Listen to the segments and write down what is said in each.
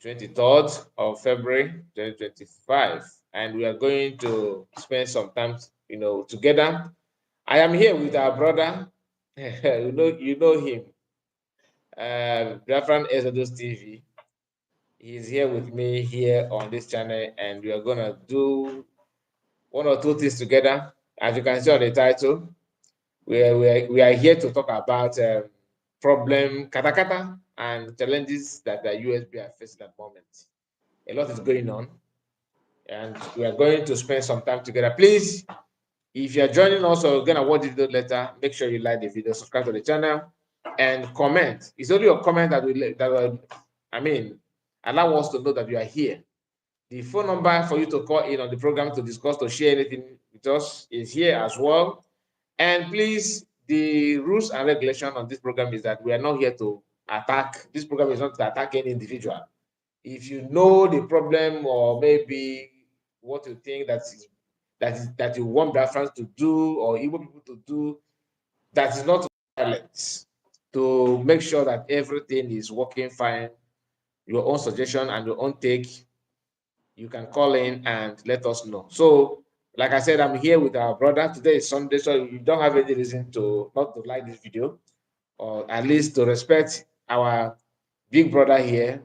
23rd of February 2025, and we are going to spend some time, together. I am here with our brother. You know him, Biafran Exodus TV. He's here with me here on this channel, and we are gonna do one or two things together. As you can see on the title, we are here to talk about problem katakata and challenges that the USB are facing at the moment. A lot is going on, and we are going to spend some time together. Please, if you are joining us or gonna watch the video later, make sure you like the video, subscribe to the channel, and comment. It's only your comment that will allow us to know that you are here. The phone number for you to call in on the program to discuss, to share anything with us is here as well. And please, the rules and regulation on this program is that we are not here to attack. This program is not to attack any individual. If you know the problem or maybe what you think that you want Biafrans to do or Igbo people to do, that is not violence. To make sure that everything is working fine, your own suggestion and your own take, you can call in and let us know. So, like I said, I'm here with our brother. Today is Sunday, so you don't have any reason to not to like this video, or at least to respect our big brother here,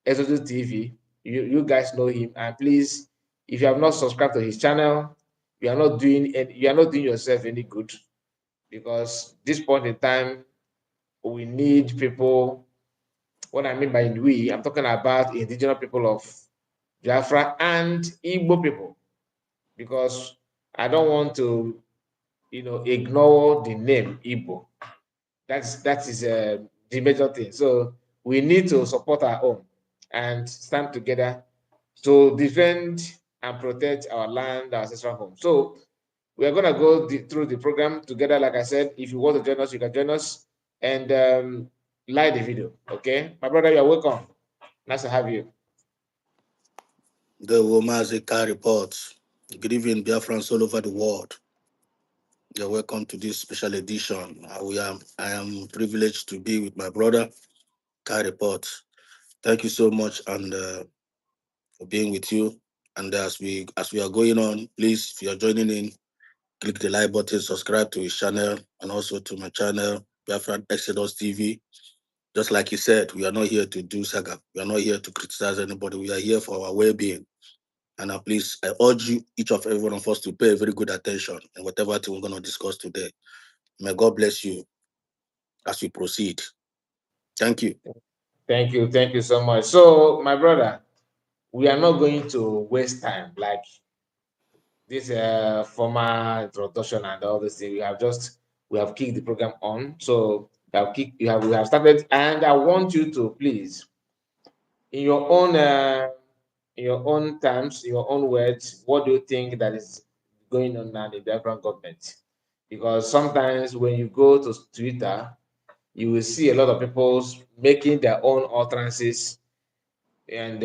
Exodus TV. You guys know him, and please, if you have not subscribed to his channel, you are not doing yourself any good, because this point in time we need people. What I mean by we, I'm talking about indigenous people of Biafra and Igbo people, because I don't want to, ignore the name Igbo. That is the major thing. So we need to support our own and stand together to defend and protect our land, our ancestral home. So we are going to go through the program together. Like I said, if you want to join us, you can join us and like the video. Okay, my brother, you're welcome. Nice to have you. The Womazika reports. Good evening, Biafrans all over the world. You're welcome to this special edition. I am privileged to be with my brother, Kai Report. Thank you so much and for being with you. And as we are going on, please, if you are joining in, click the like button, subscribe to his channel, and also to my channel, Biafran Exodus TV. Just like he said, we are not here to do saga. We are not here to criticize anybody. We are here for our well-being. And please, I urge you, each of every one of us, to pay very good attention in whatever thing we're going to discuss today. May God bless you as we proceed. Thank you. Thank you so much. So, my brother, we are not going to waste time like this formal introduction and all this thing. We have kicked the program on. So we have started, and I want you to please, in your own terms, in your own words, what do you think that is going on now in the Biafran government? Because sometimes when you go to Twitter, you will see a lot of people making their own utterances, and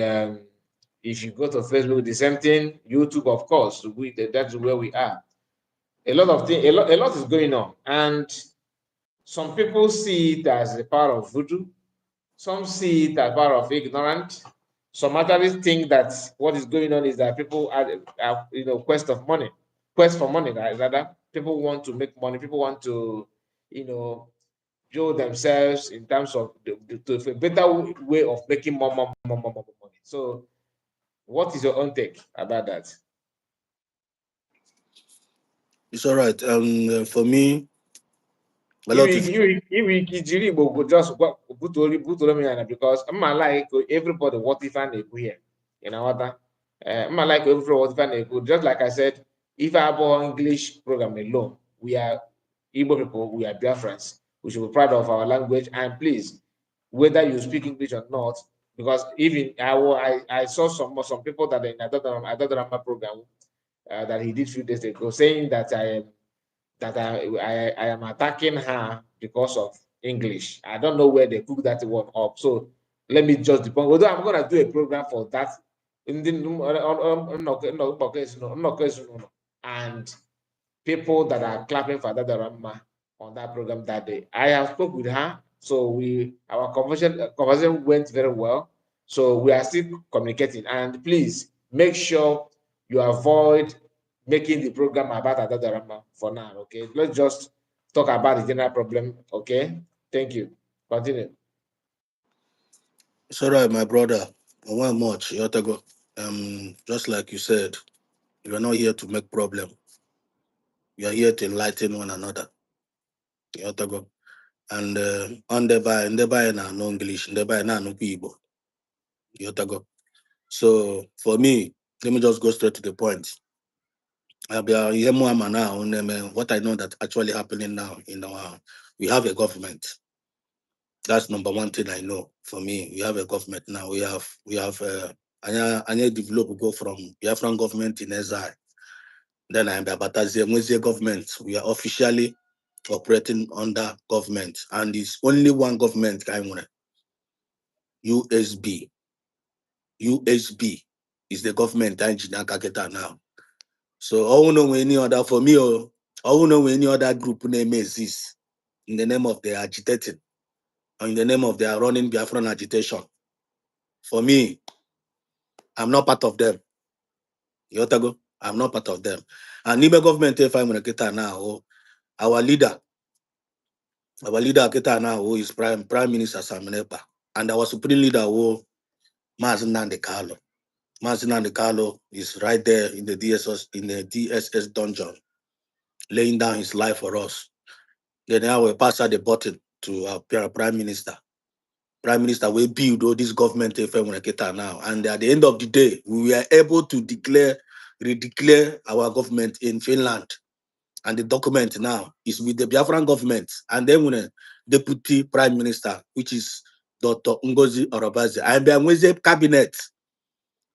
if you go to Facebook, the same thing. YouTube, of course, that's where we are. A lot of things, a lot is going on, and some people see it as a power of voodoo. Some see it as power of ignorance. Some actually think that what is going on is that people are quest for money, rather. People want to make money. People want to, build themselves in terms of to a better way of making more money. So, what is your own take about that? It's all right. For me, a lot of just because I'm like everybody what if I here, what I'm like everybody what if I just like I said, if I have English program alone, we are Igbo people, we are Biafrans. We should be proud of our language, and please, whether you speak English or not, because even I saw some people that in Adadama program that he did few days ago saying that I am attacking her because of English. I don't know where they cook that one up. So let me just debunk. Although I'm gonna do a program for that in the and people that are clapping for that Rama on that program that day. I have spoke with her, so our conversation went very well. So we are still communicating, and please make sure you avoid making the program about Adadarama for now. Okay, let's just talk about the general problem. Okay, thank you. Continue. It's all right, my brother. I want much. Yotago. Just like you said, you are not here to make problem. You are here to enlighten one another. Yotago. And on the by na no English, the by na no people. Yotago. So for me, let me just go straight to the point. What I know that actually happening now in our we have a government. That's number one thing I know. For me, we have a government now. We have Anya develop go from Biafran government in exile. Then I'm the Batazie government. We are officially operating under government, and it's only one government kind of USB. USB is the government engineer Kaketa now. So I don't know any other for me or I don't know any other group name exists in the name of their agitating or in the name of their running Biafran agitation. For me, I'm not part of them. Yotago, I'm not part of them. And Nibe government, if I'm going to get now, our leader, Kita now, who is Prime Minister Samenepa, and our supreme leader, who Mazin Nandekalo. Mazin Nandekalo is right there in the DSS dungeon, laying down his life for us. Then now we pass out the button to our Prime Minister. Prime Minister will build all this government now. And at the end of the day, we were able to redeclare our government in Finland. And the document now is with the Biafran government. And then when a deputy prime minister, which is Dr. Ngozi Orobaze, I am with the cabinet.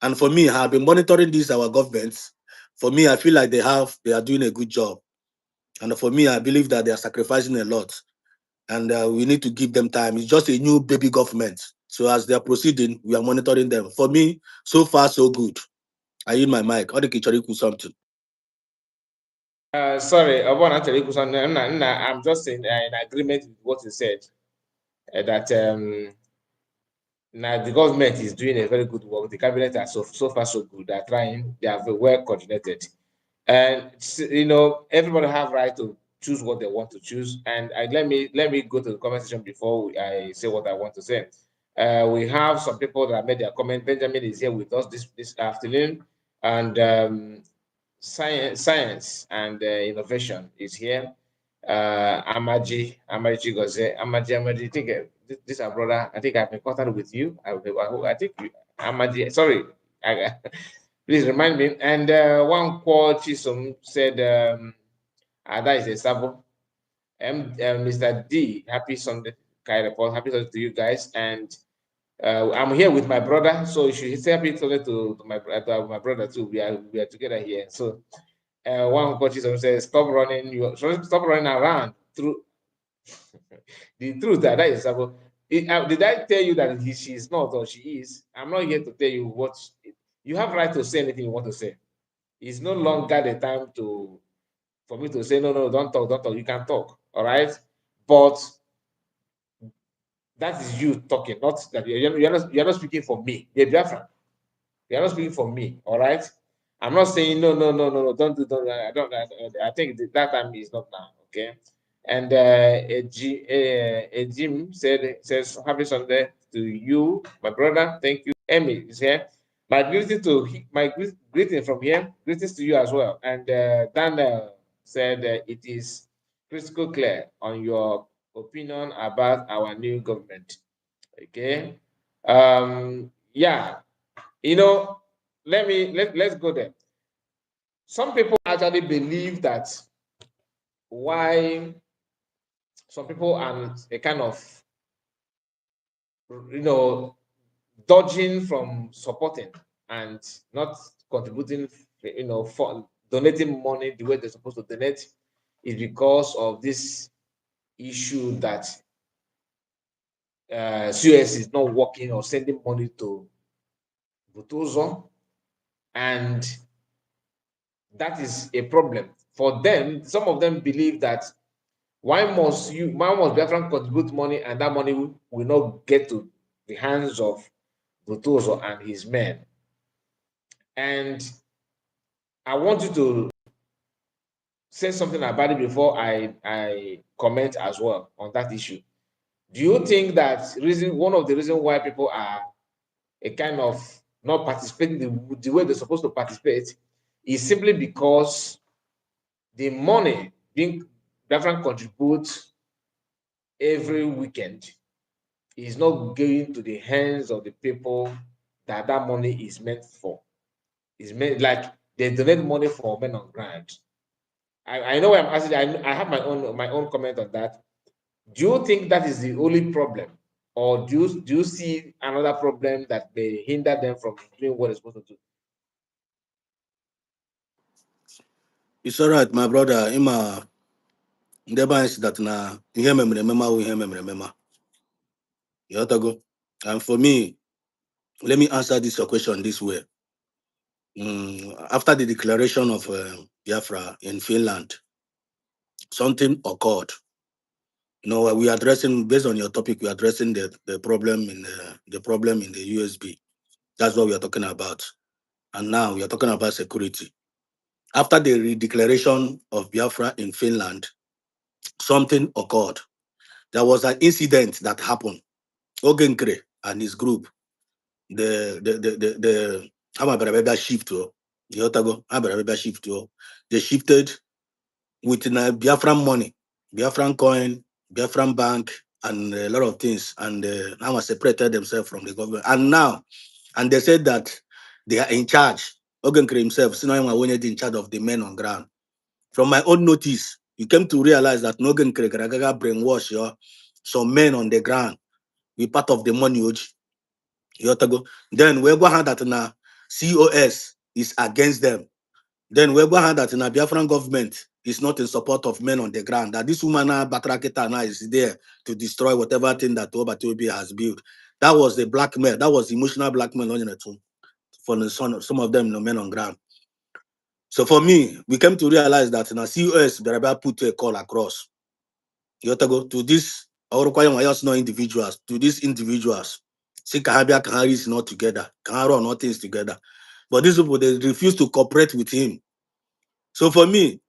And for me, I have been monitoring this, our governments. For me, I feel like they are doing a good job. And for me, I believe that they are sacrificing a lot. And we need to give them time. It's just a new baby government. So as they are proceeding, we are monitoring them. For me, so far, so good. I use my mic. Or the something. Sorry, I want to tell you something. I'm just in agreement with what you said. That now the government is doing a very good work. The cabinet are so far so good. They're trying. They are very well coordinated, and everybody have right to choose what they want to choose. And let me go to the comment section before I say what I want to say. We have some people that made their comment. Benjamin is here with us this afternoon, and science and innovation is here. Amaji Goze, Amaji. I think this our brother. I think I've been contact with you. I think Amaji. Sorry, please remind me. And one quote Chisum said, "That is a sabo." Mr. D, happy Sunday, Kai report. Happy Sunday to you guys. And I'm here with my brother, so you should say happy Sunday to my brother too. We are together here. So one coach says, "Stop running! Stop running around." Through the truth that is about. Did I tell you that she is not or she is? I'm not here to tell you what you have right to say anything you want to say. It's no longer the time for me to say no, no, don't talk, don't talk. You can talk, all right? But that is you talking, not that you're not speaking for me. You're Biafran. You're not speaking for me, all right? I'm not saying no, no, no, no, no, don't. I don't. I think that time is not now, okay? And a Jim says happy Sunday to you, my brother. Thank you. Emmy is here. My greeting from here. Greetings to you as well. And Daniel said it is crystal clear on your opinion about our new government. Okay. Yeah. You know, let's go there. Some people actually believe that why some people are a kind of you know dodging from supporting and not contributing, for donating money the way they're supposed to donate is because of this issue that COS is not working or sending money to Butuzo, and that is a problem for them. Some of them believe that why must Biafran contribute money and that money will not get to the hands of Butoso and his men. And I want you to say something about it before I comment as well on that issue. Do you think that one of the reasons why people are a kind of not participating the way they're supposed to participate is simply because the money being Biafran contributes every weekend is not going to the hands of the people that that money is meant for. It's meant like they donate money for men on ground. I know I'm asking. I have my own comment on that. Do you think that is the only problem, or do you see another problem that may hinder them from doing what they're supposed to do? It's all right, my brother. Ima, ndeba is that na ihe memre mema o ihe memre mema. You have to go. And for me, let me answer this your question this way. After the declaration of Biafra in Finland, something occurred. You know, we are addressing based on your topic. We are addressing the problem in the problem in the USB. That's what we are talking about. And now we are talking about security. After the declaration of Biafra in Finland, something occurred. There was an incident that happened. Ogenkre and his group, the Hamabarabe shift to the Otago, Hamabarabe shift to they shifted with Biafran money, Biafran coin, Biafran bank, and a lot of things. And Hama separated themselves from the government. And now, and they said that they are in charge. Ogenkre himself, Sinoima Wened in charge of the men on ground. From my own notice, you came to realize that Ogenkre Garagaga brainwash some men on the ground. We part of the money. Then we go hand that na COS is against them. Then we go hand that na Biafran government is not in support of men on the ground. That this woman Batraketa now is there to destroy whatever thing that Obatobi has built. That was the blackmail. That was emotional blackmail on the too for some of them, men on ground. So for me, we came to realize that na COS Beraba put a call across. You have to go to this or no individuals, to these individuals. See Kahabia Kahari is not together, Kaharo not things together. But these people they refuse to cooperate with him. So for me,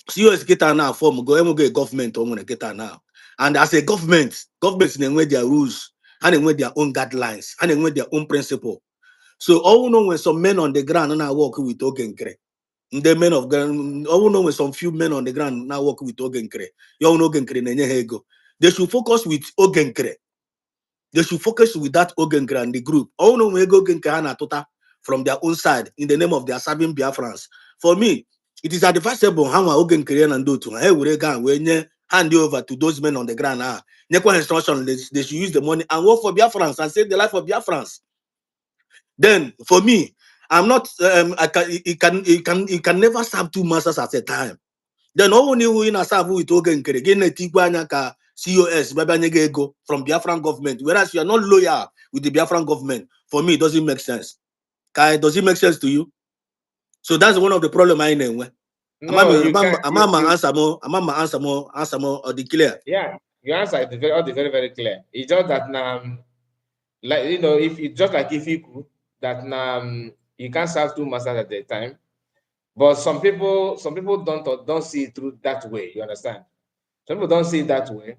COS get now form go get government or get now. And as a governments they wear their rules and they wear their own guidelines and they wear their own principle. So all know when some men on the ground and I walk with Ogenkre. The men of ground, all know when some few men on the ground now work with Ogenkre. You know Ogenkre Nenehego. They should focus with Ogenkre. They should focus with that Ogenkre and the group. All know when Ogenkre Tota from their own side in the name of their serving Biafrans. For me, it is advisable how Ogenkre and do to hey we when you hand you over to those men on the ground. Instruction, they should use the money and work for Biafrans and save the life of Biafrans. Then for me, I'm not. It can never serve two masters at a time. Then only we na serve with Ogenkere. Again, ka COS ego from Biafran government. Whereas you are not loyal with the Biafran government. For me, it doesn't make sense. Kai, does it make sense to you? So that's one of the problem I know. No, you can't. Answer more or declare. Yeah, your answer is very clear. It's just that now, like if it's just like if you could that now you can't serve two masters at a time. But some people don't see it through that way. You understand? Some people don't see it that way,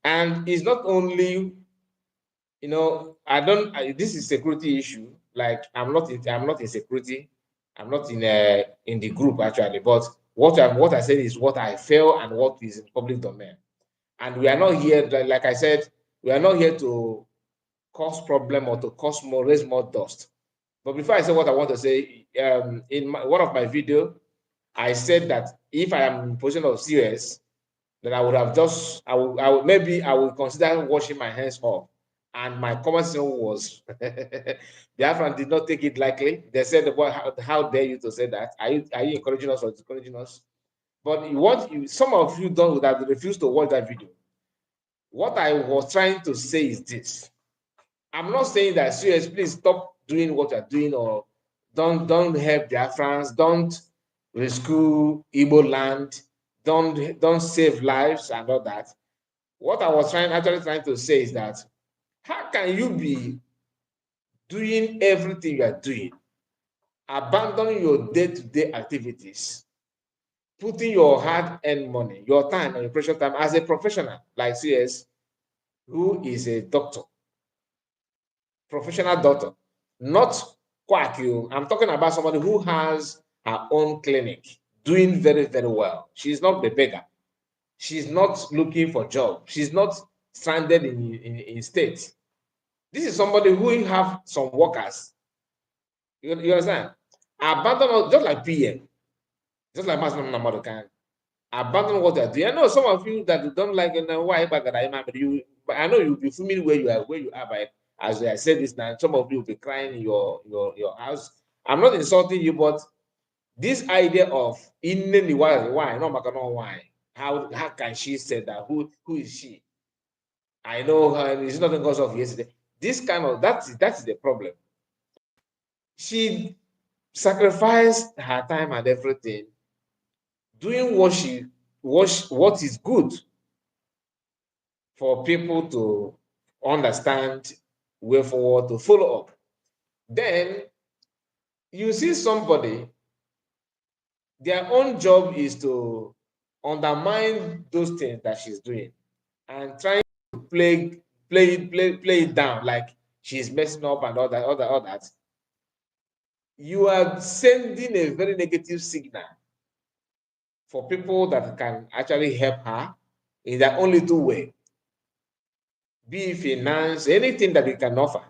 and it's not only this is security issue. Like I'm not in security. I'm not in the group actually. But what I said is what I feel and what is in public domain. And we are not here, like I said, we are not here to cause problem or to raise more dust. But before I say what I want to say, in one of my video, I said that if I am in position of CS, then I would have just, maybe I would consider washing my hands off. And my comment was, Biafran did not take it lightly. They said, how dare you to say that? Are you encouraging us or discouraging us? But some of you don't would have refused to watch that video. What I was trying to say is this. I'm not saying that serious, please stop doing what you're doing or don't help Biafrans, don't rescue Igbo land, don't save lives and all that. What I was actually trying to say is that how can you be doing everything you are doing, abandoning your day-to-day activities, putting your hard-earned money, your time and your precious time as a professional like CS, who is a doctor, professional doctor, not quack you. I'm talking about somebody who has her own clinic, doing very, very well. She's not the beggar. She's not looking for job. She's not stranded in state. This is somebody who have some workers. You understand? Abandon just like PM, just like Master Namado can abandon what they're doing. I know some of you that don't like why but I know you'll be familiar where you are by as I said this now. Some of you will be crying in your house. I'm not insulting you, but this idea of in why no matter why how can she say that who is she? I know her, it's not because of yesterday. This kind of that's the problem. She sacrificed her time and everything doing what is good for people to understand way forward to follow up. Then you see somebody, their own job is to undermine those things that she's doing and trying to play it down like she's messing up and all that. You are sending a very negative signal for people that can actually help her in their own little way, be it finance, anything that you can offer.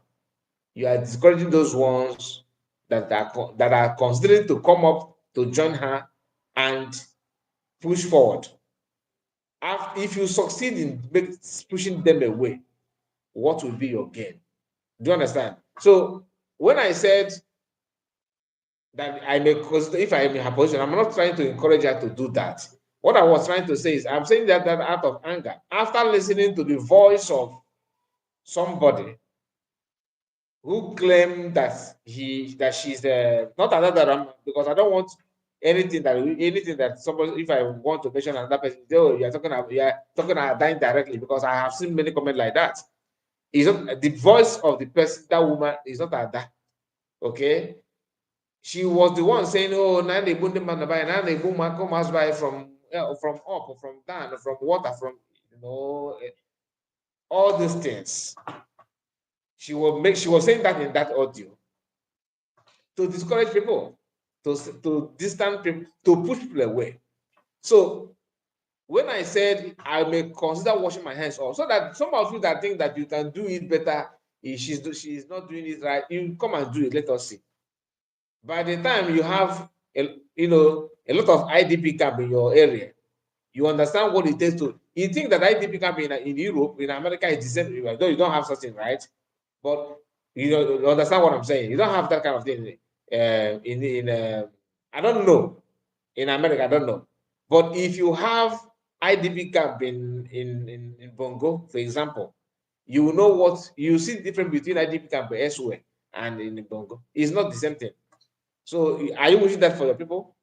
You are discouraging those ones that are considering to come up to join her and push forward. If you succeed in pushing them away, what will be your gain? Do you understand? So when I said that I may consider if I am in her position, I'm not trying to encourage her to do that. What I was trying to say is I'm saying that out of anger. After listening to the voice of somebody who claimed that she's not another because I don't want anything that somebody if I want to mention another person, oh, you're talking about dying directly because I have seen many comments like that. It's not the voice of the person, that woman is not that. Okay. She was the one saying, oh, now they boom man by now they boom come us by from up or from down or from water, from all these things. She was saying that in that audio to discourage people, to distance people, to push people away. So when I said I may consider washing my hands off, so that some of you that think that you can do it better, if she's not doing it right, you come and do it. Let us see. By the time you have a lot of IDP camp in your area, you understand what it takes to. You think that IDP camp in Europe, in America, is the same. Though you don't have something, right? But you understand what I'm saying. You don't have that kind of thing I don't know in America. I don't know. But if you have IDP camp in Bongo, for example, you will know what you see the difference between IDP camp elsewhere and in Bongo. It's not the same thing. So are you wishing that for your people?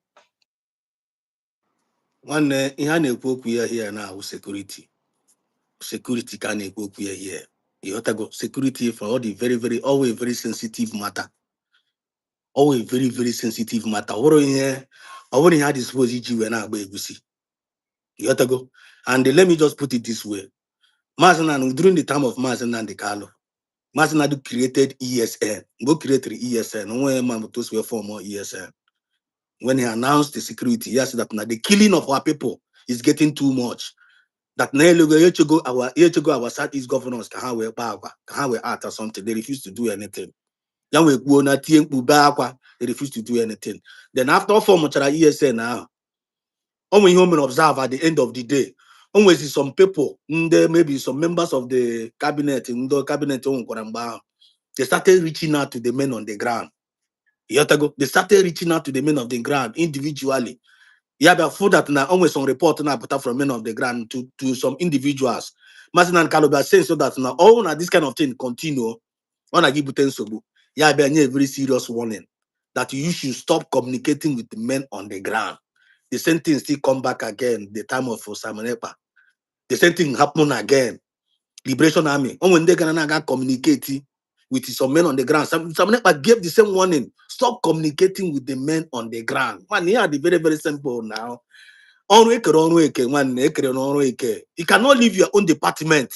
Nwanne ihe a na-ekwu okwu ya here now security ka a na-ekwu okwu ya here. Ịghọtago security for all the very always very sensitive matter. Always very sensitive matter. Ọ bụrụ ihe a dispose iji wee na-agba egusi. Ịghọtago. And let me just put it this way. During the time of Mazi Nnamdi Kanu, Mazi Nnamdi created ESN. Go created ESN. When Mamutos were form ESN. When he announced the security, he said that now the killing of our people is getting too much. That now our Southeast governors can have art or something. They refuse to do anything. They refuse to do anything. Then after form ESN now, only human observe at the end of the day. Always some people, maybe some members of the cabinet, they started reaching out to the men on the ground. They started reaching out to the men of the ground individually. Yeah, but for that now, always some report now put up from men of the ground to some individuals. Martin and Kaloba saying so that now all this kind of thing continue. When I give you 10 sobu, yeah, be a very serious warning that you should stop communicating with the men on the ground. The same thing still come back again. The time of Simon Epa. The same thing happen again. Liberation Army. When they gonna communicate with some men on the ground. Some gave the same warning. Stop communicating with the men on the ground. Man, here are the very, very simple now. You cannot leave your own department.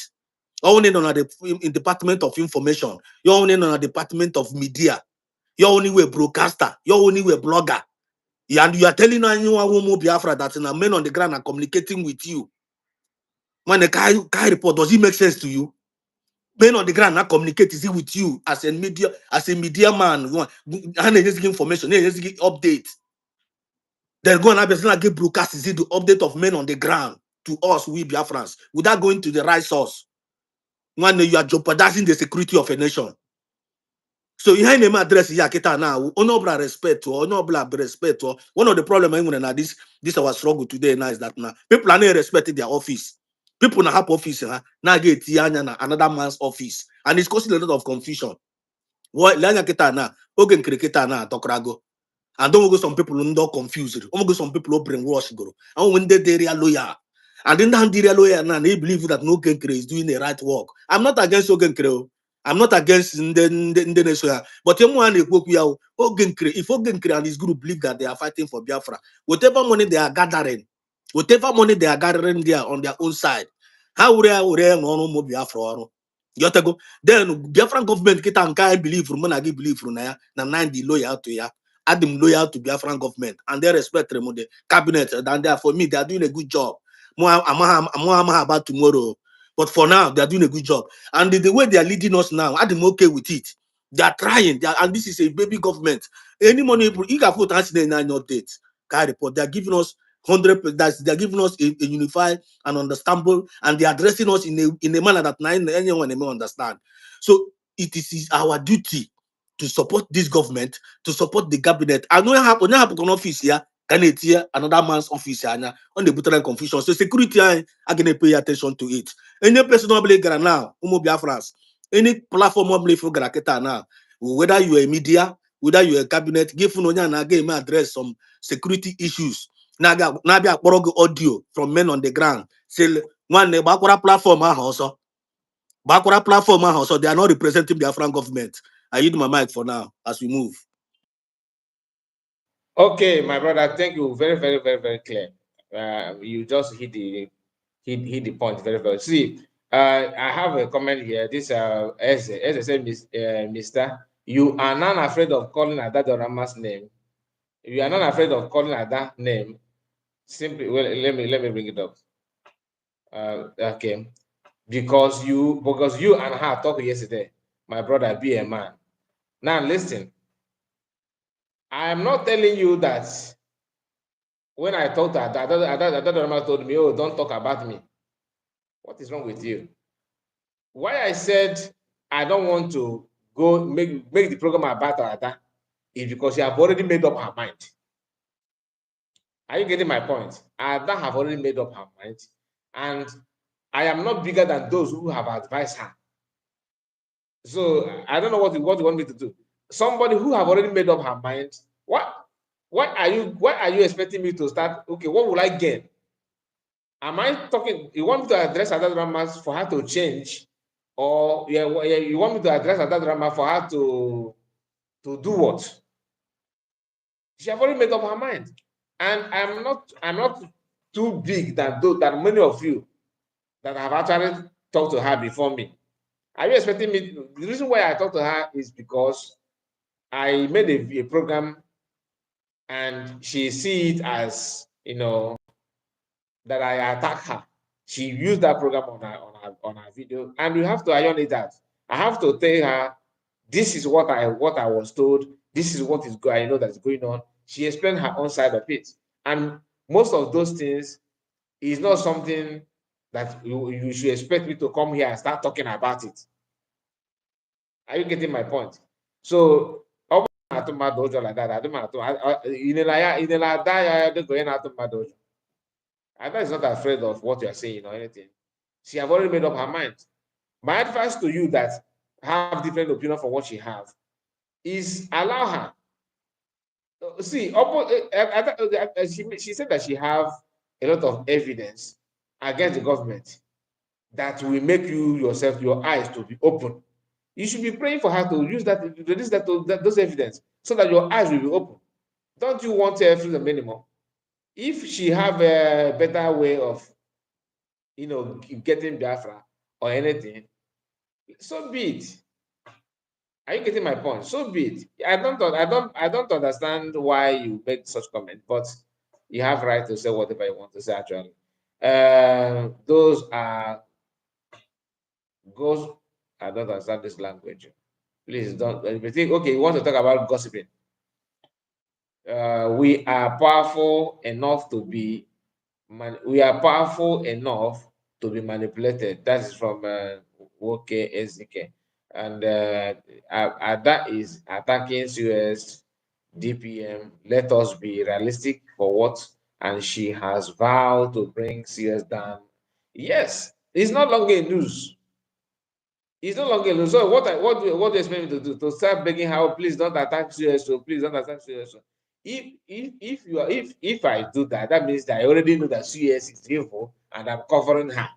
You're only on the department of information. You're only on the department of media. You're only a broadcaster. You're only a blogger. And you are telling anyone who Biafra that the men on the ground are communicating with you. When the guy report, does it make sense to you? Men on the ground not communicate is it with you as a media man. And they just give information, they just give update. They're going to give broadcast is it the update of men on the ground to us, we Biafrans, without going to the right source. When you are jeopardizing the security of a nation. So you have name address here now. Honorable respect to respect to one of the problems when this our struggle today now is that now people are not respecting their office. People now have office now get another man's office, and it's causing a lot of confusion. What Lanya kita na ogen kriketa na tokrago. And don't go some people not confused. Go some people brainwash go. And when they real lawyer. And then the real lawyer now they believe that no Genkre is doing the right work. I'm not against Ogenkre. I'm not against the nation. But if Ogenkre and his group believe that they are fighting for Biafra, whatever money they are gathering there on their own side, how would I no Biafra? Then Biafran government kita I believe from I believe from na the loyal to ya. Add them loyal to Biafran government and they respect them the cabinet. And there for me, they are doing a good job. More about tomorrow. But for now, they are doing a good job. And the way they are leading us now, I'm okay with it. They are trying. And this is a baby government. Any money you can put us in an update. Report. They are giving us 100%. They are giving us a unified and understandable, and they are addressing us in a manner that anyone may understand. So it is our duty to support this government, to support the cabinet. I know happen office here. Can it hear another man's office on the button confusion? So security are gonna pay attention to it. Any person now, Biafrans, any platform for now, whether you are a media, whether you are a cabinet, give again address some security issues. Naga audio from men on the ground. Say one Bakura platform also. Bakura platform also. They are not representing the Biafran government. I use my mic for now as we move. Okay, my brother, thank you. Very, very, very, very clear. You just hit the point very well. See, I have a comment here. This as I said, Mr. You are not afraid of calling Adadorama's name. You are not afraid of calling that name. Simply, well, let me bring it up. Okay, because you and her talked yesterday. My brother, be a man. Now listen. I am not telling you that when I talked to Adadorama told me, oh, don't talk about me. What is wrong with you? Why I said I don't want to go make the program about Ada is because she have already made up her mind. Are you getting my point? Ada have already made up her mind, and I am not bigger than those who have advised her. So I don't know what you want me to do. Somebody who have already made up her mind. Why are you expecting me to start? Okay, what will I gain? Am I talking? You want me to address other dramas for her to change, or you want me to address other drama for her to do what? She have already made up her mind, and I'm not too big that many of you that have actually talked to her before me. Are you expecting me? The reason why I talked to her is because I made a program, and she see it as that I attack her. She used that program on her video, and you have to iron it out. I have to tell her, this is what I was told. This is what is I know that's going on. She explained her own side of it, and most of those things is not something that you should expect me to come here and start talking about it. Are you getting my point? So atụmatụ ụjọ like that. Ada is not afraid of what you are saying or anything. She have already made up her mind. My advice to you that have different opinion from what she have is allow her. See, she said that she have a lot of evidence against the government that will make your eyes to be open. You should be praying for her to use that, to release those evidence, so that your eyes will be open. Don't you want her freedom anymore? If she have a better way of, getting Biafra or anything, so be it. Are you getting my point? So be it. I don't understand why you make such comment, but you have right to say whatever you want to say. Actually, those are goes. I don't understand this language. Please don't. If you think, okay, you want to talk about gossiping, we are powerful enough to be we are powerful enough to be manipulated. That is from Woke SDK. And that is attacking US DPM. Let us be realistic for what, and she has vowed to bring CS down. Yes, it's no longer a news. It's no longer a news. So what do you expect me to do? To start begging her, "Oh, please don't attack CSO, please don't attack CSO." If I do that, that means that I already know that CS is evil and I'm covering her.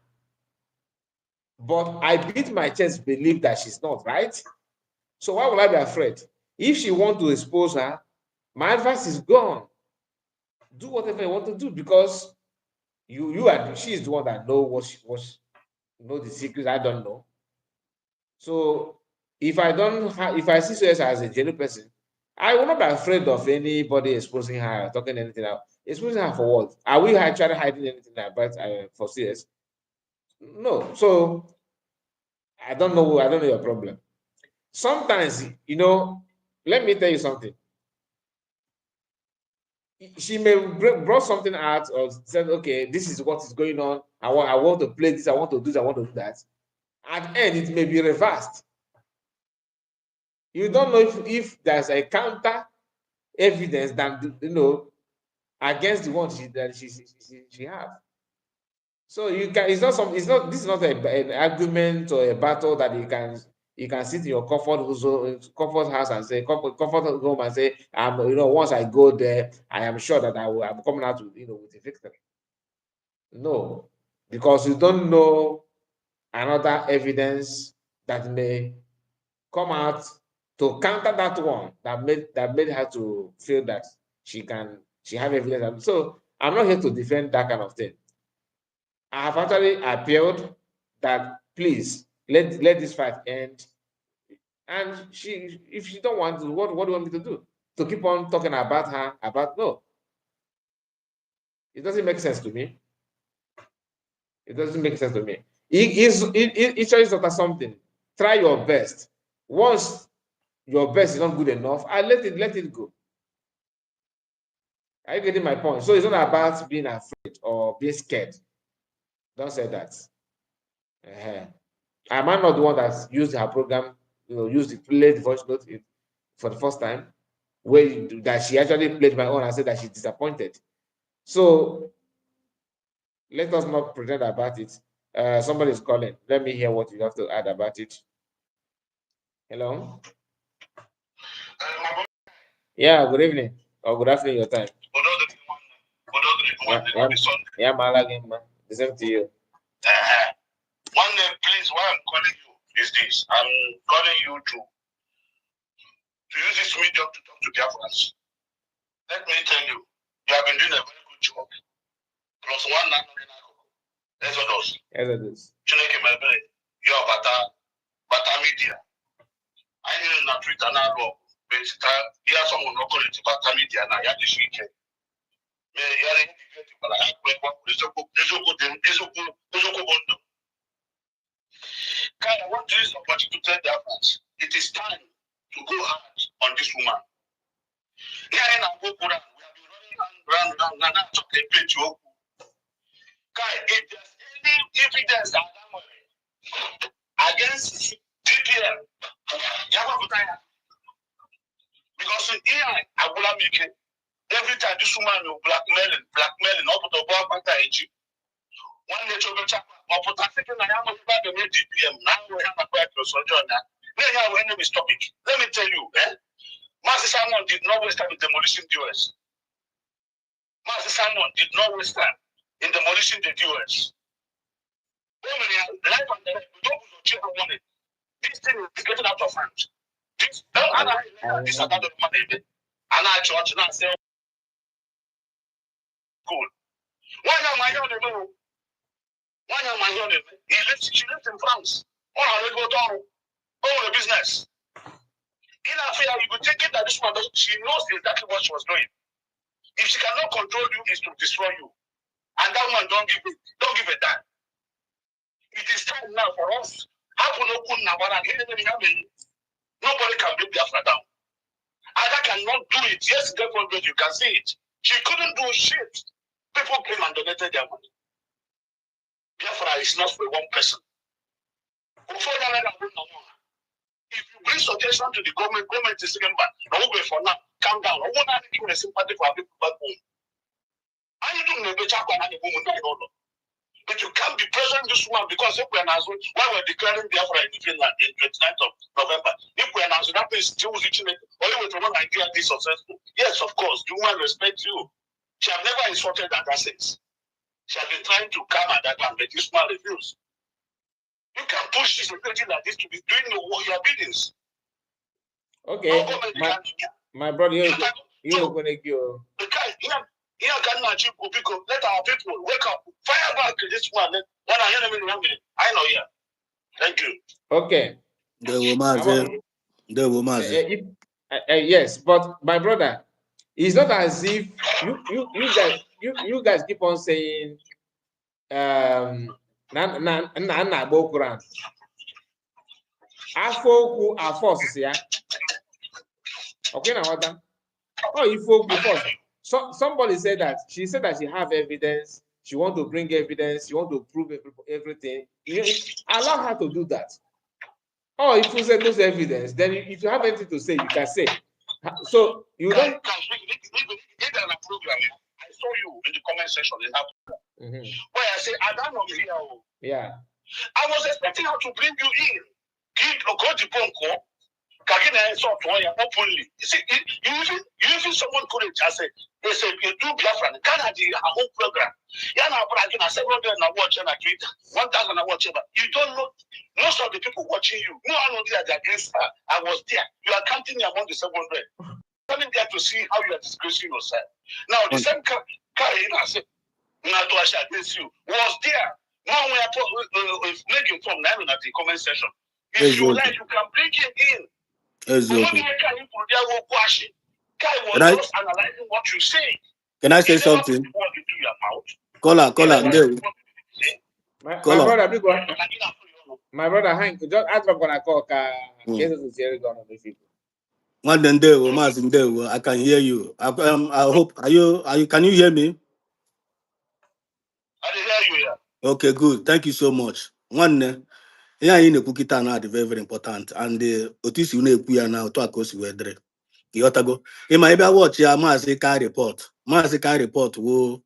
But I beat my chest, believe that she's not, right? So why would I be afraid? If she want to expose her, my advice is gone. Do whatever you want to do, because she's the one that know know the secrets I don't know. So if I see CS as a genuine person, I will not be afraid of anybody exposing her or talking anything out. Exposing her for what? Are we actually hiding anything about for CS? No. So I don't know. I don't know your problem. Sometimes, let me tell you something. She may brought something out or said, "Okay, this is what is going on. I want to play this. I want to do this. I want to do that." At the end, it may be reversed. You don't know if there's a counter evidence that against the one she have. So you can. It's not some. It's not. This is not an argument or a battle that you can sit in your comfort house and say comfort home and say, once I go there, I am sure that I'm coming out with a victory. No, because you don't know another evidence that may come out to counter that one that made her to feel that she have evidence. So I'm not here to defend that kind of thing. I have actually appealed that please let this fight end. And if she don't want to, what do you want me to do? To keep on talking about her, no. It doesn't make sense to me. It doesn't make sense to me. Each is after something. Try your best. Once your best is not good enough, I let it go. Are you getting my point? So it's not about being afraid or being scared. Don't say that. Am I not the one that's used her program, used the played voice note for the first time, that she actually played my own and said that she's disappointed. So let us not pretend about it. Somebody is calling. Let me hear what you have to add about it. Hello? Yeah, good evening. Or good afternoon, your time. Yeah, Malagin, man. The same to you. One name, please, why I'm calling you is this. I'm calling you to use this medium to talk to Biafrans. Let me tell you, you have been doing a very good job. Plus one Exodus. Chineke Mebe, you are Bata Media. I know na Twitter now, but here someone not call it Bata Media now. You have this weekend. I want to use the opportunity to tell the Africans, it is time to go hard on this woman. Yeah, we have been running around, now talk a bit. If there's any evidence that against DPM, because here I will make it. Every time this woman will blackmailing, up to the bar one day to chat, or put a second I am about the DPM. Now we have a question, so John. Let me stop it. Let me tell you, Master Simon did not waste time in demolishing the US. Master Simon did not waste time in demolishing the US. Life and the don't put your children on it. This thing is getting out of hand. This another money. And I church now say cool. Why am I on the moon? Why am I on the moon? She lives in France. Oh, I go down. Oh, the business. In Africa, you could take it that this woman, she knows exactly what she was doing. If she cannot control you, it's to destroy you. And that woman don't give a damn. It is time now for us. Nobody can bring Biafra down. Ada cannot do it. Yes, girlfriend, you can see it. She couldn't do shit. People came and donated their money. Biafra is not for one person. If you bring suggestion to the government is saying, but no way for now. Calm down. I want to give a sympathy for people back home. I don't know the woman. But you can't be present this one because if we announce why we're declaring Biafra in Finland in 29th of November, if we announce that place still reaching it, only with one idea be successful. Yes, of course, the woman respects you. She have never insulted that sense. She has been trying to calm at that time, but this man refused. You can push this energy like this to be doing your biddings. Okay, my brother, you're going to go. The guy, here can not achieve because let our people wake up, fire back to this one. Then I hear them in 1 minute. I know here. Thank you. Okay. Yes, but my brother, it's not as if you guys keep on saying na Quran. Afọ okwu ya. Okay, now what? Oh, if first. So somebody said that she said that she have evidence. She want to bring evidence. She want to prove everything. Allow her to do that. Oh, if you say those evidence, then if you have anything to say, you can say. So you don't. I saw you in the comment section. Where I say, I don't know here. Yeah. I was expecting her to bring you in. Go to Ponko. Openly. You see, you even someone courage. I said, they said, you do Biafra. Canada, a whole program. Yeah, now, but I can 700 and I watch and I tweet 1,000 I watch. But you don't know most of the people watching you. No, I know they are against her. I was there. You are counting me among the 700. Coming there to see how you are disgracing yourself. Now, the same Karina said, not to against you, was there. Now we are making from now at the comment section. If you like, you can bring him in. Exactly. Can I just analyzing what you say? Can I say something? Caller, my brother, Hank, just ask for gonna call one day, I can hear you. I hope are you can you hear me? I hear you, yeah. Okay, good. Thank you so much. One yeah, in the cookie now very, very important. And the Otis you know now to akos wedre. You got to go. In my watch, yeah, Mazika report. Who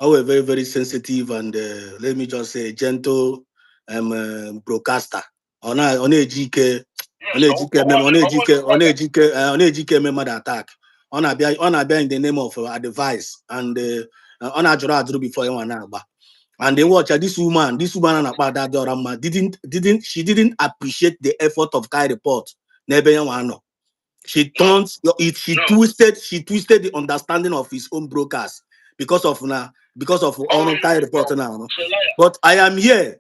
are very, very sensitive and let me just say gentle broadcaster. On a GK member attack. On a bear in the name of advice and on a jura before you want. And they watch this woman and about that Dorama didn't appreciate the effort of Kai report. She turns it. She twisted the understanding of his own brokers because of on Kai report now. But I am here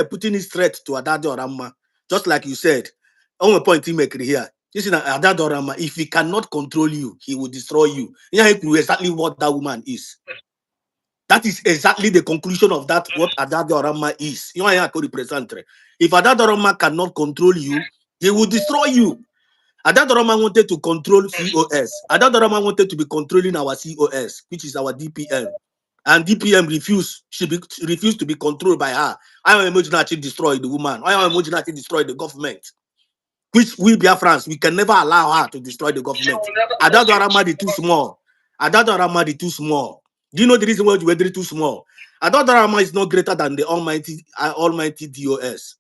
putting it straight to Adado Orama, just like you said. On a point he make here. This is Adado Orama. If he cannot control you, he will destroy you. Yeah, exactly what that woman is. That is exactly the conclusion of that, what Adado Orama is. You know, I could represent. If Adado Orama cannot control you, he will destroy you. Adadorama wanted to control COS. Adadorama wanted to be controlling our COS, which is our DPM. And DPM refused. She refused to be controlled by her. I am imagining she destroyed the woman. I am imagining she destroyed the government. Which we Biafrans, we can never allow her to destroy the government. Adadorama is too small. Adadorama is too small. Do you know the reason why you are too small? Adadorama is not greater than the almighty DOS.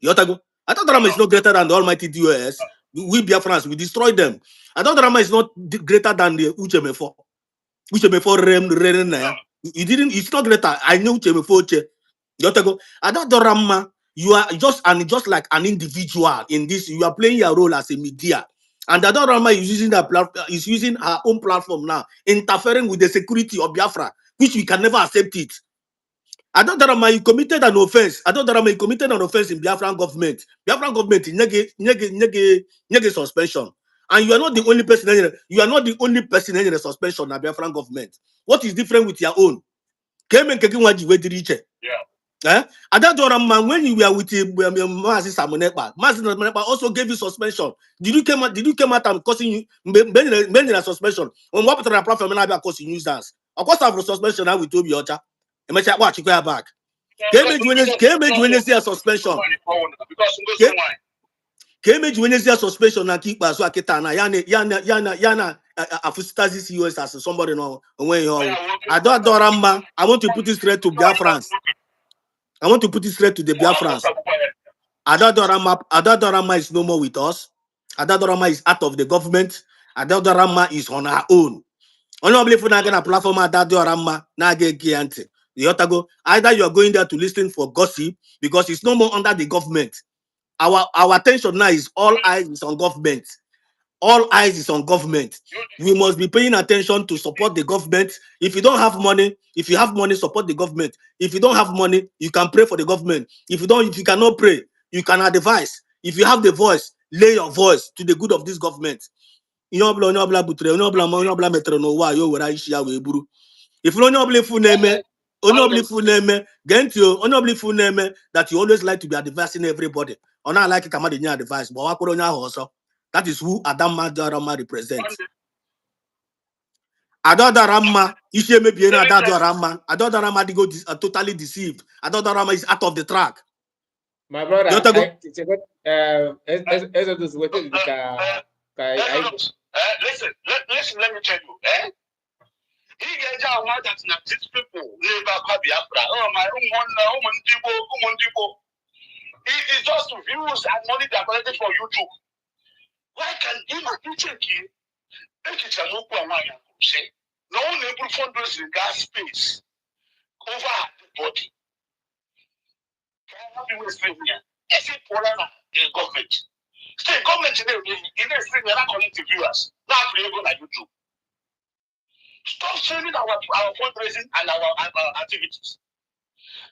Yotago. Adadorama is not greater than the almighty DOS. We Biafrans, we destroy them. Adadorama is not greater than the Uchemefo. Uchemefo Rem. You didn't, it's not greater. I know Uchemefo Uche. Yotago. Adadorama, You are just like an individual in this. You are playing your role as a media. And the other Rama is using is using her own platform now, interfering with the security of Biafra, which we can never accept it. Adodarama, you committed an offense. Adodarama, you committed an offense in Biafran government. Biafran government nege suspension. And you are not the only person. You are not the only person in the suspension of Biafran government. What is different with your own? Yeah. Adodarama, when you were with Mazi Samonepa, Mazi Samonepa also gave you suspension. Did you come out and causing you many suspension? When what the platform and causing users? Of course, I have suspension now with Toby Ocha. And I watch you go back. Can you see a suspension? Can you see a suspension na keep as well? Yana Afustazis US as somebody know when you Adorama. I want to put it straight to Biafrans. I want to put it straight to the Biafrans. Adadorama is no more with us. Adadorama is out of the government. Adadorama is on her own. Only if not gonna platform Adadorama na get giant. Either you are going there to listen for gossip because it's no more under the government. Our attention now is all eyes is on government. All eyes is on government. We must be paying attention to support the government. If you don't have money, if you have money, support the government. If you don't have money, you can pray for the government. If you cannot pray, you can advise. If you have the voice, lay your voice to the good of this government. If you don't full name, that you always like to be advising everybody. Or not like it come out in your advice, but also that is who Adam Madarama represents. Adodarama, Isheme Biena Adodarama, Adodarama go totally deceived. Adodarama is out of the track. My brother, Listen, let me tell you. He gets out that these people live at Biafra. Oh, my people. It is just views and money they are collecting for YouTube. Why can him and check him? It's a local say. No one able to fundraise gas space over the body. Can be with here? Is it for government? State government in the state we are not connecting viewers. Now we able like YouTube. Stop sharing our fundraising and our activities.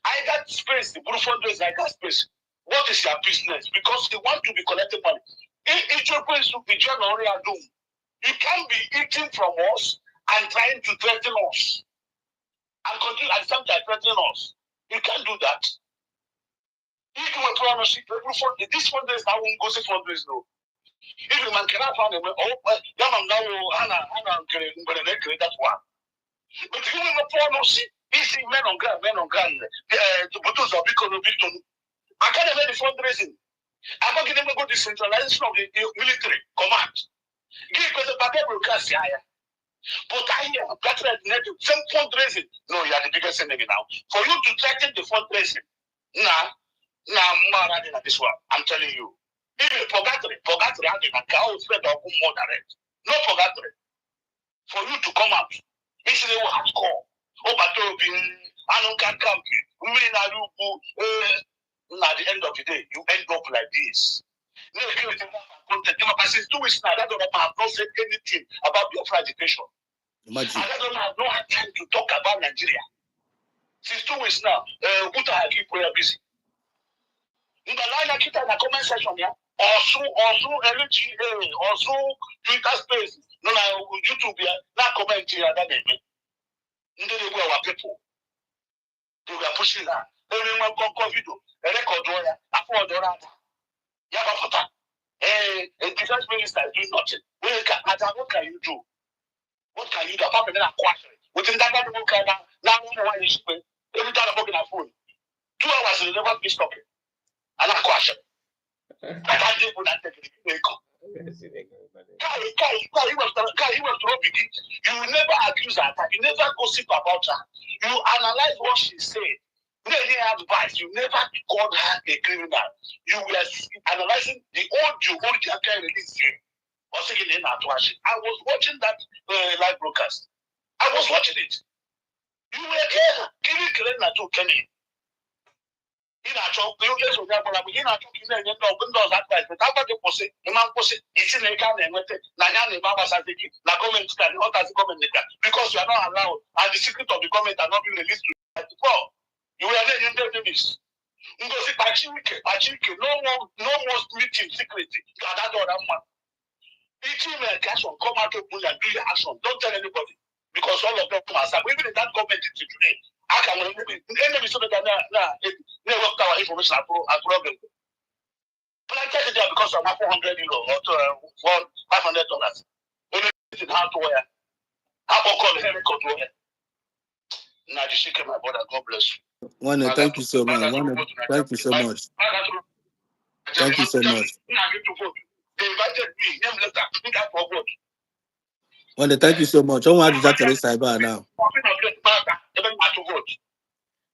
I got space, the blue fundraising, I got space. What is your business? Because you want to be collecting money. It's your place to be John or doom. You can't be eating from us and trying to threaten us. And continue and sometimes threaten us. You can't do that. If you were promised this fundraising, I won't go to fundraising. No. If you man cannot find a way, that's one. But if you will promise, you see men on ground, the bottles of Victor. I can't have any fundraising. I'm not going to go decentralization of the military command. Give us a better broadcast here. But I hear better some fundraising. No, you are the biggest enemy now. For you to threaten the fundraising, now, this one. I'm telling you. Even purgatory, having a cow spread of more direct. No purgatory. For you to come out, it's a hardcore. Oh, but I don't come. At the end of the day, you end up like this. Since 2 weeks now, that don't have not said anything about Biafra education. Imagine. I don't have no time to talk about Nigeria. Since 2 weeks now, Uta keep prayer busy. In the line, I keep in the comment section here. Also, LGA, also Twitter space. No, YouTube here. Now comment here. That name. They were our people. They were pushing that. Everyone come video. A record lawyer. Afford the rata. Yabafata. A defense minister is doing nothing. What can you do? What can you do? Apart from that question. Within that, now one is every time I'm working on phone. 2 hours they never be stopping. And I question. I can't do that. He was begin. You never accuse her. You never gossip about her. You analyze what she said. You didn't advice. You never called her a criminal. You were analyzing the audio can release you. I was watching that live broadcast. I was watching it. You were there. Giving credit to Kenny. In a chop, you get to that, but in a chop, you know, windows advice, but after the posse, the man posse, it's in a can and with it, Nanyani Baba Sadiki, the government can not as government because you are not allowed, and the secret of the government are not being released to you before. You were not in the this. You go see Pachike, no more meeting secretly. That other man. Each email action, come out of and do your action. Don't tell anybody. Because all of them are even in that government today. I can enemy so that never work our information at problem. But I tell you that because I'm €400 or $500. Only how to wear. How about call the heavy control? Now the shake my brother, God bless you. One, thank you so much. Thank you so much. Thank you so much. They invited me, name letter, that for vote. One, thank you so much. I want to chat to cyber now.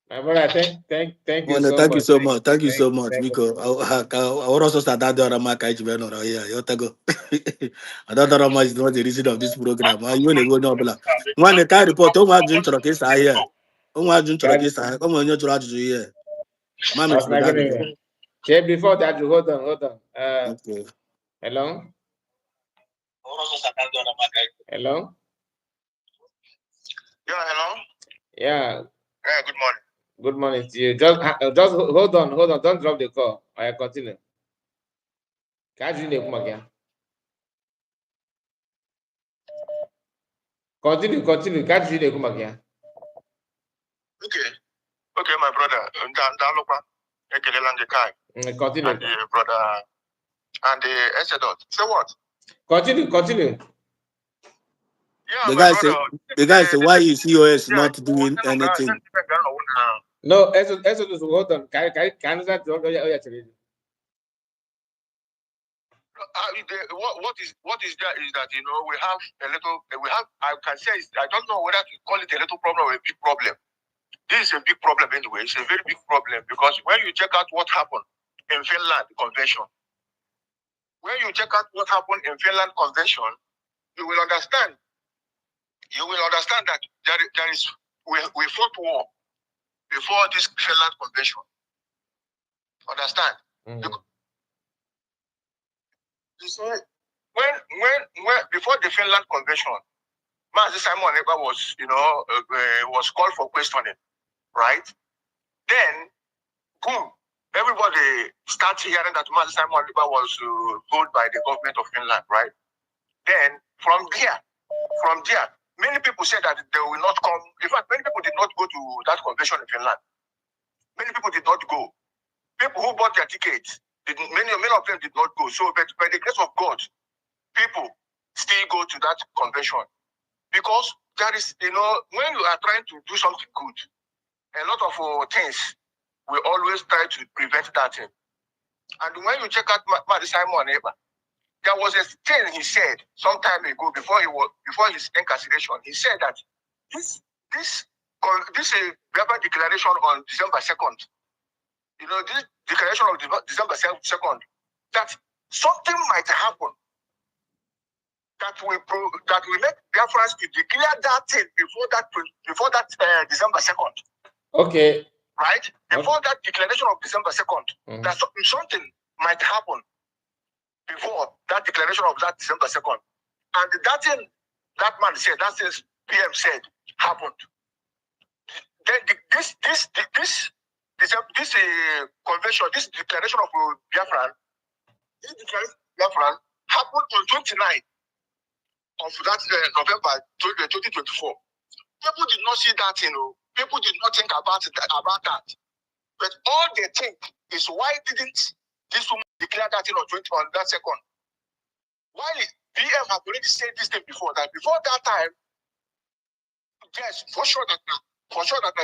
My brother, thank you One, so thank much. you so much. Thank you so much, Thank Miko. I want also start that door. My cage be no here. You go. Another Rama is not the reason of this program. You want to go no bla. One, the car report. Oh, my jun choro case here. Oh, my jun choro case here. Come on, you choro to here. Mama is that again. Before that, hold on. Okay. Hello. Hello. Yeah, hello. Yeah. Yeah, good morning. Good morning to you. Just hold on. Don't drop the call. I continue. Continue. Okay, my brother. Continue. And the brother and the Exodus. Say what? Continue. Yeah, The my guy brother. say, why is COS not doing anything? No, Exodus, hold on. Can that what is there is that we have I can say I don't know whether to call it a little problem or a big problem. This is a big problem anyway. It's a very big problem because when you check out what happened in Finland convention, you will understand. You will understand that there is we fought war before this Finland convention. Understand? You see, when before the Finland convention, Mazi Simon Ekpa was called for questioning, right? Then, boom, everybody started hearing that Mazi Simon Ekpa was ruled by the government of Finland, right? Then, from there, many people said that they will not come. In fact, many people did not go to that convention in Finland. Many people did not go. People who bought their tickets, many of them did not go. So, but by the grace of God, people still go to that convention. Because there is, when you are trying to do something good, a lot of things, we always try to prevent that thing. And when you check out Mazi Simon Ekpa, there was a thing he said some time ago before his incarceration. He said that this Biafra declaration on December 2nd, this declaration of December 2nd, that something might happen that will make Biafrans to declare that thing before that December 2nd. Okay. Right? Before that declaration of December 2nd, that something might happen before that declaration of that December 2nd. And that thing that man said, that thing PM said, happened. Then this convention, this declaration of Biafran, happened on 29th of that November 2024. People did not see that, people did not think about that. But all they think is why didn't this woman declare that on that second? While BM had already said this thing before that time, yes, for sure that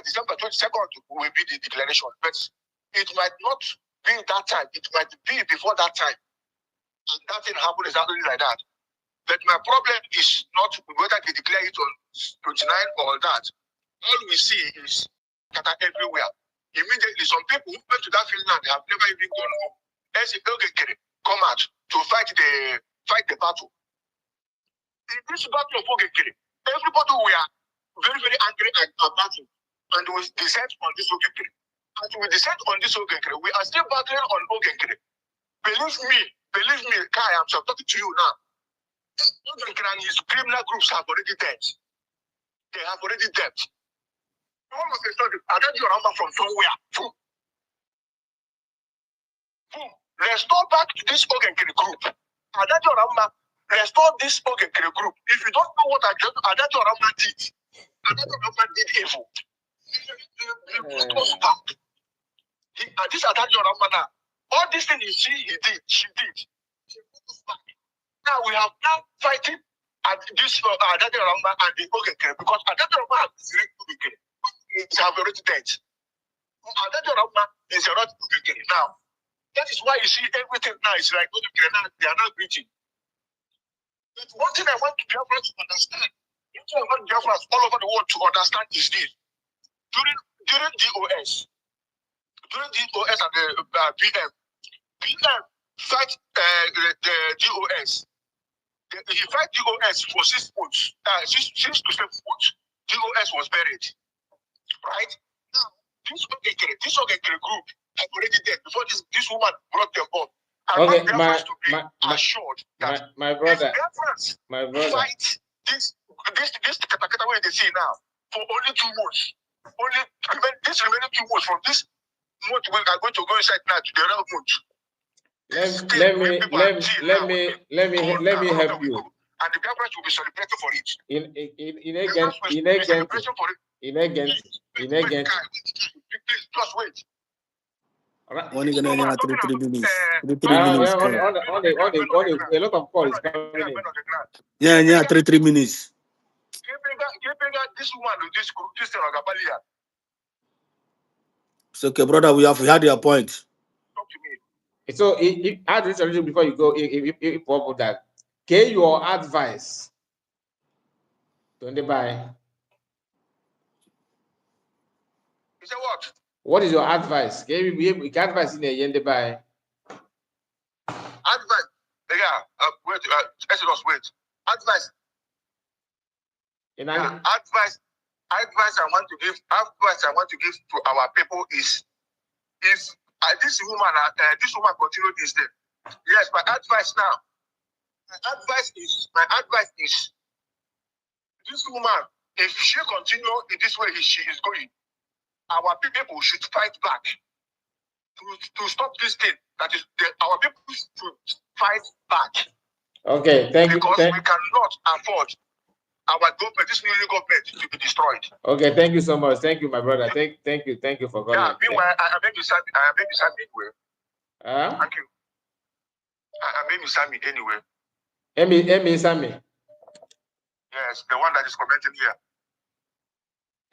December 22nd will be the declaration, but it might not be that time. It might be before that time. And that thing happened exactly like that. But my problem is not whether they declare it on 29 or that. All we see is that everywhere. Immediately, some people who went to that Finland have never even gone home. Come out to fight the battle. In this battle of Ogekere, everybody were very, very angry about it. And they said on this Ogekere. as we decide on this Ogenkere, we are still battling on Ogenkere. Believe me, Kai, I'm talking to you now. Ogenkere and his criminal groups have already dead. They have already dead. All of a sudden, I got your number from somewhere. Boom. Boom. Restore back to this Ogenkere group. I got your number. Restore this Ogenkere group. If you don't know what I got your number did, I got your number did evil. What was bad? This Adadio Ramana, all these things you see, she did. Now we have now fighting at this Adadio Ramana and the Ogenkere because Adadio Ramana is very Ogenkere. It's already dead. Adadio Ramana is not Ogenkere now. That is why you see everything now is like Ogenkere now, they are not preaching. But one thing I want Biafra to understand, one thing I want Biafra all over the world to understand is this. During DOS, and the PM fight the DOS. He fight DOS for 6 months, 6 to 7 months. DOS was buried, right? Now, this Ogenkere group had already dead before this woman brought them up. I want Biafrans to be assured that my brother, fight this katakata way they see now for only 2 months. This remaining 2 months from this month we are going to go inside now to the real month. Let me help you. And the Biafrans will be celebrating for it. Just wait. Only gonna have 3 minutes. 3 minutes. On A lot of calls coming in. Yeah, 3 minutes. This woman, this Christian Agabalia. It's okay, brother. We had your point. Talk to me. So, add this a before you go. If what that, okay, your advice. Don't they buy? You say what? What is your advice? Can we can advise in the end buy? Advice. Yeah. Wait. Exodus. Wait. Advice. Advice I want to give to our people is if this woman continue this thing. Yes, my advice is this woman, if she continue in this way she is going, our people should fight back to stop this thing. That is, our people should fight back. Okay, thank you. Because we cannot afford our government, this new government, to be destroyed. Okay, thank you so much. Thank you, my brother. Thank you for calling. Yeah, meanwhile, I made you Sammy anyway. Thank you. I made you Sammy anyway. Amy Sammy. Yes, the one that is commenting here.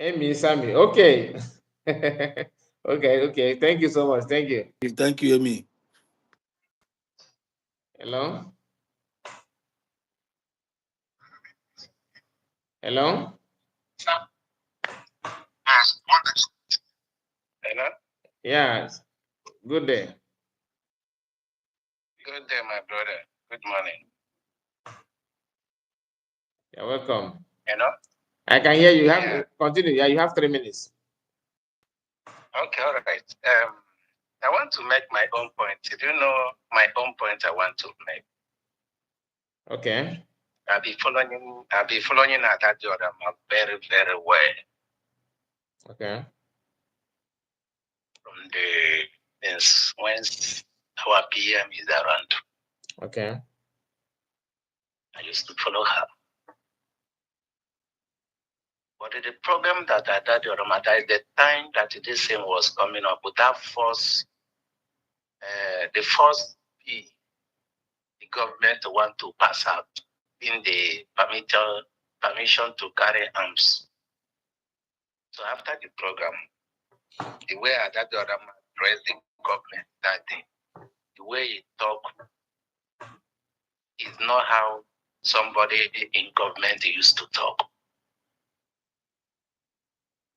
Amy Sammy. Okay. Okay. Thank you so much. Thank you. Thank you, Amy. Hello. Hello. Hello. Yes. Good day. Good day, my brother. Good morning. You're welcome. Hello. I can hear you. Continue. Yeah, you have 3 minutes. Okay, all right. I want to make my own point. Do you know my own point I want to make? Okay. I'll be following that Jordan very, very well. Okay. From when our PM is around. Okay. I used to follow her. But the problem that I had is the time that this thing was coming up with that the first P the government want to pass out in the permission to carry arms. So after the program, the way I had addressed the government that day, the way he talked is not how somebody in government used to talk.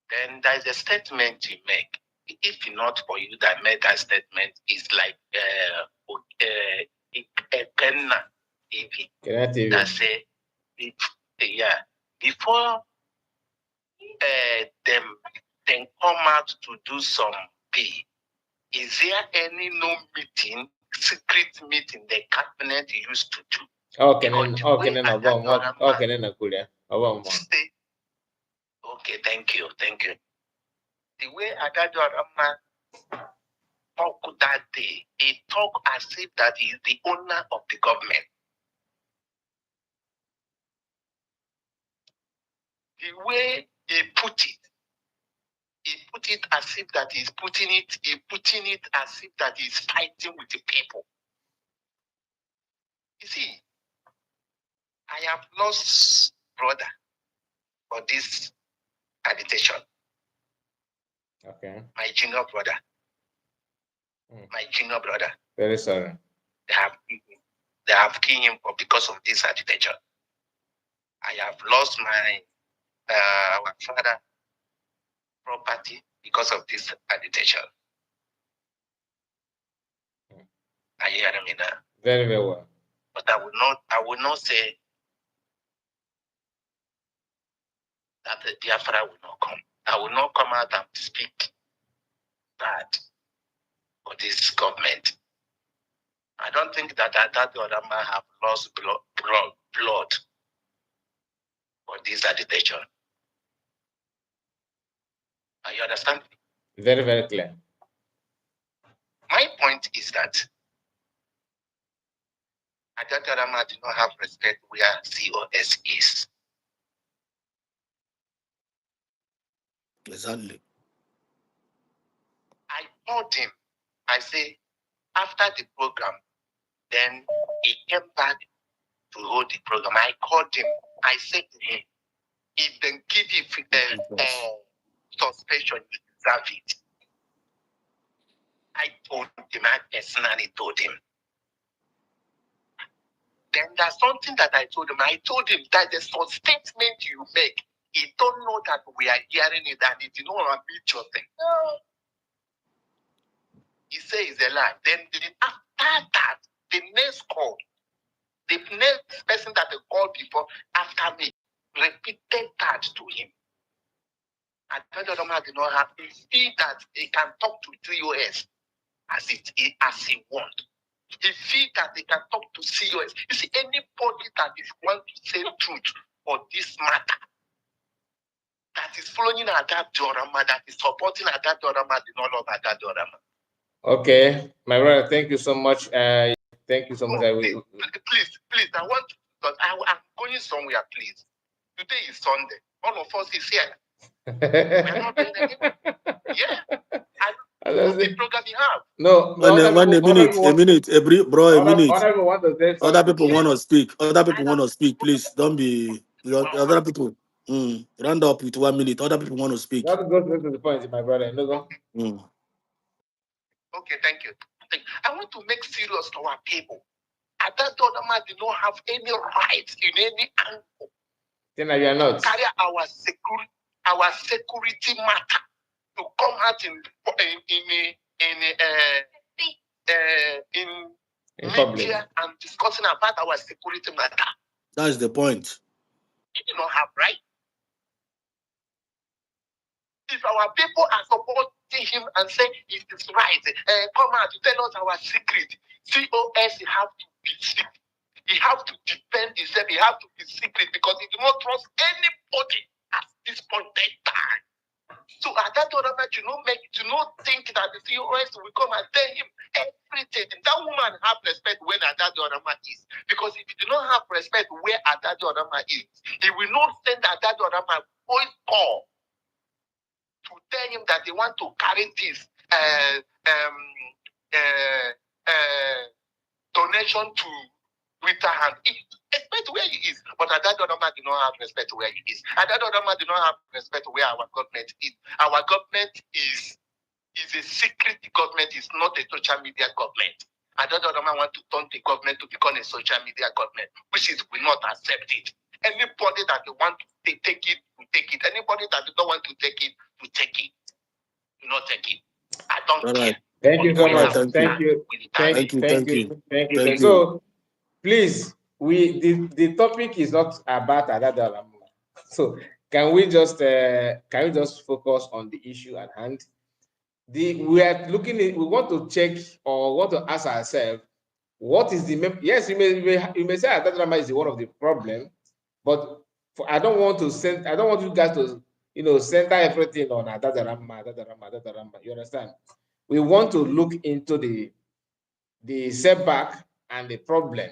Then there's a statement you make. If not for you that made that statement, it's like Kenna TV. That say, before them come out to do some be, is there any no meeting, secret meeting the cabinet used to do? Okay, thank you. The way Adado Arama talked that day, he talked as if that he is the owner of the government. The way he put it as if that he's putting it as if that he's fighting with the people. You see, I have lost brother for this agitation. Okay. My junior brother. My junior brother. Very sorry. They have killed him because of this agitation. I have lost my father property because of this agitation. Are you hearing me now? Very, very well. But I will not say that the Biafra will not come. I will not come out and speak bad for this government. I don't think that the other man have lost blood for this agitation. Are you understand? Very, very clear. My point is that Adadorama did not have respect where COS is. Exactly. I told him, I say, after the program, then he came back to hold the program. I called him. I said to him, if they give you suspension, you deserve it. I told him, I personally told him. Then there's something that I told him. I told him that the statement you make, he don't know that we are hearing it and he did not want to meet your thing. No. He says it's a lie. Then after that, the next call, the next person that they called before after me repeated that to him. I told him I did not have to see that he can talk to COS as he wants. He feels that they can talk to COS. You see, anybody that is want to say truth for this matter, that is following Adad Diorama, that is supporting Adad Diorama, did not love Adad Diorama. Okay, my brother, thank you so much. Thank you so much. Please, I want, because I'm going somewhere, please. Today is Sunday. All of us is here. We're not doing anything. Yeah. The program you have. No, a minute, bro, a minute. Other people want to speak. Other people want to speak. Please don't be. Other people. Round up with 1 minute. Other people want to speak. Let's go to the point, my brother. No go. Okay, thank you. I want to make serious to our people. Adadorama did not have any rights in any angle. Then you are not. Carry our security matter to come out in media and discussing about our security matter. That's the point. He did not have right. If our people are supporting him and say it is right, come out to tell us our secret. COS have to be secret. He have to defend himself. He have to be secret because he do not trust anybody at this point in time. So at that other moment, do not think that the COS will come and tell him everything. That woman have respect where that other man is. Because if he do not have respect where that other man is, he will not send that other man voice call to tell him that they want to carry this donation to Twitter hand. Respect where he is. But that other man do not have respect where he is. And that other man do not have respect where our government is. Our government is a secret government, is not a social media government. And that other man want to turn the government to become a social media government, which is will not accept it. Anybody that want to take it, will take it. Anybody that don't want to take it, will take it. Do not take it. I don't care. Thank you so much. Thank you. So please, the topic is not about Adadorama. So can we just focus on the issue at hand? we are looking at, we want to check or want to ask ourselves, what is the yes, you may say Adadarama is one of the problem, but I don't want you guys to center everything on Adadarama. You understand? We want to look into the setback and the problem.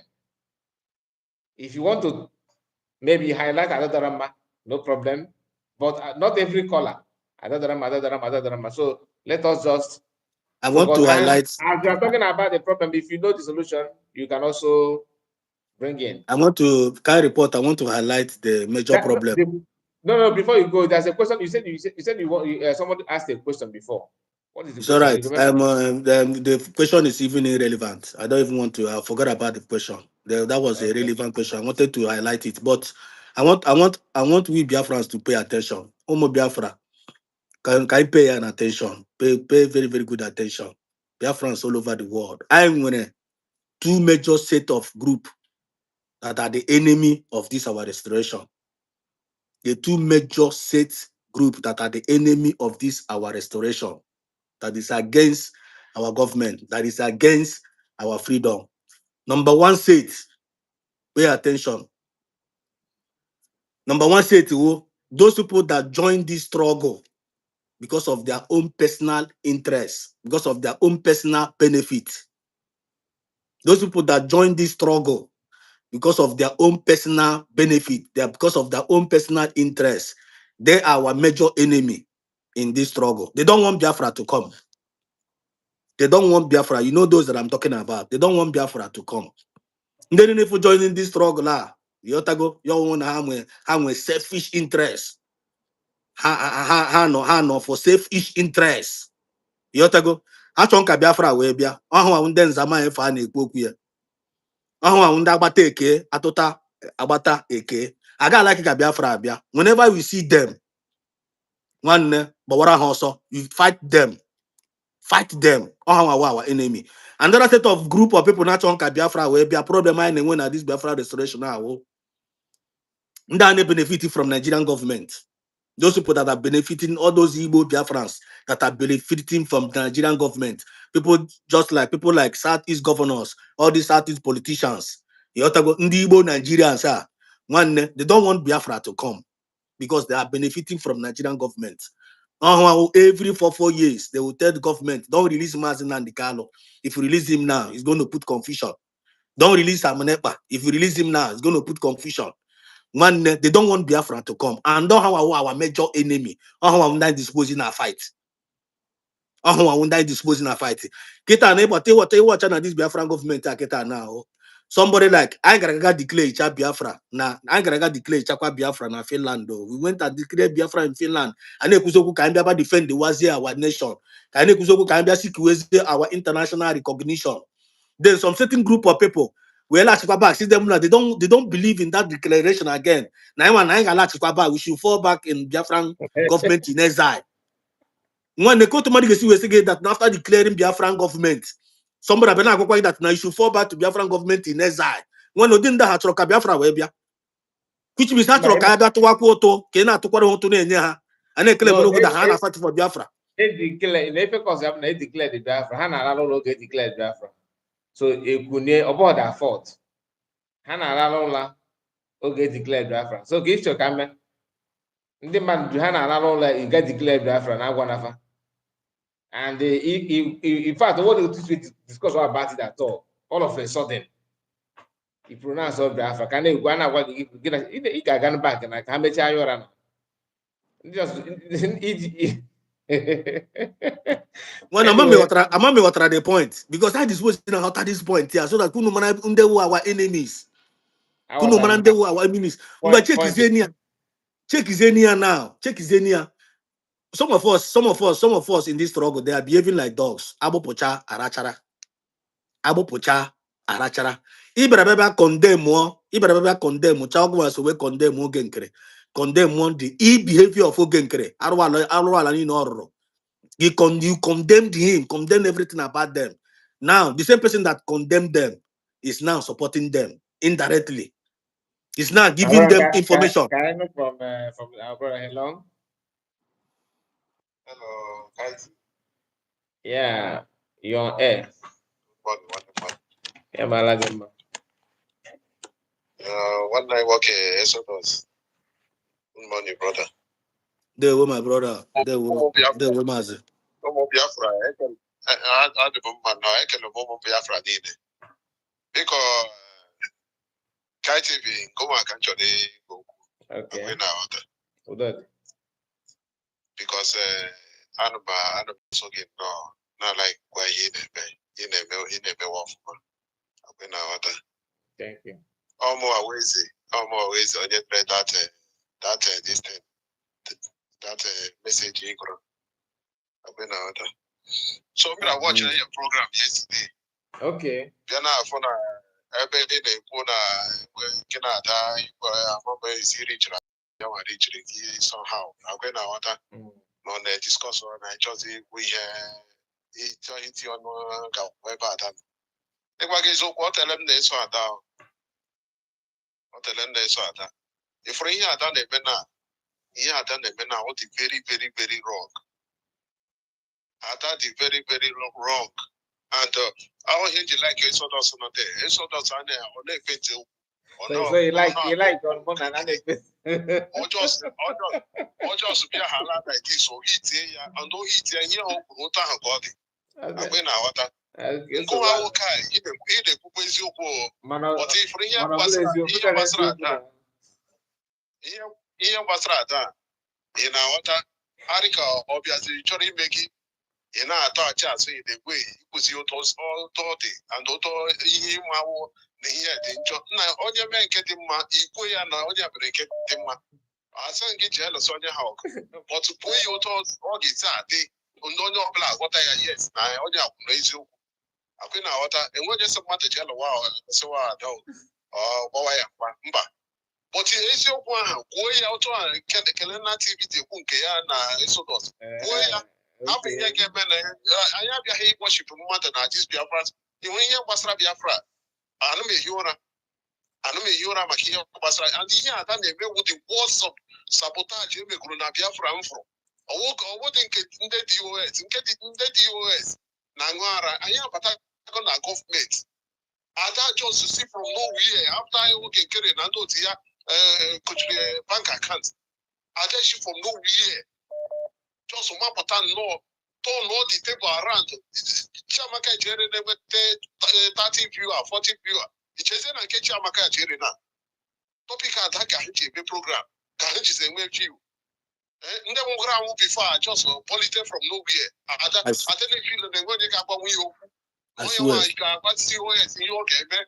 If you want to maybe highlight Adadarama, no problem, but not every color. Adadarama. So let us just I want focus. to And highlight. as you are talking about the problem, if you know the solution, you can also bring in. I want to report. I want to highlight the major problem. No. Before you go, there's a question. You said you want. Someone asked a question before. What is the It's all question? right. You remember? The question is even irrelevant. I don't even want to. I forgot about the question. That was a Okay. relevant question. I wanted to highlight it, but I want we Biafrans to pay attention. Omo Biafra, can you pay an attention? Pay very very good attention. Biafrans all over the world. I'm gonna two major set of group that are the enemy of this our restoration. The two major set group that are the enemy of this our restoration. That is against our government, that is against our freedom. Number one set, pay attention. Number one set, those people that join this struggle because of their own personal interest, because of their own personal benefit. Those people that join this struggle because of their own personal benefit, because of their own personal interest, they are our major enemy in this struggle. They don't want Biafra to come. They don't want Biafra. You know those that I'm talking about. They don't want Biafra to come. Then if you joining this struggle, you want to have selfish interest. No for selfish interest. You go. Achọ nka Biafra wee bịa. Ọhụ ahụ ndị nzama efe a na-ekwu okwu ya. Ọhụ ahụ ndị agbata eke atụta agbata eke. Aga like ka Biafra abịa. Whenever we see them, nwanne gbawara ha ọsọ, you fight them. Fight them. Our enemy. Another set of group of people not on Biafra where be a problem I when at this Biafra restoration now. They benefiting from Nigerian government. Those people that are benefiting, all those Igbo Biafrans that are benefiting from the Nigerian government. People like Southeast governors, all these Southeast politicians. You have to go Igbo Nigerians they don't want Biafra to come because they are benefiting from Nigerian government. Every 4 years, they will tell the government, don't release Mazen and Kano. If you release him now, it's going to put confusion. Don't release Amanepa. If you release him now, it's going to put confusion. Man, they don't want Biafra to come. And don't have our major enemy. How am I disposing our fight? How am I disposing our fight? Kita neighbor, tell what this Biafran government kita now. Somebody like I gotta declare Biafra. Now I gotta declare Biafra na Finland. We went and declared Biafra in Finland. And Kuzoku can be defend the Wazir our nation. Can Kuzoku can be seek our international recognition. There's some certain group of people. Well, see them now. They don't believe in that declaration again. Now we should fall back in Biafran government in exile. When they go to Mali, that after declaring Biafran government, somebody that now you should fall back to Biafran government in exile. When no didn't have Biafra webia, which means that Biafra to work auto, cannot to quarter to Nenya, and they claim that Hana fight for Biafra. They declare, they declare the Biafra. Hana Lalo get declared Biafra. So it could about their fault. Hana Lalo get declared Biafra. So give your comment. The man Hana Lalo get declared Biafra now one. And in fact, what we discuss about it at all of a sudden, he pronounced of Biafra. Can they go and what he can back and I can make your just When anyway, I'm what are the point because that is what's at this point here, so that Kuno man our enemies. I was Kuno man our enemies. But check point. his enia now. Check his enia. Some of us in this struggle, they are behaving like dogs. Abo pocha arachara. Abo pocha arachara. Ibrababa condemn more. Ibrababa condemn more. Chago was away condemn more genkere. Condemn one the behavior of Ogenkere. Arwala ni no. You condemned him, condemned everything about them. Now, the same person that condemned them is now supporting them indirectly. Is now giving them information. Can I know from our brother Helong? Hello, guys. Yeah, you're on air. Yeah, Malagama. One night work Exodus. Good morning, brother. There with my brother. There with Mazi. Biafra. I the moment now. I can the moment Biafra need it because Kai TV go on can go. Okay. Now because Anaba so get no not like why he never walk. Okay now Thank you. Almost always on just that this thing that message you got. Okay now so I watched your program yesterday. Okay. Then I found ebe ị na-ekwu na nke na-ada amaba isi richara ya nwa richiri gị somehow agwe na nghọta na ọ na-ediskọs na ịchọzi ikwu ihe ịchọ iti ọnụ ga ebe ada ịgwa gị eziokwu ọ tele m na-eso ada ịfụrụ ihe ada na-eme na ọ dị very very very wrong. Ada dị very very wrong. And our hinge like a sort of not there. A sort of on effect. So you like on one and or just be a halal like this or eat here and don't eat here and you know body. I went out. Go out okay, either Kukwezi or what if here was rather in our water. Arika obviously trying making. Ị na-atọ achị asụ in the way ịkụzi ụtọ dị and ụtọ ihe ịmawụ na ihe dị njọ na onye mee nke dị mma ikwe ya na onye mere nke dị mma asị gị ji elụsị onye ha ọgụ ọtụpụ ihe ụtọ ọ ga-esi adị ndị onye ọbụla aghọta ya yes na onye akwụrụ eziokwu akwụ na aghọta enweghị esi mmadụ ji elụwa sịwa ada gbawa ya mba but eziokwu ahụ kwuo ya ụtọ a ekele na TV dị ekwu nke ya na Exodus kwuo ya afọ ihe ga-eme na anyị abịaghị ịkpọchipụ mmadụ na dis Biafra inwe ihe gbasara Biafra anụ m ehi ụra maka ihe gbasara and ihe ada na-emewu the worst of sabotage emegoro na Biafra m fụrụ ọwụdị nke ndị DOS ndị DOS na-aṅụ ara anyị abatago na gọọmenti ada just see from nowhere after oge nkere na ndị otu ya kochiri bank account ada shi from nowhere just mapụta nnọọ turn all the table around Chiamaka Ejere na-enweta 30 viewer 40 viewer ichezie na nke Chiamaka Ejere na topic ada ka ha ji eme program ka ha jizi enwe view ndị nwụgara anwụ before just polite from nowhere ada na-efil na-enwe onye ga-agbanwe ihe okwu onye nwaanyị ga-agba COS ihe ọ ga-eme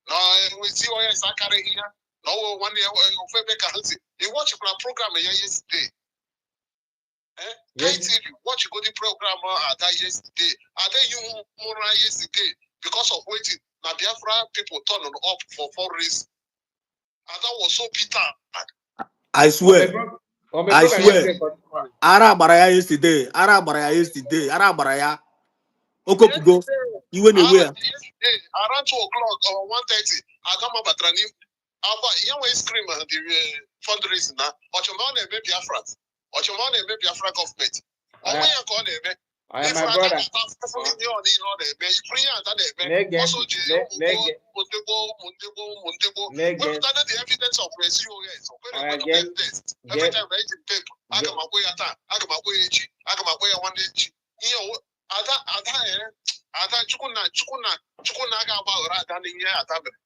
na enwe COS akarịghị ya na ọwụ nwanne ya ofe ebe ka ha si iwọchikwara program ya yesterday TV, watch go the program Ada yesterday. Ada you more yesterday because of waiting. Now Biafra people turn up for 4 reasons. Ada was so bitter. I swear. Ara baraya yesterday. Ara baraya. Okopugo. You went away. Yesterday, around 2 o'clock or 1:30, Adama Batrani. You scream the fundraising now. But your man may Biafra. Ochomone eme Biafra government. Onwe ya ka ọ na-eme. My brother. The evidence of COS. Every time I tape, aga m agwa ya taa, aga m agwa ya echi, aga m agwa ya nwanne echi. Ihe ada chukwu na aga agbaghara ada n'ihe ada mere.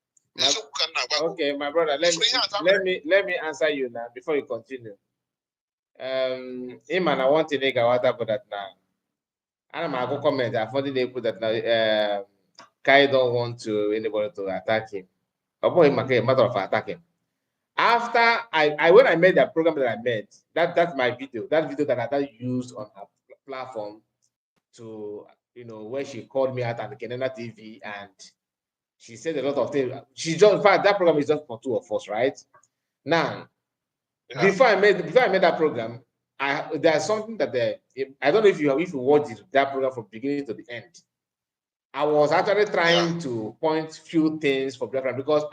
Okay, my brother, let me answer you now before you continue. Him and I want to make a water for that now. And I'm going to comment. I thought they put that now. Kai don't want anybody to attack him. About him, matter of attack him. After when I made that program that I made, that's my video. That video that I used on her platform to where she called me out on the Kenana TV and she said a lot of things. In fact, that program is just for 2 of us, right? Now. Yeah. Before I made that program, there's something that I don't know if you watched that program from beginning to the end. I was actually trying to point few things for Biafra because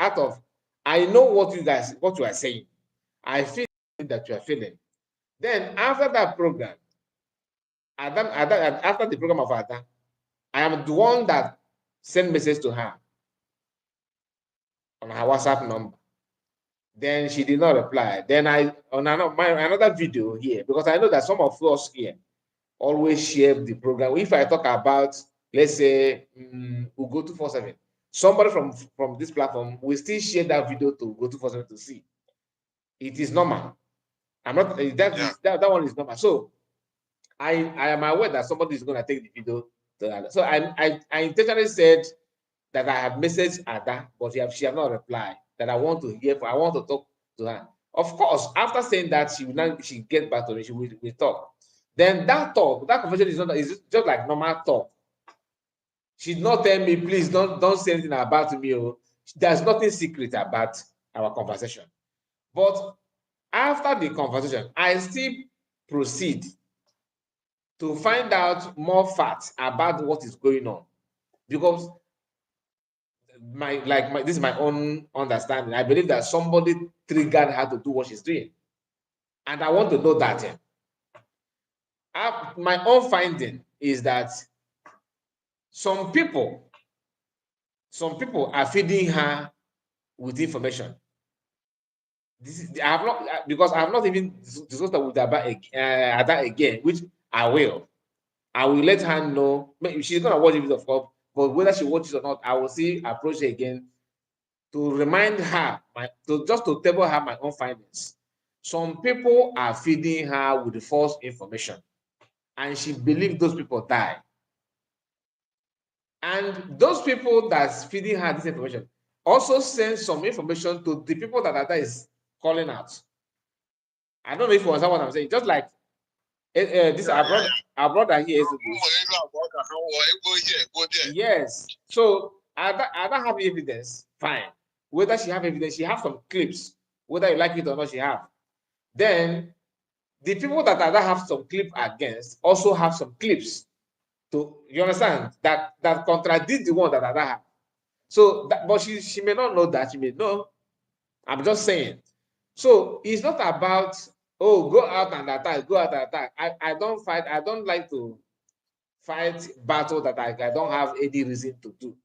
I know what you are saying. I feel that you are feeling. Then after that program, After the program of Ada, I am the one that sent message to her on her WhatsApp number. Then she did not reply. Then on another video here, because I know that some of us here always share the program. If I talk about, let's say, we'll go to 247, somebody from this platform will still share that video to go to 247 to see. It is normal. I'm not that one is normal. So I am aware that somebody is going to take the video to that. So I intentionally said that I have messaged Ada, but she have not replied. That I want to hear. I want to talk to her. Of course, after saying that, she get back to me. She will talk. Then that conversation is just like normal talk. She did not tell me, please don't say anything about me. Oh. There's nothing secret about our conversation. But after the conversation, I still proceed to find out more facts about what is going on, because this is my own understanding. I believe that somebody triggered her to do what she's doing, and I want to know that. My own finding is that some people are feeding her with information. I have not, because I have not even discussed with Ada again, which I will. I will let her know. She's gonna watch it, of course, but whether she watches or not, I will approach her again to remind her, just to table her my own findings. Some people are feeding her with the false information, and she believes those people die. And those people that's feeding her this information also send some information to the people that Ada is calling out. I don't know if you understand what I'm saying. Just like this, our brother here is. Yes. So I don't have evidence. Fine. Whether she have evidence, she have some clips. Whether you like it or not, she have. Then the people that Ada have some clip against also have some clips. You understand that contradict the one that Ada have. So, but she may not know that. She may know. I'm just saying. So it's not about, oh, go out and attack, go out and attack. I don't fight. I don't like to fight battle that I don't have any reason to do.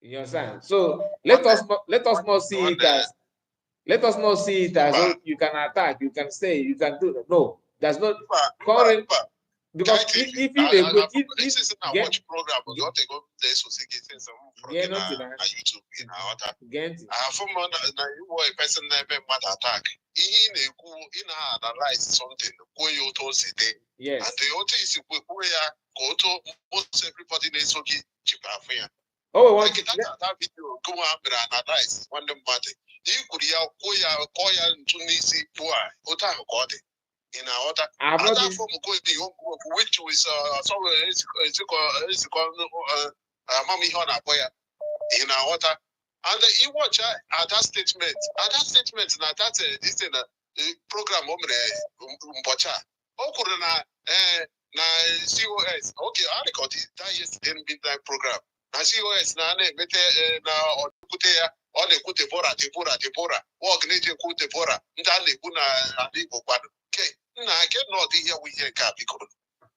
You understand? So let us not see it as oh, you can attack, you can stay, you can do that. No, there's no current. Because if watch program, you want to go there so YouTube na you person na attack. Analyze something, go you to see there. Yes. And the other is go to most everybody is okay. Oh, that video go and analyze one matter. You could koya to nisi poor ota got it. In our other form of which was somewhere is called Mommy Hona Boya in our water. And you watch that statement. At that statement, that's this in a program of Bocha. Okurana COS. Okay, I got it. That yesterday midnight program. Now COS na or Kutea on a Kutebora. Walk nature Kutebora. Ndale Kuna Adibo. Okay, I cannot hear we hear Capricorn.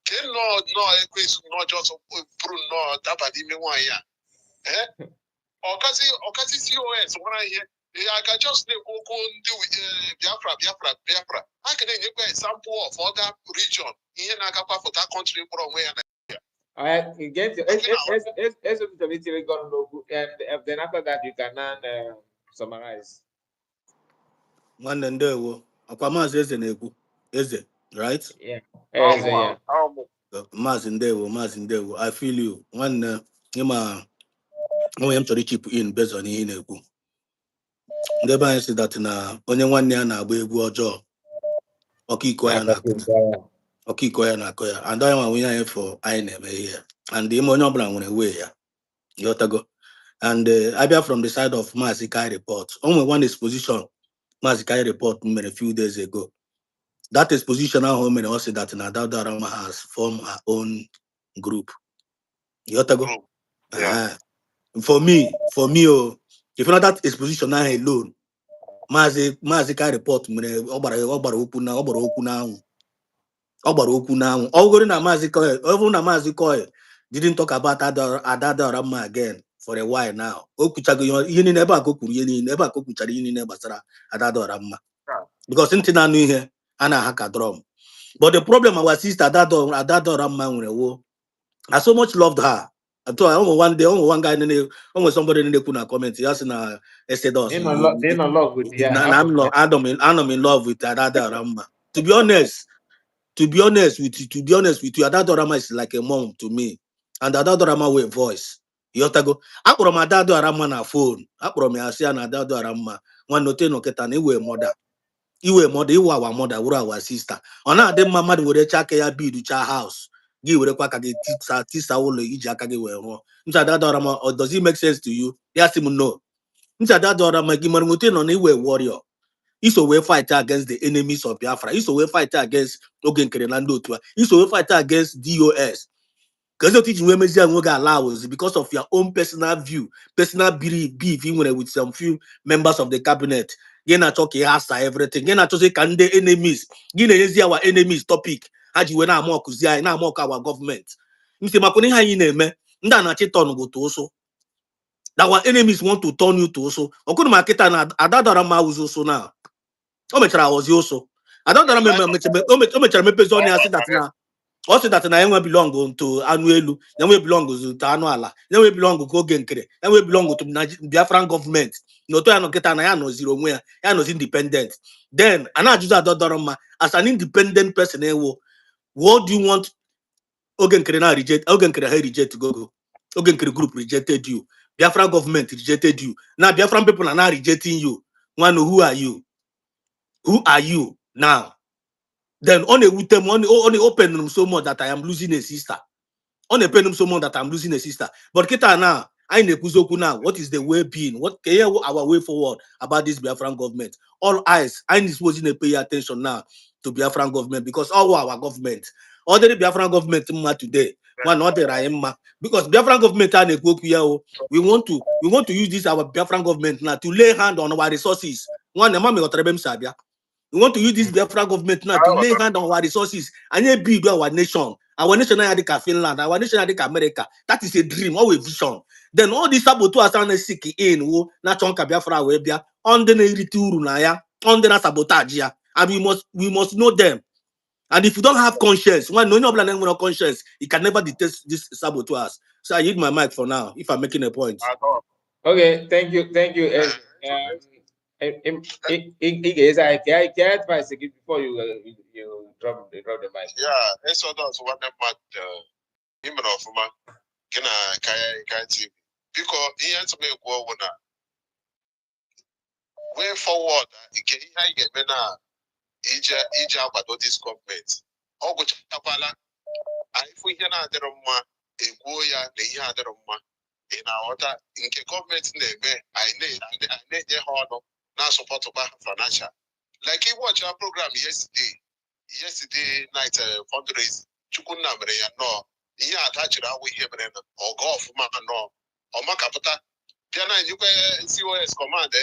Cannot not just prune no Dabadi Mewaya. Eh? Okasi COS when I hear I can just do Biafra. I can give an example of other region in Nakapa for that country from where again, and then after that you can summarize. One and there will Aquamas is an Eze, right? Yeah. Eze, yeah. Mas in there. I feel you. One I am to chip in based on in a book. The bank said that only 1 year now we go job. Okikoya na koya. And I want we for I name here. And the money brand when away. Yotago. And I be from the side of Mazikai report. Only one exposition Mazikai report a few days ago. That exposition at home and also that Nadal has formed her own group. Yotago. Yeah. For me, if not that exposition now alone, Mazikai report obara open now. Okwu now. Ogori na Mazi Koye, even na Mazi Koye didn't talk about Adadorama again for a while now. Okuchago, you never go, you never go, you never Sara Adadorama. Because in Tina knew here, Anna Haka drum. But the problem our sister Adadorama, I so much loved her. I told her one day, one guy, almost somebody in the kuna comment. Yes, na Estedos. They're not love with you. I'm in love with Adadorama. To be honest with you, Adadorama is like a mom to me. And Adadorama with voice. You have to go. I put my Adadorama na phone. I put me Asia na Adadorama. One note no ketani we mother. Iwe mother, iwe our mother, we our sister. Ona de mama de we chake ya bi du cha house. Gi we kwa kage tisa wolo iji akage we ro. Ncha Adadorama, or does it make sense to you? Yes, him no. Ncha Adadorama gi marmote no iwe warrior. He's a fighter against the enemies of Biafra. He's a fighter against Ogen Kerenando. He's a fighter against DOS. Because you teach women allows because of your own personal view, personal beef, even with some few members of the cabinet. You're not talking everything. You're not talking can the enemies. You know, our enemies topic. How do you know more kuzia na more our government? Mr. Makoni ha yineme. Nda na chiton go to also. That our enemies want to turn you to also. Okunu maketa na adadara ma also now. O mechara ozi also. I don't remember mechara mepezi onye asị that na also that na enwe belong to anu elu, enwe belong to anu ala, enwe belong to oge nkere, enwe belong to Biafran government. No to ya no keta na ya no zero onwe ya, ya no independent. Then ana ajuzu adodoroma as an independent person ewo, what do you want oge nkere na reject, oge nkere ha reject go. Oge nkere group rejected you. Biafran government rejected you. Now Biafran people are now rejecting you. One, who are you? Who are you now? Then on a with them on open them so much that I am losing a sister. On a pen them so much that I'm losing a sister. But kita now, I nekuzoku now. What is the way being? What can our way forward about this Biafran government? All eyes, I need to pay attention now to Biafran government because all our government, all the Biafran government today, one not the Raima, because Biafran government we want to use this our Biafran government now to lay hand on our resources. One sabia. We want to use this Biafra government now to lay hand on our resources and build our nation. Our nation is Finland, our nation is America. That is a dream, our vision. Then all these saboteurs are sick in who not on Biafra webia on the Nerituru Naya, on the sabotage, and we must know them. And if you don't have conscience, when no plan no conscience, you can never detect these saboteurs. So I use my mic for now if I'm making a point. Okay, thank you. Can advice again before you drop the mic? Yeah, so that's what about him of ma gina kaya TV because he has to make way forward. He get na ija about this government. Ogo chapala ifu ihe na adịrọ mma egwuo ya na ihe adịrọ mma ị na-aghọta nke gọọmenti na-eme anyị na-enye ha ọnụ na-asọpọtụkwa financial like he watch our program yesterday night fundraising Chukwunna mere ya nọọ ihe atachiri awụ ihe mere na ọgọ ọfụma nọọ ọmakapụta bịa na enyekwe COS command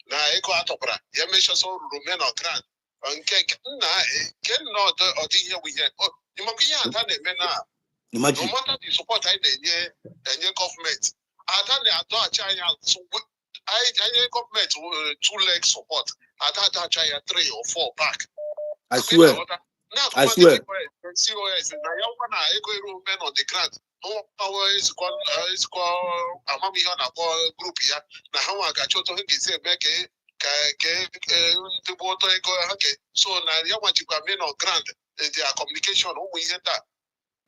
na ego atọkwara ya mechọsọ ruru men on ground nke nna nke nna ọdị ihe wụ ihe you must be now. No matter the support I need government. I government 2 leg support. I try 3 or 4 back. I swear. I swear. COS na men on the ground. Power is called group ya. Na how I got you to say make so now you want to come in on ground. Their communication we hear that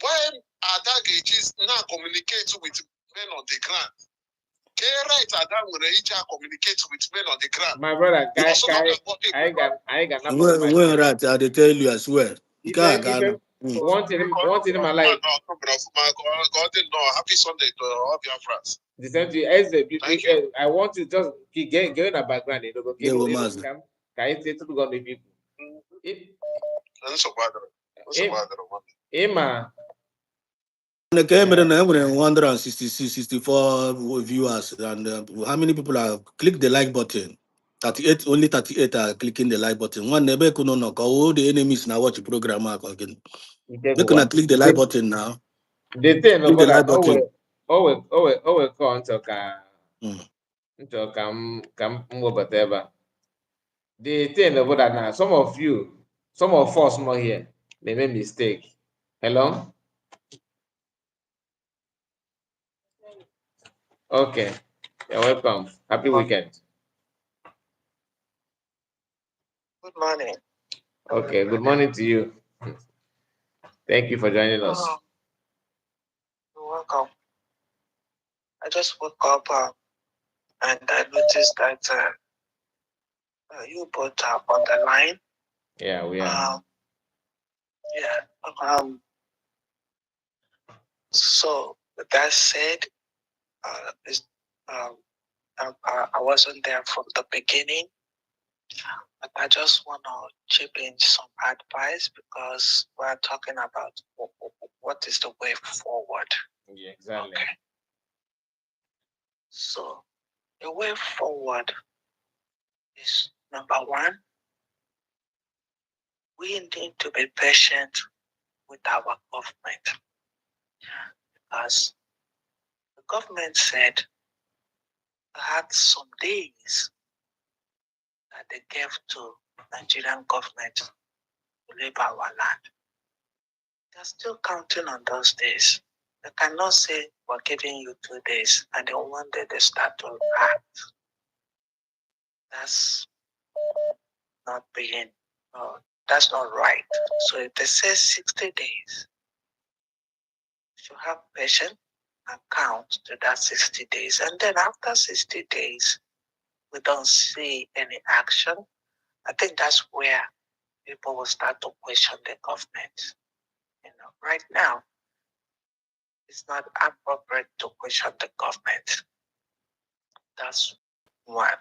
when Adage now communicate with men on the ground. Right Adam will communicate with men on the ground. My brother, I got nothing. When right, I tell you as well. One thing in my life. Happy Sunday to all your friends. The same to you. I want to just get in a background. Can I say to the people? Emma. 166, 64 viewers, and how many people have clicked the like button? 38, only 38 are clicking the like button. One never could know all the enemies now watch the program again. They gonna click the like button now. The thing Click the like about button. call until come whatever. The thing about that now, some of us more here, they make mistake. Hello? Okay. You're welcome. Happy weekend. Good morning. Okay, good morning to you. Thank you for joining us. You're welcome. I just woke up and I noticed that you both are on the line. Yeah, we are. So with that said, I wasn't there from the beginning, but I just want to chip in some advice because we're talking about what is the way forward. Yeah, exactly. Okay. So the way forward is number one, we need to be patient with our government because the government said they had some days that they gave to Nigerian government to leave our land. They're still counting on those days. They cannot say we're giving you 2 days and then one day they start to act. That's not being, that's not right. So if they say 60 days, you should have patience and count to that 60 days. And then after 60 days, we don't see any action. I think that's where people will start to question the government. Right now, it's not appropriate to question the government. That's one.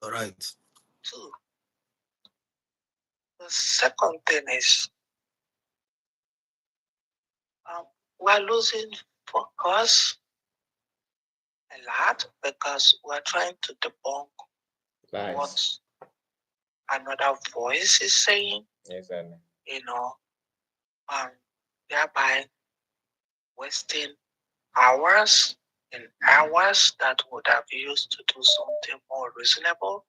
All right. Two. The second thing is we're losing focus a lot because we're trying to debunk what another voice is saying. Exactly. Thereby wasting hours and hours that would have used to do something more reasonable.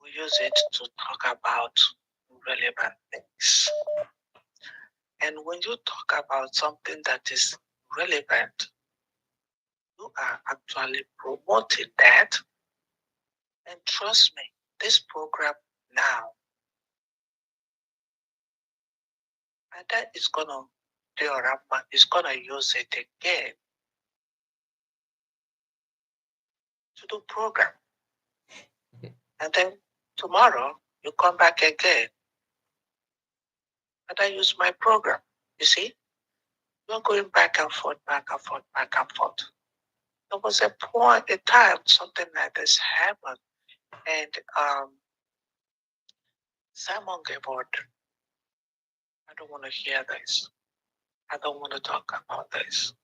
We use it to talk about relevant things. And when you talk about something that is relevant, you are actually promoting that. And trust me, this program now, and that is gonna diorama is gonna use it again to do program. And then tomorrow you come back again. And I use my program. You see? You're going back and forth, back and forth, back and forth. There was a point, a time something like this happened, and Simon gave order. I don't want to hear this. I don't want to talk about this.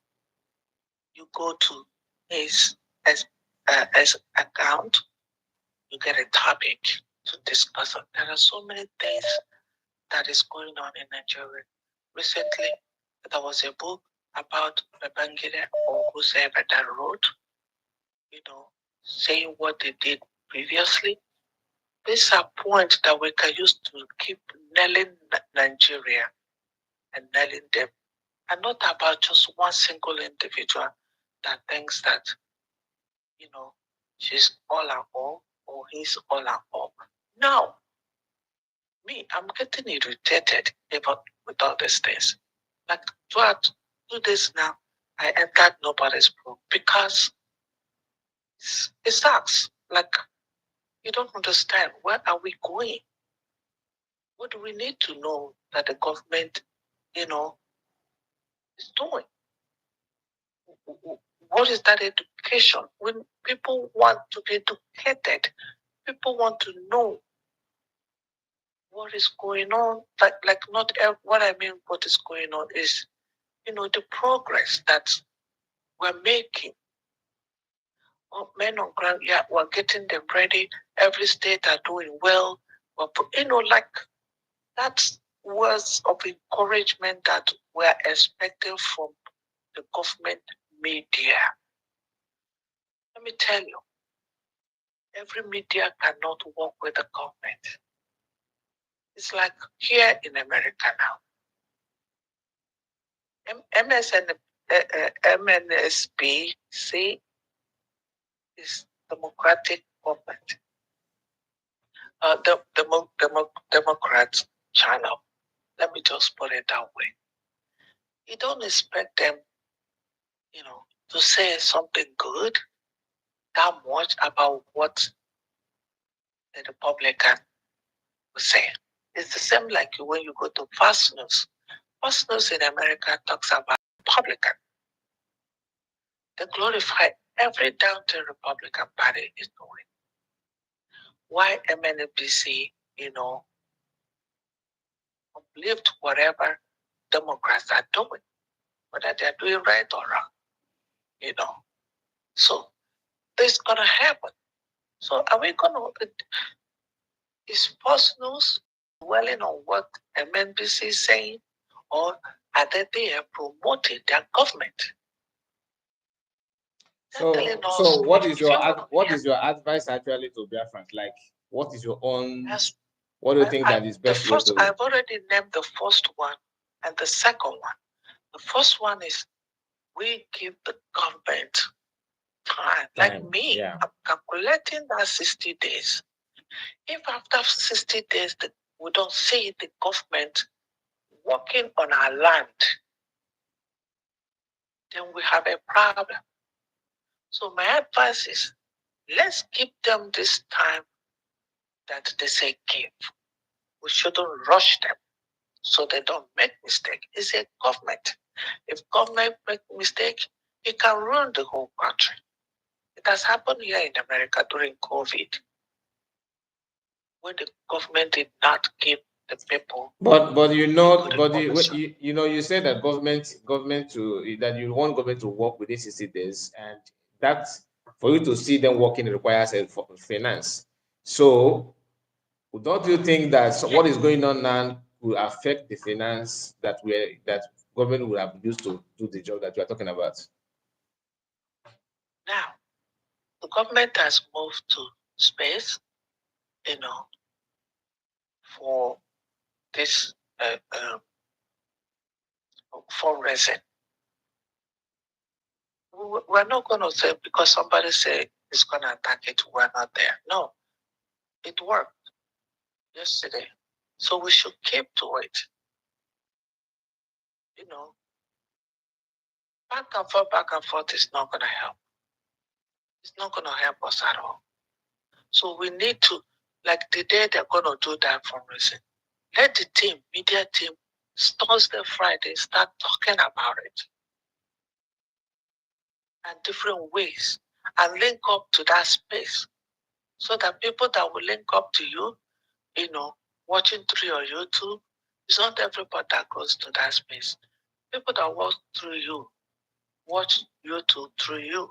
You go to his account, you get a topic to discuss. There are so many things that is going on in Nigeria. Recently, there was a book about Babangida or whoever that wrote, saying what they did previously. These are points that we can use to keep nailing Nigeria and nailing them, and not about just one single individual that thinks that, she's all and all or he's all and all. No. Me, I'm getting irritated about with all these things. Like throughout 2 days now, I entered nobody's group because it sucks. Like you don't understand where are we going? What do we need to know that the government, is doing? What is that education? When people want to be educated, people want to know what is going on. Like not what I mean. What is going on is, the progress that we're making. Men on ground, yeah, we're getting them ready. Every state are doing well. But like that's words of encouragement that we're expecting from the government media. Let me tell you, every media cannot work with the government. It's like here in America now. MNSBC is Democratic government. Democrats channel. Let me just put it that way. You don't expect them, to say something good that much about what the Republican will say. It's the same like when you go to Fast News. Fast News in America talks about Republican. They glorify every down the Republican Party is doing. Why MNBC, uplift whatever Democrats are doing, whether they're doing right or wrong, So this is gonna happen. So are we gonna is Fox News dwelling on what MNBC is saying, or are they there promoting their government? So what is your advice actually to Biafrans? Like, what is your own? What do you think that is best way to? I've already named the first one and the second one. The first one is we give the government time. Like me, yeah. I'm calculating that 60 days. If after 60 days we don't see the government working on our land, then we have a problem. So my advice is, let's give them this time that they say give. We shouldn't rush them so they don't make mistake. It's a government. If government make mistake, it can ruin the whole country. It has happened here in America during COVID, when the government did not give the people. But you said that government to that you want government to work within 60 days, and that for you to see them working requires a finance. So don't you think that what is going on now will affect the finance that government would have used to do the job that you are talking about? Now, the government has moved to space, for this fundraising. We're not going to say because somebody said it's going to attack it, we're not there. No, it worked yesterday. So we should keep to it. Back and forth is not going to help. It's not going to help us at all. So we need to, like the day they're going to do that fundraising, let the media team, Thursday, Friday, start talking about it and different ways and link up to that space so that people that will link up to you, watching through your YouTube, it's not everybody that goes to that space. People that watch through you, watch YouTube through you,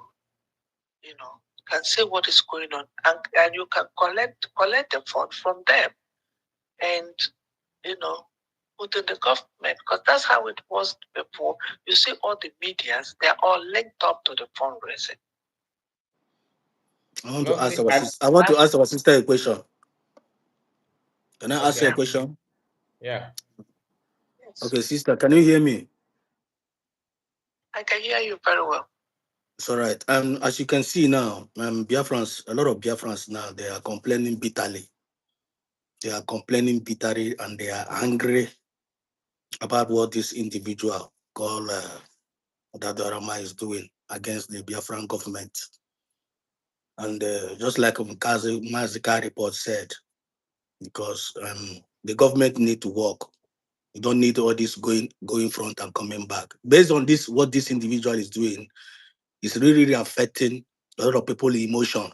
can see what is going on, and you can collect the fund from them, and put in the government, because that's how it was before. You see all the medias, they're all linked up to the fundraising. I want to ask our sister a question. Can I ask her a question? Yeah. Yes. Okay, sister, can you hear me? I can hear you very well. It's all right. As you can see now, Biafrans, a lot of Biafrans now, they are complaining bitterly. They are complaining bitterly and they are angry about what this individual called Dadorama is doing against the Biafran government. And just like Mazika report said, because the government need to work. You don't need all this going front and coming back. Based on this, what this individual is doing is really affecting a lot of people's emotion,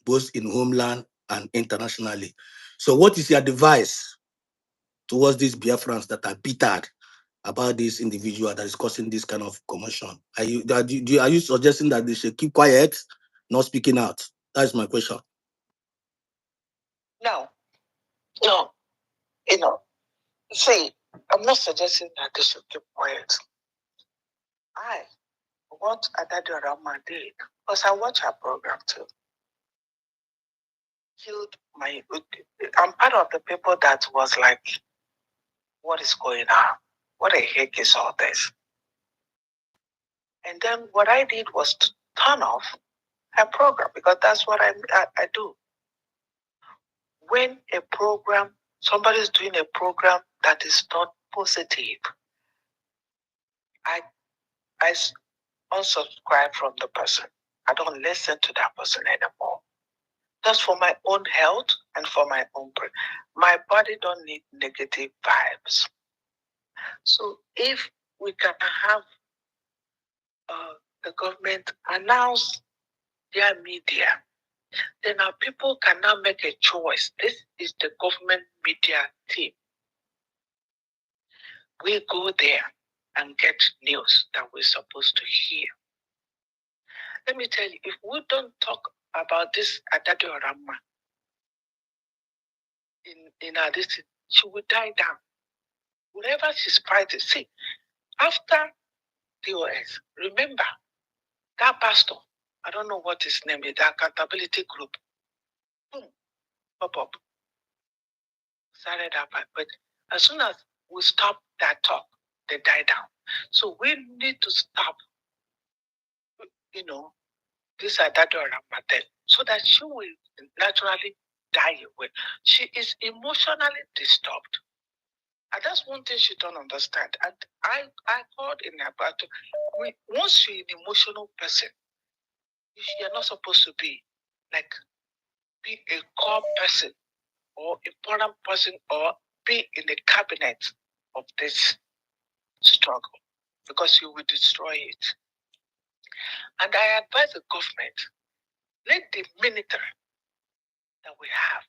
both in homeland and internationally. So what is your advice towards these Biafrans that are bittered about this individual that is causing this kind of commotion? Are you suggesting that they should keep quiet, not speaking out? That's my question. No, see, I'm not suggesting that they should keep quiet. What Adado Rama did, because I watch her program too, I'm part of the people that was like, what is going on? What the heck is all this? And then what I did was to turn off her program, because that's what I do. When somebody's doing a program that is not positive, I unsubscribe from the person. I don't listen to that person anymore. That's for my own health and for my own brain. My body don't need negative vibes. So if we can have the government announce their media, then our people can now make a choice. This is the government media team. We go there and get news that we're supposed to hear. Let me tell you, if we don't talk about this Adado Rama in our district, she will die down. Whenever she's fighting, see, after DOS, remember that pastor, I don't know what his name is, the accountability group, boom, pop up, started up. But as soon as we stop that talk, they die down. So we need to stop, this Adado Rama so that she will naturally die away. She is emotionally disturbed. And that's one thing she don't understand. And I called in about once you're an emotional person, you're not supposed to be a core person or important person or be in the cabinet of this struggle, because you will destroy it. And I advise the government, let the military that we have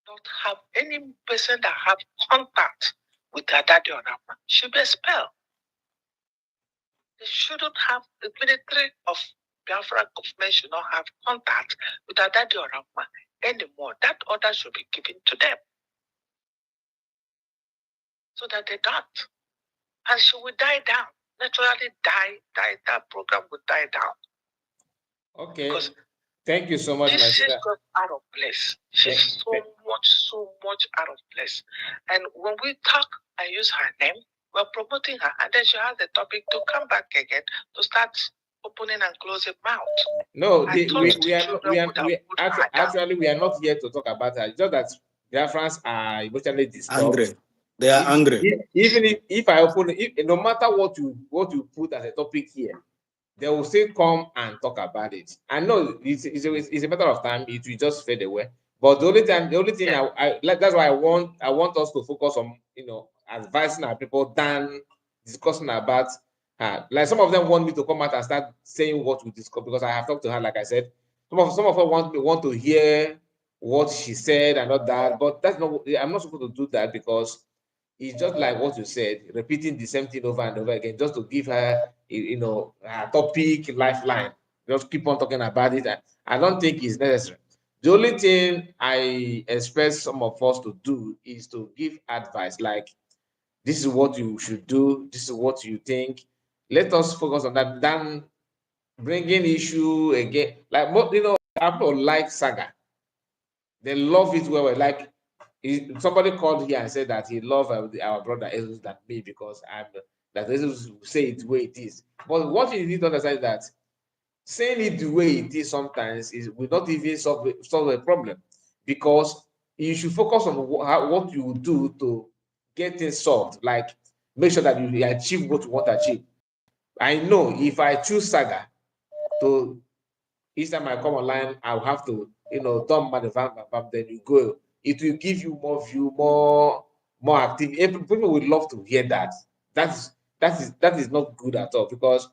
not have any person that have contact with Adado Rama should be expelled. They shouldn't have, the military of Biafra government should not have contact with Adado Rama anymore. That order should be given to them so that they don't. And she will die down. Naturally die, that program will die down. Okay. Because thank you so much, my sister. She's got out of place. She's so much out of place. And when we talk and use her name, we're promoting her. And then she has the topic to come back again to start opening and closing mouth. No, actually, we are not here to talk about her. It's just that Biafrans are emotionally disturbed. Angry. They are angry. Even if I open, no matter what you put as a topic here, they will still come and talk about it. I know it's a matter of time; it will just fade away. But the only thing I like, that's why I want us to focus on advising our people than discussing about her. Like some of them want me to come out and start saying what we discuss, because I have talked to her. Like I said, some of her want to hear what she said and all that. But that's not. I'm not supposed to do that, because it's just like what you said, repeating the same thing over and over again, just to give her, a topic lifeline. Just keep on talking about it. I don't think it's necessary. The only thing I expect some of us to do is to give advice, like, this is what you should do, this is what you think. Let us focus on that than bringing issue again. Like, people like saga. They love it well. Like, somebody called here and said that he loved our brother Jesus than me, because that Jesus say it the way it is. But what you need to understand is that saying it the way it is sometimes will not even solve a problem, because you should focus on what you do to get things solved. Like, make sure that you achieve what you want to achieve. I know if I choose saga to each time I come online, I'll have to, dump my then you go. It will give you more view, more activity. People would love to hear that. That is not good at all, because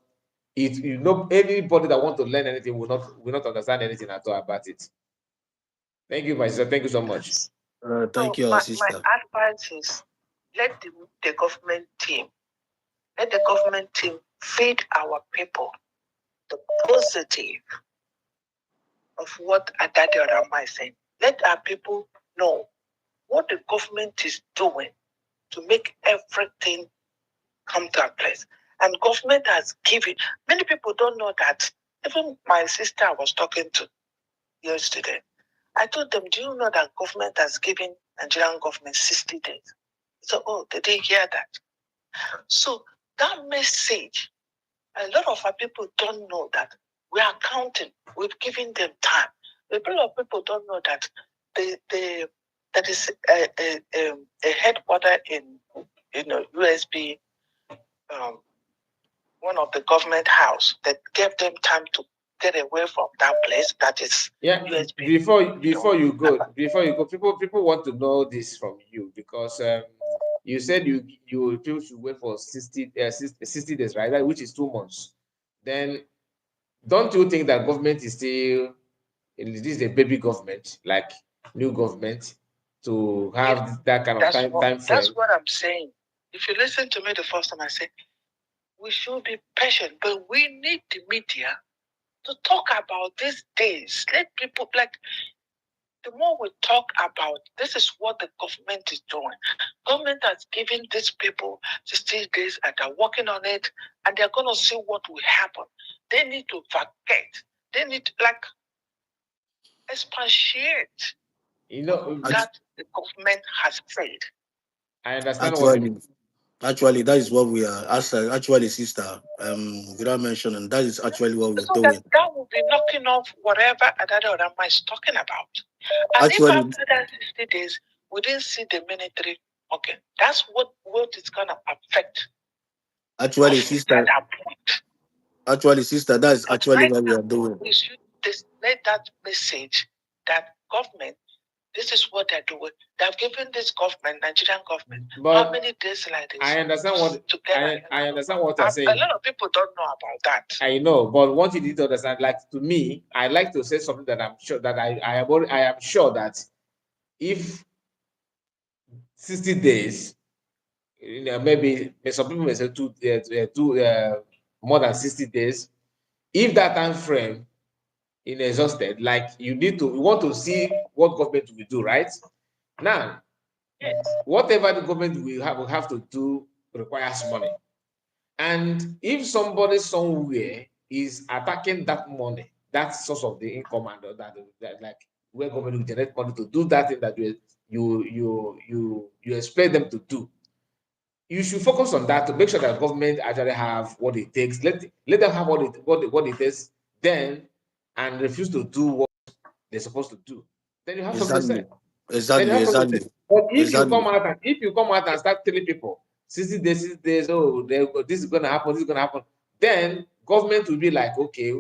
anybody that want to learn anything will not understand anything at all about it. Thank you, my sister. Thank you so much. Thank you, sister. My advice is, let the government team feed our people the positive of what Adade Orama is saying. Let our people know what the government is doing to make everything come to a place. And government has given, many people don't know that. Even my sister I was talking to yesterday, I told them, do you know that government has given Nigerian government 60 days? So, oh, they didn't hear that. So that message, a lot of our people don't know that we are counting. We've given them time. A lot of people don't know that that is a headquarter in USB, one of the government house that gave them time to get away from that place. That is USB. Before you go, people want to know this from you because you said you people should wait for 60 days, right? Which is 2 months. Then don't you think that government is still, this is a baby government, like new government, to have that kind of time frame? That's what I'm saying. If you listen to me the first time, I said we should be patient, but we need the media to talk about these days. Let people, like, the more we talk about this is what the government is doing. Government has given these people 60 days and they're working on it, and they're gonna see what will happen. They need to vacate. They need to, like, expatiate that the government has said. I understand Actually, that is what we are. Actually, sister, without mentioning, that is actually what we're doing. That will be knocking off whatever Adade Orama is talking about. And actually, if after that 60 days we didn't see the military, okay, that's what is gonna affect. Actually, sister. Actually, sister, that is actually what we are doing. We should display that message that government, this is what they're doing. They've given this government, Nigerian government, how many days like this? I understand what I understand what you're saying. A lot of people don't know about that. I know, but what you need to understand, like, to me, I like to say something that I'm sure that I am sure that if 60 days, maybe some people may say more than 60 days. If that time frame is exhausted, like, you want to see what government will do, right? Now, whatever the government will have to do requires money. And if somebody somewhere is attacking that money, that source of the income, and that like where government will generate money to do that thing that you expect them to do, you should focus on that to make sure that government actually have what it takes. Let them have what it takes, then, and refuse to do what they're supposed to do. Then you have something to say. Exactly. But if you come out and start telling people 60 days, oh, this is gonna happen, then government will be like, okay,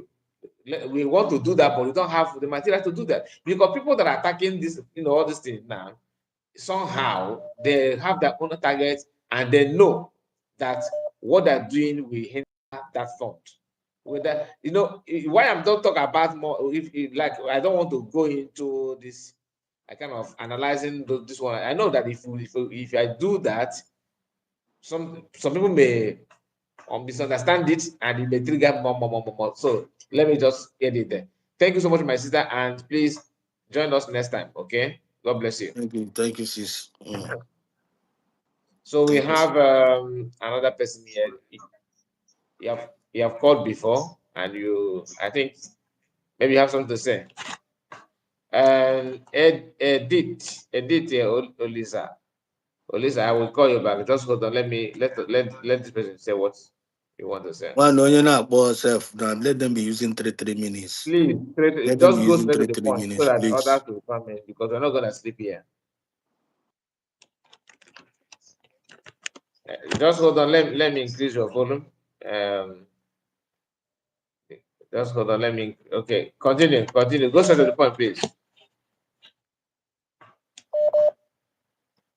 we want to do that, but we don't have the material to do that. Because people that are attacking this, all these things now, somehow they have their own targets, and they know that what they're doing will hinder that thought. Whether why I'm not talking about more, if like, I don't want to go into this, I kind of analyzing this one. I know that if I do that, some people may misunderstand it, and it may trigger more. So let me just get it there. Thank you so much, my sister, and please join us next time. Okay, God bless you. Thank you, sis. So we have another person here. You have called before, and I think maybe you have something to say. Edith, Olisa, I will call you back. Just hold on. Let this person say what you want to say. Well, no, you're not boss self. Now let them be using 3 minutes. Please, Let them just be go using straight to the 3 point so minutes, that please. others will come in, because we're not gonna sleep here. Just hold on. Let me increase your volume. Just hold on. Okay, continue. Go straight to the point, please.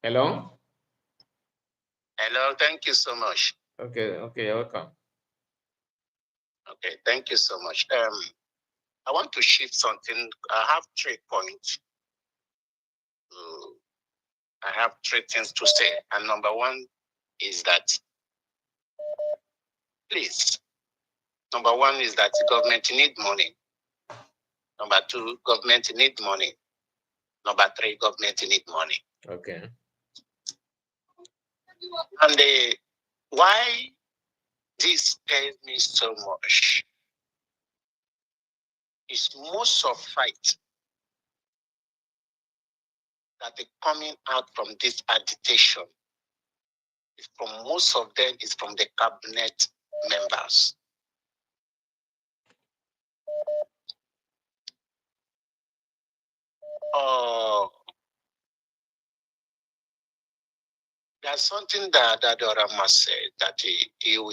Hello. Hello, thank you so much. Okay, you're welcome. Okay, thank you so much. I want to shift something. I have 3 points. I have 3 things to say. And number 1 is that, please, number 1 is that the government need money. Number two, government need money. Number three, government need money. Okay. And why this pains me so much is most of fight that is coming out from this agitation is from most of them is from the cabinet members. There's something that Orama said that he will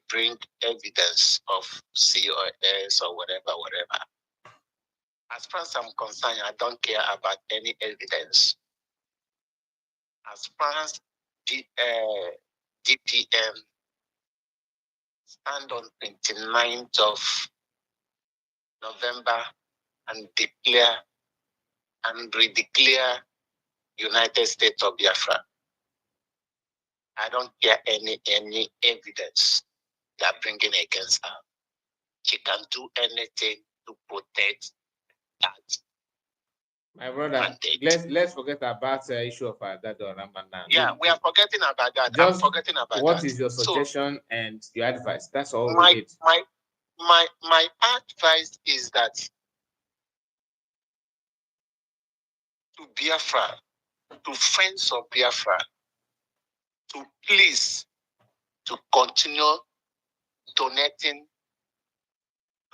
bring evidence of COS or whatever. As far as I'm concerned, I don't care about any evidence. As far as the DPM stand on 29th of November and declare and redeclare United States of Biafra, I don't care any evidence they are bringing against her. She can do anything to protect that. My brother, mandate. let's forget about the issue of that now. Yeah, we are forgetting about that. Just I'm forgetting about that. What is your suggestion and your advice? That's all we need. My advice is that to Biafra, to friends of Biafra, to please to continue donating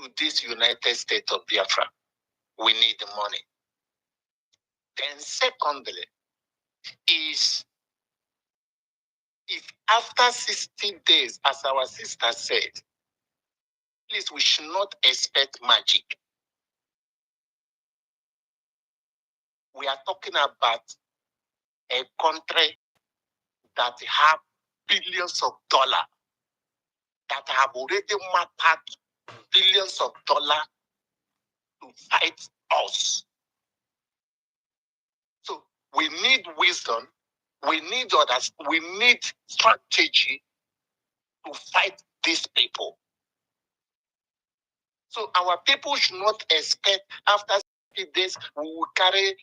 to this United States of Biafra. We need the money. Then secondly, is if after 60 days, as our sister said, please, we should not expect magic. We are talking about a country that have billions of dollars, that have already mapped billions of dollars to fight us. So we need wisdom, we need others, we need strategy to fight these people. So our people should not expect after 60 days we will carry,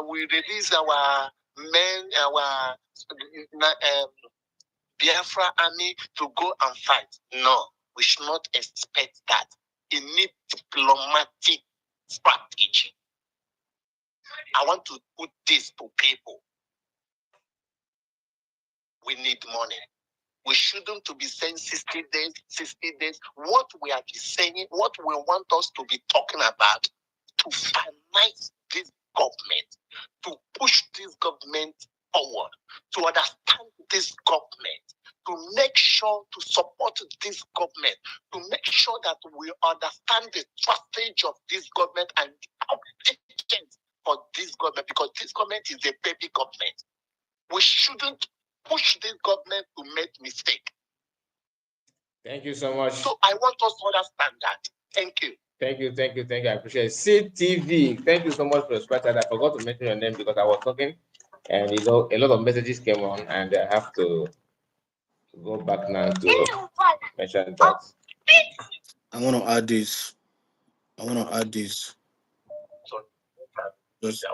we release our men, our Biafra army to go and fight. No, we should not expect that. It needs diplomatic strategy. I want to put this to people. We need money. We shouldn't to be saying 60 days, 60 days. What we are saying, what we want us to be talking about, to finance this government, to push this government forward, to understand this government, to make sure to support this government, to make sure that we understand the strategy of this government and the objectives for this government, because this government is a baby government. We shouldn't push this government to make mistake. Thank you so much. So I want us to understand that. Thank you. Thank you. I appreciate it. CTV, thank you so much for the super chat. I forgot to mention your name because I was talking and a lot of messages came on and I have to go back now to mention that. I want to add this. Just,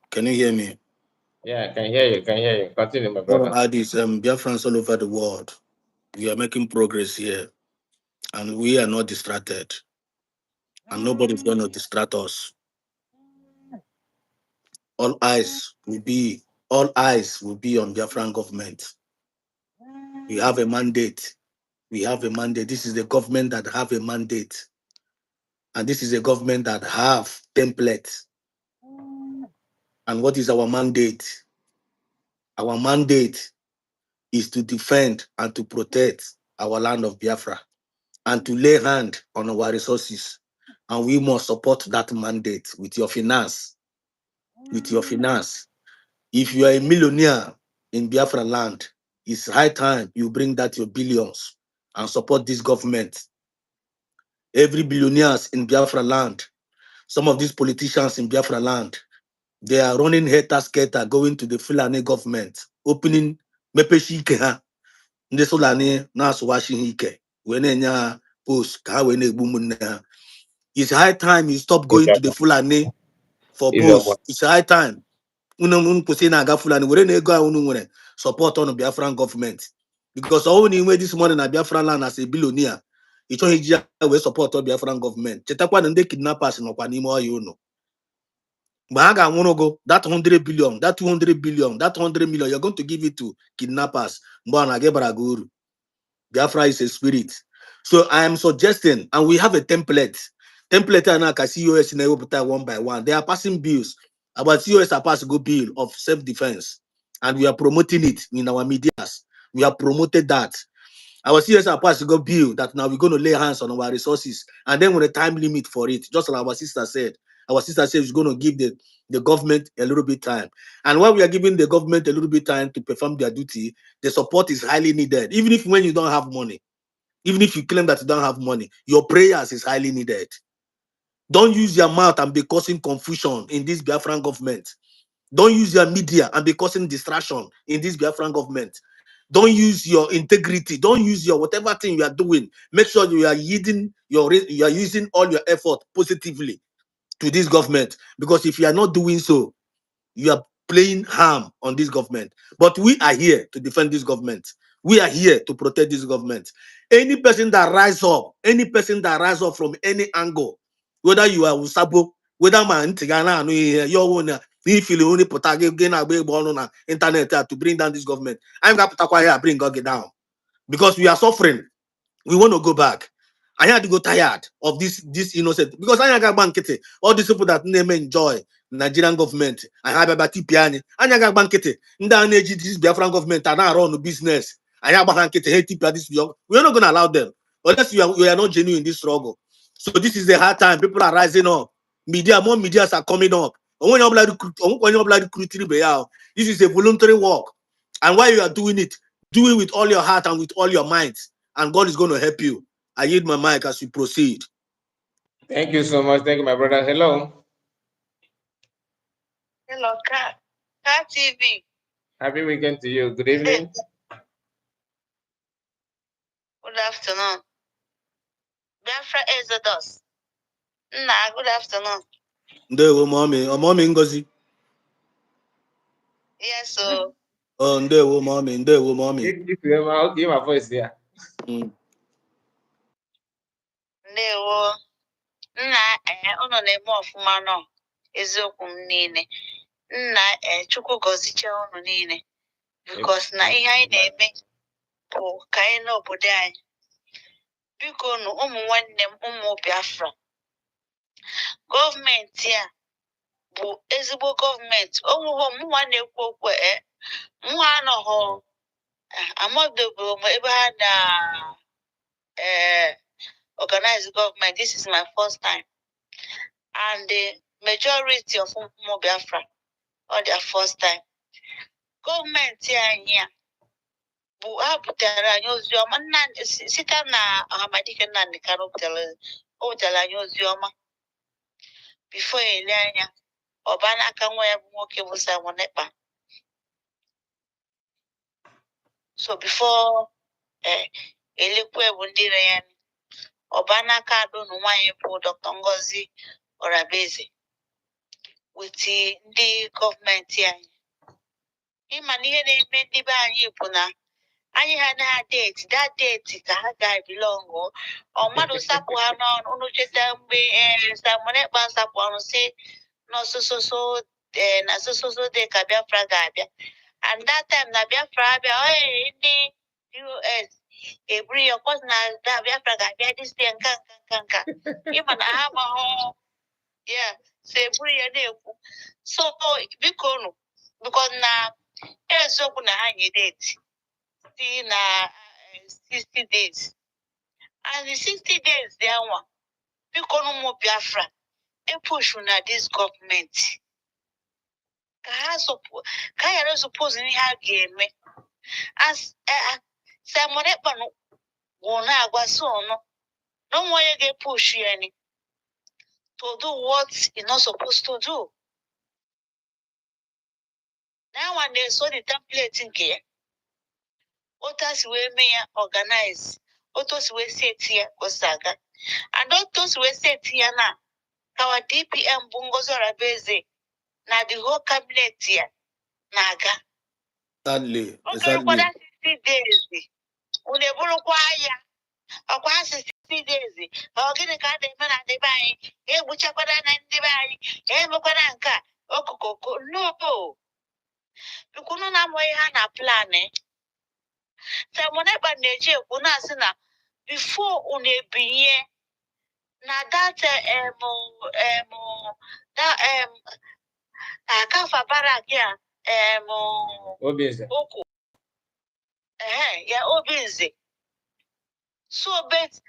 can you hear me? Yeah, I can hear you. Continue, my I brother. want to add this. Biafrans all over the world, we are making progress here, and we are not distracted, and nobody's going to distract us. All eyes will be on Biafran government. We have a mandate. This is the government that have a mandate, and this is a government that have templates. And what is our mandate? Our mandate is to defend and to protect our land of Biafra and to lay hand on our resources. And we must support that mandate with your finance. If you are a millionaire in Biafra land, it's high time you bring that your billions and support this government. Every billionaires in Biafra land, some of these politicians in Biafra land, they are running hater going to the Fulani government, opening mepeshi ike ha. Ndị Fulani na-asụwachi ha ike wee na-enye ha post ka ha wee na-egbu ụmụnne ha. It's high time you stop going to the Fulani for posts. It's high time. Support on the Biafran government. Because only way this morning at Biafran land as a billionaire, it's only we support the Biafran government. Chetakwa and they kidnappers in Okwanimo, you know. But I want to go that 100 billion, that 200 billion, that 100 million, you're going to give it to kidnappers. Biafra is a spirit. So I am suggesting, and we have a template. Template and COS in Europe one by one. They are passing bills. About COS are passing go bill of self-defense. And we are promoting it in our medias. We have promoted that. Our CSR pass go bill that now we're going to lay hands on our resources. And then with a time limit for it, just like our sister said she's going to give the government a little bit time. And while we are giving the government a little bit time to perform their duty, the support is highly needed. Even if when you don't have money, even if you claim that you don't have money, your prayers is highly needed. Don't use your mouth and be causing confusion in this Biafran government. Don't use your media and be causing distraction in this Biafran government. Don't use your integrity. Don't use your whatever thing you are doing. Make sure you are using all your effort positively to this government. Because if you are not doing so, you are playing harm on this government. But we are here to defend this government. We are here to protect this government. Any person that rise up from any angle, whether you are Usabo, whether man Tigana, if you only put again on internet to bring down this government, I'm going to bring God down because we are suffering. We want to go back. I had to go tired of this innocent because I got bankete. All these people that name enjoy Nigerian government. I have about Tipiani. I got bankete. This Biafran government and I run the business. I have bankete. Hey, Tipia, this young. We are not going to allow them unless we are not genuine in this struggle. So this is the hard time. People are rising up. More medias are coming up. This is a voluntary work, and while you are doing it, do it with all your heart and with all your might, and God is going to help you. I yield my mic as we proceed. Thank you so much. Thank you, my brother. Hello. Hello, Car TV. Happy weekend to you. Good evening. Good afternoon. Biafra Exodus. Nah, good afternoon. Ndewo, mommy. Oh, mommy Ngozi. Yes, so. Oh, ndewo, mommy. Ndewo, mommy. Give my voice here. Ndewo. Nna, unu na-eme ọfụma nọ. Eziokwu m niile. Nna, Chukwu gọzicha unu niile. Because na ihe anyị na-eme bụ ka anyị n'obodo anyị. Biko nụ ụmụ nwanne m ụmụ Biafra. Gọọmenti a bụ ezigbo gọọmenti. Onwuho mụnwa na-ekwu okwu mụnwa anọghọ amadobe ebe ha na organize government. This is my first time. And the majority of ụmụ Biafra or their first time. Gọọmenti anyị a bụ ha butere anyị oziọma site na Ọhamadike Nnamdi Kanu butere anyị oziọma before ele anya ọba n'aka nwa ya bụ nwoke bụ Simon Ekpa. So before elekwe bụ ndị ire ya ọba n'aka adonu nwaanyị bụ Dr. Ngozi Orabeze with ndị gọọmenti anyị. Ịma na ihe na-eme ndị be anyị bụ na anyị ha na date that date ka ha ga-ebilọngụ mmadụ sapụ ha n'ọnụ unu cheta mgbe Simon Ekpa sapụ ọnụ si n'ọsụsụsụ na sososo dị ka Biafra ga-abịa, and that time na Biafra abịa ndị US eburu ya ọkpọs na Biafra ga-abịa this day nka ịma na ha amahụ ya so eburu ya na-ekwu so biko nụ because na eziokwu na ha nye date si na 60 days and the 60 days dị anwa biko nụ ụmụ Biafra epushu na this government ka ha yara suppose ihe ha ga-eme as Simon Ekpa wụ na-agwasị ọnụ na ụmụ onye ga-epush ya ni to do what you're not supposed to do. Now when they saw the template nke ya otu si wee mee ya organize otu si wee set ya osaga And those we say Tiana, our DPM Bungozora Beze, na the whole cabinet here, Naga. Sadly, Okay, what sadly. 60 days. Unebulu kwaya, okwa 60 days. Ogini ka de mana de bai, e bucha kwada na ndi bai, e mokwana nka, okokoko. No. Bikuno na mo ha na plan eh. So mona ba neje kuna sina before unebinye na that that akafa barak ya Obinze. oku ya obinze. So bet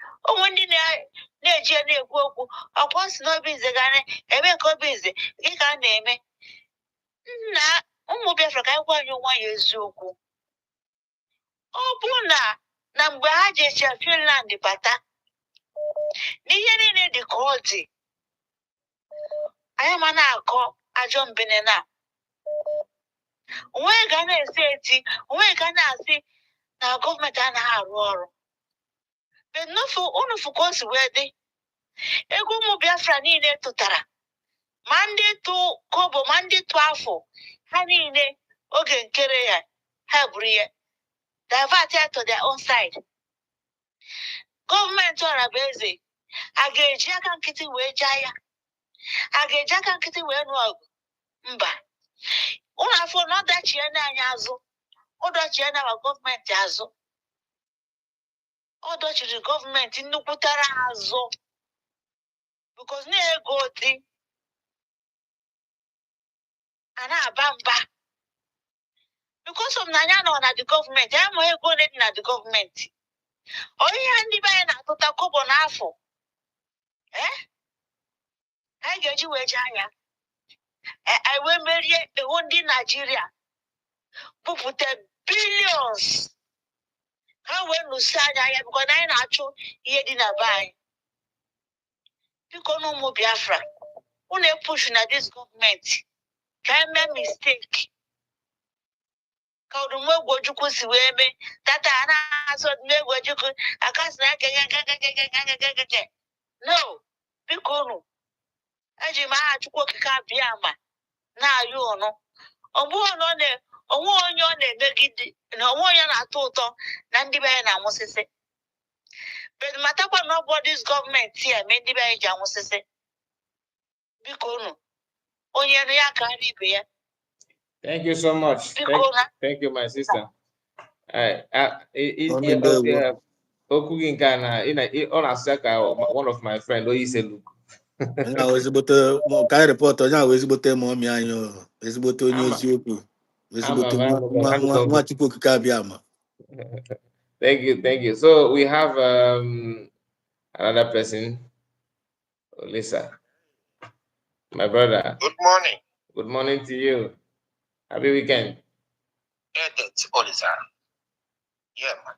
ndị na-eji na-ekwu okwu ọkwa si na obinze gane ebe nke obinze gị ka a na-eme nna ụmụ Biafra ka anyị gwa anyị nwa ya eziokwu ọ bụ na mgbe ha ji eche Finland bata n'ihe niile dị ka ọ dị anyị ma na-akọ ajọ mbene na onwe ga na-esi eti onwe ga na-asị na gọọmenti anaghị arụ ọrụ unu fụ ka o si wee dị ego ụmụ Biafra niile tụtara ma ndị tụ kobo ma ndị tụ afọ ha niile oge nkere ya ha buru ya divert ya to their own side gọọmenti Ọrabaeze a ga-eji aka nkịtị wee jaa ya a ga-eji aka nkịtị wee nụ ọgụ mba ụlọ afọ na ọdachie na anyị azụ ọdachie na gọọmenti azụ ọ dọchiri gọọmenti nnukwutara azụ because na-ego dị a na-aba mba because of na anya nọ na the gọọmenti anyị ma ego ole dị na the gọọmenti onye ihe ndị be anyị na-atụta kobo n'afọ anyị ga-eji wee jee anya anyị wee merie iwu ndị Naijiria bupụta billions ha wee nụsi anya ya biko na anyị na-achụ ihe dị na be anyị biko na ụmụ Biafra unu epushu na dis gọọmenti ka eme mistake ka Odumegwu Ojukwu si wee mee tata a na-azụ Odumegwu Ojukwu akasị na kekekekekekekekeke no biko unu eji m aha Chukwu Okike abịa ama na-ayụ ụnụ onwe onye ọ na-emegide na onwe onye na-atọ ụtọ na ndị be anyị na-amụsịsị but matakwa na ọ bụ dis gọọmenti a mee ndị be anyị ji amụsịsị biko unu onye nụ ya karịa ibe ya. Thank you so much. Thank you, my sister. Okwu gị nke a ọ na-asụ ka one of my friend onye ise Luke. Onye ahụ ezigbote ka anyị rịpọtụ onye ahụ ezigbote ma ọmị anyị ezigbote onye eziokwu ezigbote nwa Chukwu Okike abịa ama. Thank you. So we have another person, Lisa, my brother. Good morning. Good morning to you. Happy weekend. That's Olisa. Yeah, man.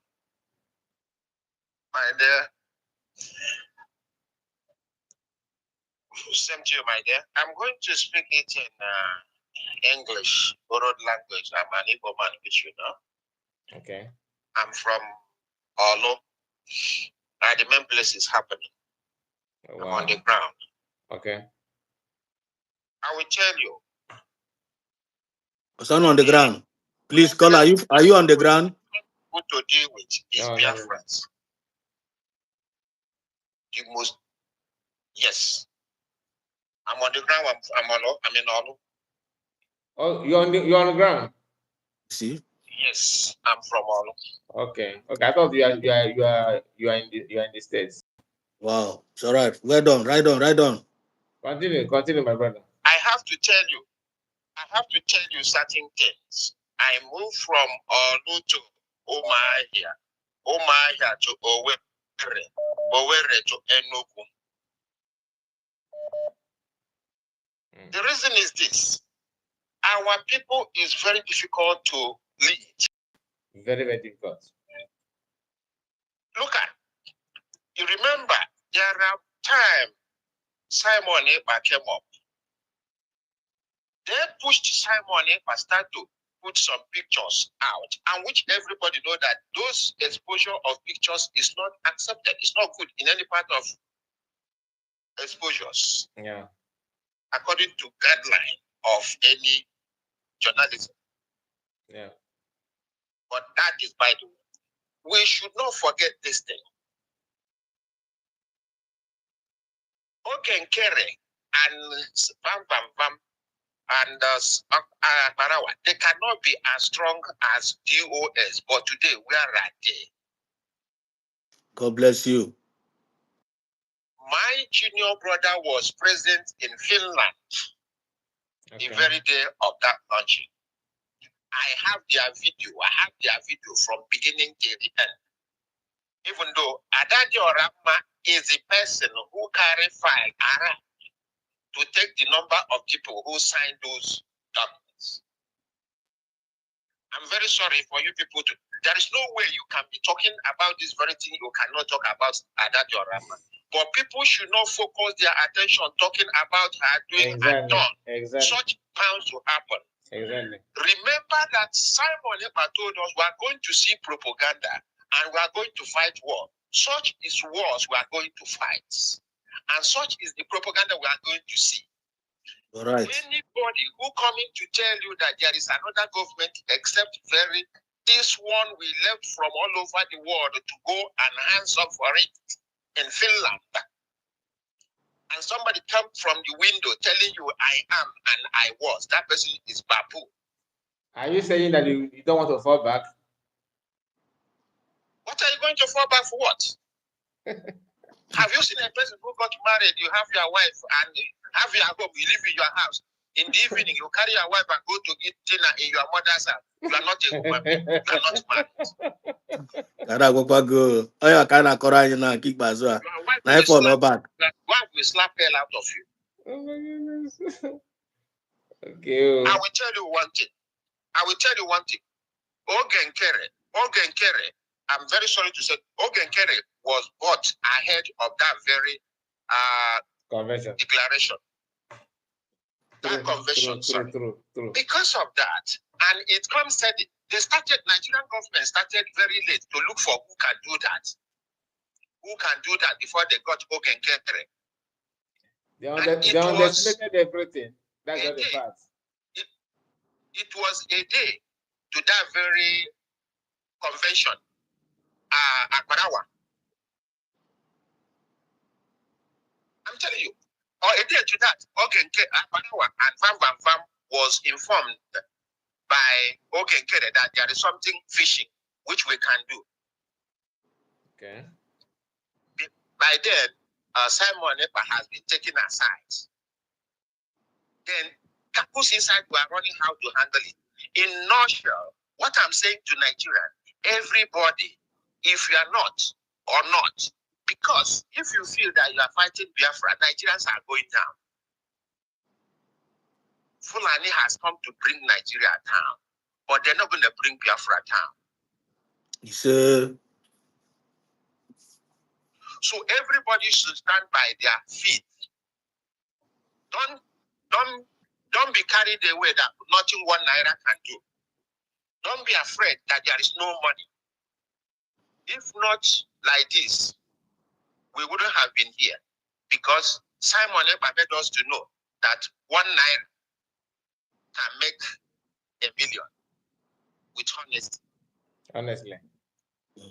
My dear. Same to you, my dear. I'm going to speak it in English, borrowed language. I'm an Igbo man, which you know. Okay. I'm from Olo. The main place is happening. Oh, wow. I'm on the ground. Okay. I will tell you. Son on the ground. Please call. Are you on the ground? Who to deal with is Biafrans. The most. Yes. I'm on the ground. I'm in Olo. Oh, you're on the ground. See. Yes, I'm from Olo. Okay. I thought you are in the States. Wow. It's all right. Well done. Right on. Continue, my brother. I have to tell you certain things. I moved from Olu to Omahia to Owerri to Enugu. The reason is this. Our people is very difficult to lead. Very, very difficult. Look at, you remember, there are times Simon Ekpa came up. They pushed Simon Ekpa start to put some pictures out, and which everybody know that those exposure of pictures is not accepted. It's not good in any part of exposures. Yeah. According to guideline of any journalism. Yeah. But that is by the way. We should not forget this thing. Ogenkere and Bam Bam Bam and Barawa, they cannot be as strong as DOS, but today we are right there. God bless you. My junior brother was present in Finland the very day of that launching. I have their video from beginning to the end. Even though Adadio Rama is the person who carry file around to take the number of people who signed those documents. I'm very sorry for you people to. There is no way you can be talking about this very thing. You cannot talk about Adadio Rama. But people should not focus their attention talking about her doing and done. Such bound to happen. Exactly. Remember that Simon Epa told us we are going to see propaganda and we are going to fight war. Such is wars we are going to fight. And such is the propaganda we are going to see. All right. Anybody who coming to tell you that there is another government except this one we left from all over the world to go and hands up for it in Finland. And somebody come from the window telling you I am and I was. That person is Babu. Are you saying that you don't want to fall back? What are you going to fall back for what? Have you seen a person who got married? You have your wife and have your home, you live in your house. In the evening, you carry your wife and go to eat dinner in your mother's house. You are not a woman. You are not married. Kada go go. Oya kana kora you na kick bazua. Na e for no back. Your wife will slap hell out of you. Oh my goodness. Okay. I will tell you one thing. Ogenkere, I'm very sorry to say, Ogenkere was bought ahead of that very convention declaration. That convention, true. Because of that, and it comes said Nigerian government started very late to look for who can do that. Who can do that before they got Ogenkere. They underestimated everything. That's not the fact. It was a day to that very convention, Akbarawa. I'm telling you, or a day to that, Akbarawa and Vam was informed by Ogenkere that there is something fishing which we can do. Okay. By then, Simon Epa has been taken aside. Then, Kapus inside were running how to handle it. In nutshell, what I'm saying to Nigeria, everybody, if you are not or not, because if you feel that you are fighting Biafra, Nigerians are going down. Fulani has come to bring Nigeria down, but they're not going to bring Biafra down. Sir. So everybody should stand by their feet. Don't be carried away that nothing 1 naira can do. Don't be afraid that there is no money. If not like this, we wouldn't have been here, because Simon Epa made us to know that 1 naira can make 1 million with honesty. Honestly. 1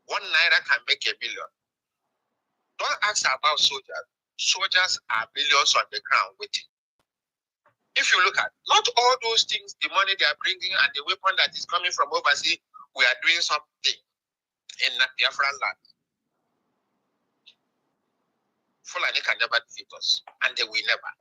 naira can make 1 million. Don't ask about soldiers. Soldiers are millions on the ground waiting. If you look at not all those things, the money they are bringing and the weapon that is coming from overseas, we are doing something in Biafra land. Fulani can never defeat us, and they will never.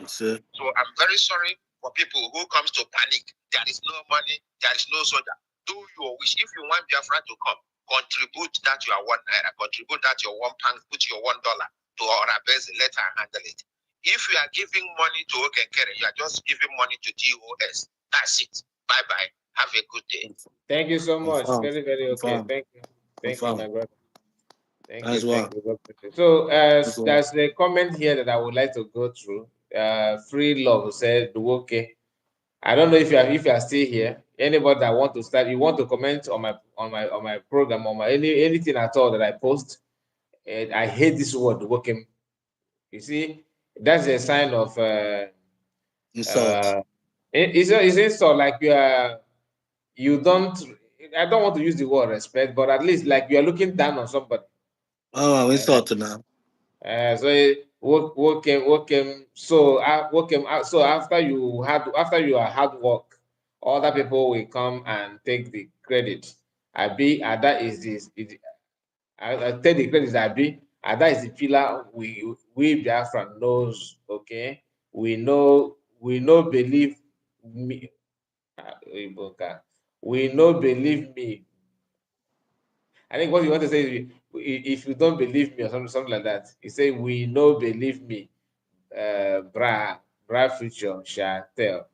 Sir. So I'm very sorry for people who comes to panic. There is no money, there is no soldier. Do your wish. If you want Biafra to come, contribute that your 1 naira, contribute that your £1, put your $1 to our base, let her handle it. If you are giving money to Ogenkere, you are just giving money to DOS. That's it. Bye-bye. Have a good day. Thank you so much. Confirm. Very, very okay. Confirm. Thank you. Thank you, my brother. Thank As you. well. Thank you. So there's a comment here that I would like to go through. Free Love said, okay. I don't know if you are still here. Anybody that want to start, you want to comment on my program, on my anything at all that I post. I hate this word, working. You see, that's a sign of Insult. it's insult. Like you don't. I don't want to use the word respect, but at least like you are looking down on somebody. Oh, insult now. So work him. So work him out. So after you are hard work, other people will come and take the credit. Abi, that is this. I take the credit. Abi, that is the pillar we Biafra knows. Okay, we know believe me. Iboka. We know believe me. I think what you want to say is if you don't believe me or something like that, you say we know believe me. Bra future shall tell.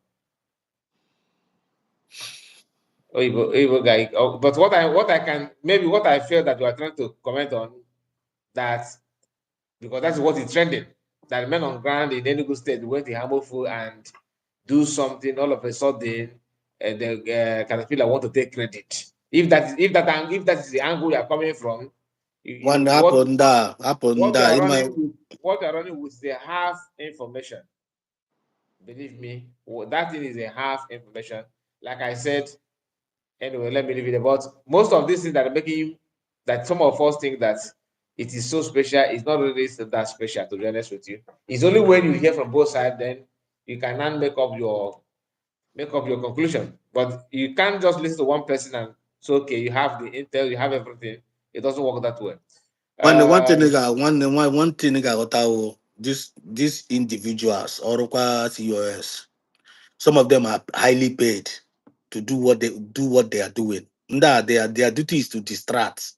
Oyibo guy. Oh, but what I can maybe what I feel that you are trying to comment on that because that's what is trending. That men on ground in Enugu State went to Hamoful and do something all of a sudden, the Caterpillar want to take credit. If that is the angle you are coming from, One what happened there. Happened what you there. are In my running with what you are running with the half information. Believe me, that thing is a half information. Like I said, anyway, let me leave it about most of these things that are making that some of us think that it is so special. It's not really that special, to be honest with you. It's only when you hear from both sides, then you can now make up your conclusion. But you can't just listen to one person and say, okay, you have the intel, you have everything. It doesn't work that way. one Uh, thing one thing got out these individuals or COS. Some of them are highly paid to do what they are doing. Nah, their duty is to distract.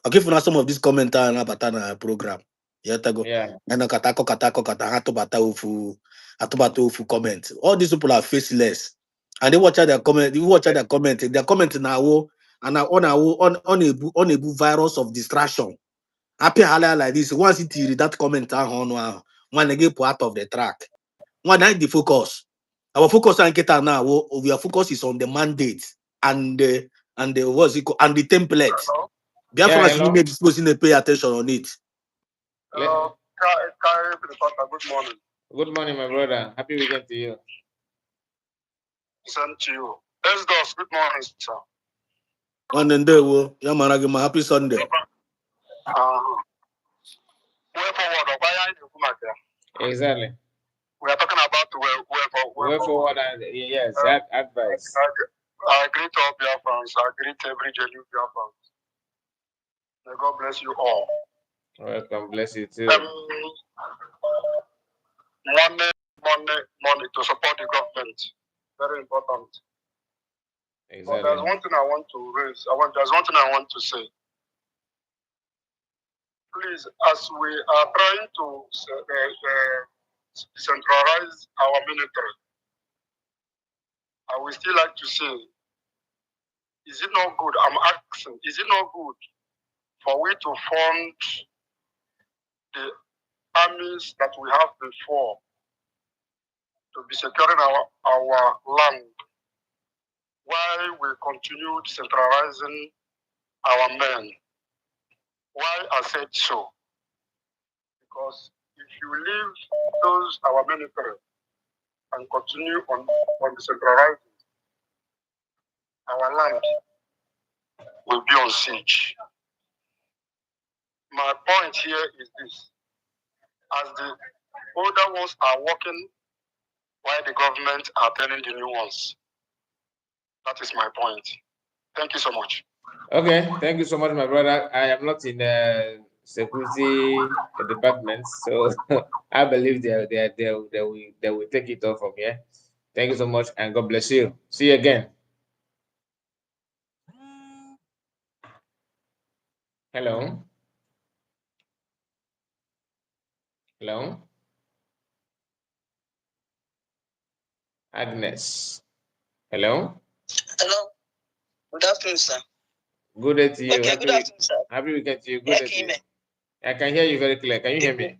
I'll give you some of these commentary about our program. Yeah, go. yeah, And kata hatubata ufu comment. All these people are faceless, and they watch out their comment. You watch out their comment. Their comment now and on a virus of distraction. Happy highlight like this. Once it read that comment on one they get put out of the track. One night the focus. Our focus on Kita now. Our focus is on the mandate and the what's it called and the template. yeah. Biafra is Hello, need supposed to pay attention on it. hello. Good morning. Good morning, my brother. Happy weekend to you. Same to you. Let's go. Good morning, sir. One then day, my happy Sunday. Way forward, Exactly. we are talking about way Forward and yes, that advice. I greet all Biafrans. I greet every genuine Biafran. May God bless you all. Welcome, bless you too. Money to support the government. Very important. Exactly. But there's one thing I want to raise. There's one thing I want to say. Please, as we are trying to decentralize our military, I would still like to say, is it not good? I'm asking, is it not good for we to fund the armies that we have before to be securing our land while we continue decentralizing our men? Why I said so? Because if you leave those our military and continue on decentralizing, our land will be on siege. My point here is this: as the older ones are working, while the government are training the new ones. That is my point. Thank you so much. Okay, thank you so much, my brother. I am not in security department, so I believe they will take it off from here. Thank you so much, and God bless you. See you again. Hello. Hello. Agnes. Hello. Hello. Good afternoon, sir. Good day to you. Okay, good afternoon, sir. Happy weekend to you. Good day to you. I can hear you very clear. Can you hear me?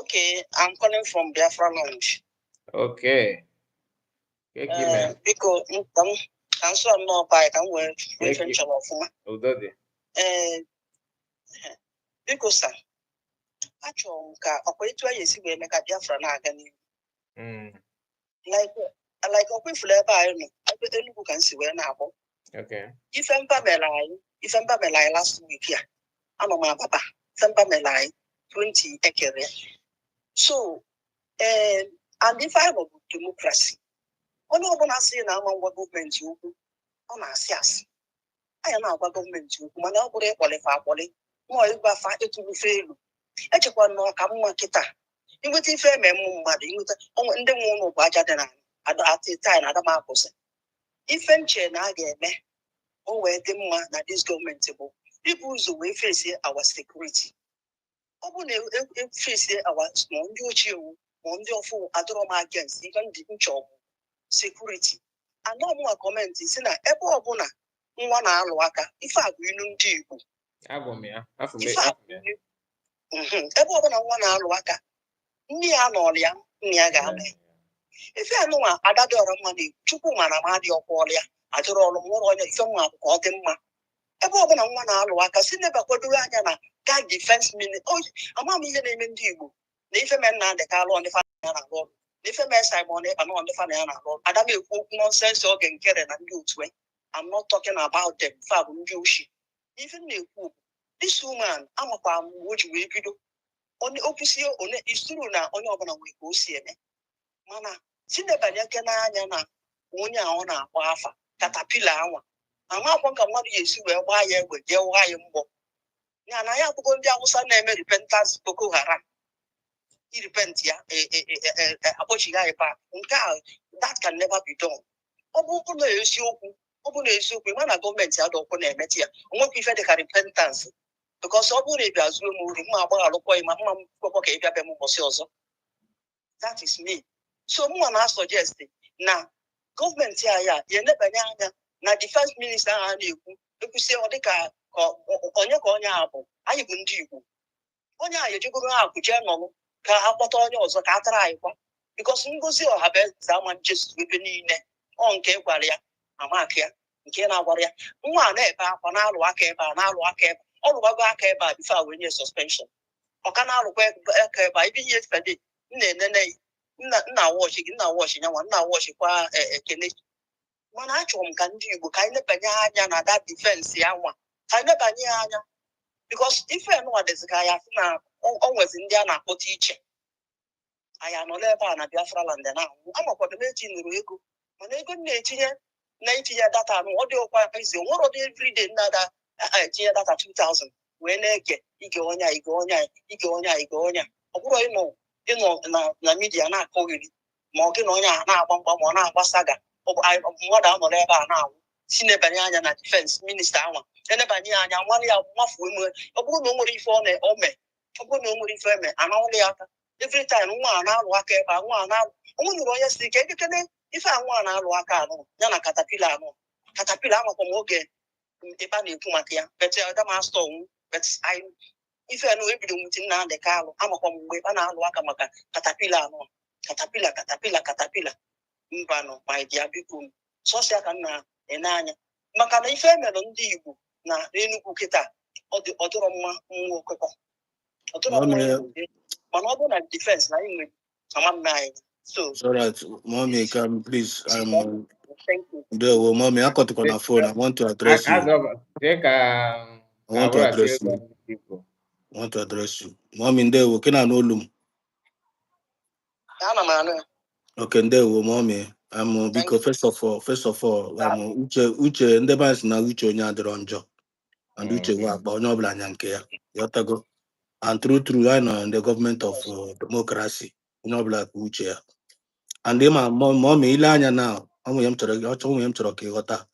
Okay, I'm calling from Biafra Lounge. Okay. Biko ka nsọ nnọọ pa ka m wee ife nchọrọ ọfụma. Biko sa achọrọ m ka ọkwa etu anyị esi wee mee ka Biafra na-aga n'ihu. Like ọkwa ifuru ebe anyị nọ ebe Enugu ka m si wee na-akpọ. Ife mba mere anyị last week ya anọ m Ababa ife mba mere anyị 20 ekere. So and ife anyị bụ democracy. Onye ọbụla sị na ama ngwa gọọmenti ukwu ọ na-asị asị. Anyị na-agwa gọọmenti ukwu mana ọ bụrụ ịkpọlife akpọli nwa ịgwafa eturufe elu. Echekwa na ọka mma kịta inweta ife eme mmụ mmadụ inweta ndị nwe ụlọ bụ aja dị na atịtai na adamakwụsị. Ife nche na a ga-eme o wee dị mma na dis gọọmenti bụ ibu ụzọ wee fesie our security. Ọ bụ na efesie our ma ndị ochie wu ma ndị ọfụ adọrọ m against ife ndị nchọgbu security. Anọ mụnwa kọmenti si na ebe ọbụla nwa na-alụ aka ife a bụ ilu ndị Igbo. Ebe ọbụla nwa na-alụ aka nne ya nọọlụ ya nne ya ga-alụ ya. Ife anụnwa adadị ọrụ mma na Chukwu mara ma adị ọkwa ọrụ ya adịrị ọrụ nwụrụ onye ife nwa bụ ka ọ dị mma. Ebe ọbụla nwa na-alụ aka si nebakwadoro anya na ga defense ministry ama m ihe na-eme ndị Igbo na ife me nna dị ka alụ ọdịfa ya na-alụ ọrụ na ife me Simon ịkpa na ọdịfa na ya na-alụ ọrụ. Ada m ekwu okwu nọnsensị oge nkere na ndị otu I'm not talking about them fa bụ ndị oshi. Ife na-ekwu this woman amakwa m o ji wee bido okwusie one isuru na onye ọbụla nwere ka o si eme mana tinebanye aka n'anya na onye a ọ na-akpọ afa katapila anwa amakwa ka mmadụ ya esi wee gbaa ya egbe jee ụgha ya mgbọ ya na ya abụgo ndị Awụsa na-eme repentance Boko Haram irepent ya akpọchighị anyị back nke a that can never be done. Ọ bụ na eziokwu mana gọọmenti adọkwu na-emeti ya onwekwa ife dịka repentance because ọ bụrụ na ị bịa zuo m uri mma agbagha alụkwọ ma mma m kwekwa ka ị bịa be m ụbọchị ọzọ. That is me. So mụnwa na-suggest na gọọmenti anyị ya enebanye anya na defense minister ahụ na-ekwu ekwusie ọ dịka onye ka onye a bụ anyị bụ ndị Igbo onye a ejegoro akụ jee nọrụ ka akpọta onye ọzọ ka a tara anyị kwa because ngozi ọha bụ eze ama Jesu ebe niile ọ nke gwara ya amaka ya nke na-agwara ya nwa a na-ebe akwa na-alụ aka ebe a na-alụ aka ebe ọ lụgbago aka ebe a bifo wee nye suspension ọ ka na-alụkwa aka ebe a ibe ihe fede nna-enene nna wọchị gị nna wọchị nyanwa nna wọchịkwa ekene mana achọrọ m ka ndị Igbo ka anyị nebanye anya na that defense ya nwa ka anyị nebanye ya anya because ife nwa dịzika ya sị na o nwezi ndị a na-akpọta iche anyị anọla ebe a na Biafra land na-anwụ amakwado m eji nụrụ ego mana ego na-etinye data anụ ọ dị ọkwa izi nwere ọdị everyday nnada etinye data 2000 wee na-eke ige onye ọ bụrụ ịnọ na midia na-akọghịrị ma ọ gị na onye a na-agba mgba ma ọ na-agba saga mmadụ anọrọ ebe a na-anwụ si nebanye anya na defense minista anwa enebanye anya nwanne ya mmafu emume ọ bụrụ na o nwere ife eme anawụla ya aka every time nwa a na-alụ aka ebe a nwa a na-alụ onwe nwere onye si ike ekekene ife a nwa a na-alụ aka anụ ya na katapila amakwa m oge ebe a na-ekwu maka ya betamastọ nwu ife anụ ebido nwute nna ndị ka alụ amakwa m mgbe ebe a na-alụ aka maka katapila anụ katapila mbanụ ma dia biko sọsịa ka m na-ene anya maka na ife emelụ ndị Igbo na Enugu kịta ọ dịrọ mma nwa okwekọ mana ọ bụ na defense na anyị nwere amamna anyị so alright mommy can please thank you. Mommy I got on the phone. I want to address you. I want to address you. Mommy ndewo kena n'olum. Ana m anụ. Okay ndewo mommy. Because first of all, uche ndị banks na uche onye adịrọ njọ. And uche wa agba onye ọbụla anya nke ya. Yotago. And true, I know in the government of democracy. Onye ọbụla ka uche ya. And mommy ile anya now. Ụmụ ya m chọrọ ka ịghọta.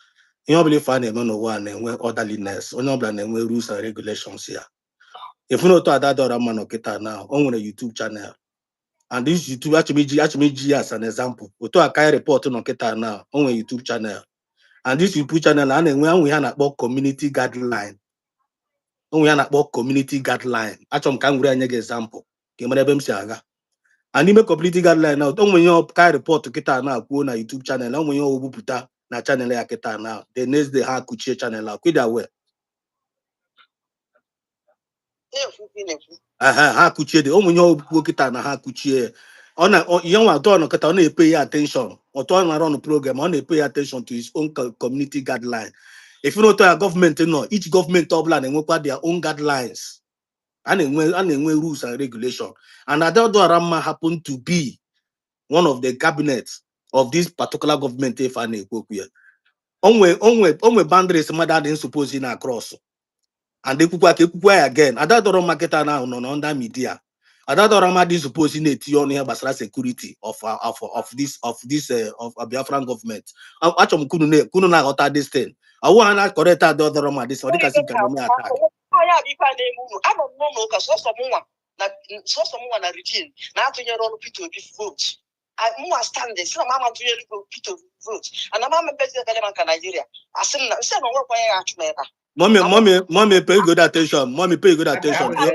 Ihe ọbụla ife a na-eme n'ụwa na-enwe orderliness. Onye ọbụla na-enwe rules and regulations ya. If you know to Adadora man okita now, on a YouTube channel. And this YouTube actually as an example. Oto Akai report on okita now, on a YouTube channel. And this YouTube channel, and when we have about community guideline. When we have about community guideline. Actually, can we example? and ime community guideline now don't when ka report kita na kwuo na YouTube channel na when obuputa na channel ya kita now the next day ha kuchie channel a kwida we ha kuchie de when obupuo kita na ha kuchie ona yanwa to no kita na pay attention or to na run program on pay attention to his own community guideline. If you know to a government no each government obla na nwekwa their own guidelines and rules and regulation, and Adoramma happened to be one of the cabinets of this particular government. If I onwe boundaries mother didn't suppose in across, and they could again. Adoramma market now on under media. Adoramma didn't suppose in it on here basra security of this of a Biafran government. Actually, couldn't not this thing. I want to correct Adoramma this one. They can see attack. I don't know because someone na regime na atụnyere ọrụ Peter Obi vote. I stand there. Some mama atụnyere Peter Obi vote. And I'm a president of Nigeria. I said na work why I actually. Mommy, pay good attention. Mommy, pay good attention. I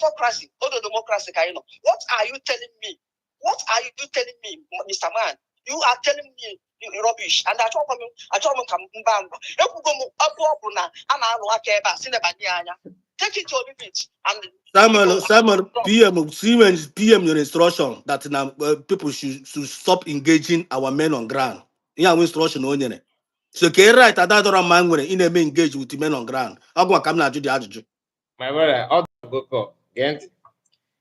autocracy, democracy. What are you telling me? What are you telling me, Mr. Man? You are telling me rubbish. And I told him, come back. Take it or leave it. And Samuel, PM your instruction that now people should stop engaging our men on ground. Yeah, instruction on so can right at that man when in engage with the men on ground. I'll go come now to the adjunct. My brother, I'll go call.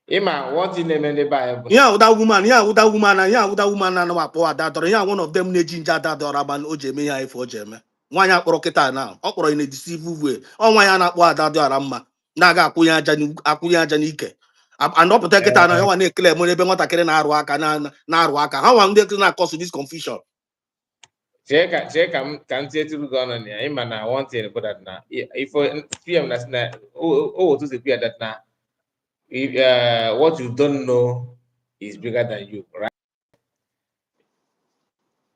Ima, what in the Bible? Yeah, with that woman, and my poor daughter. Yeah, one of them nejin that Raban Ojeme for Jeme. Why not Roketa now? Or in a deceitful way. Oh, why not what that Rama? Naga Akuya Janike. And not protect it. I want to clear money, but what I can Narwaka. How am they going to cause this confusion? Check, can say to go on here. Ima, I want to put that now. If PM that's not, to the peer that now. If what you don't know is bigger than you, right?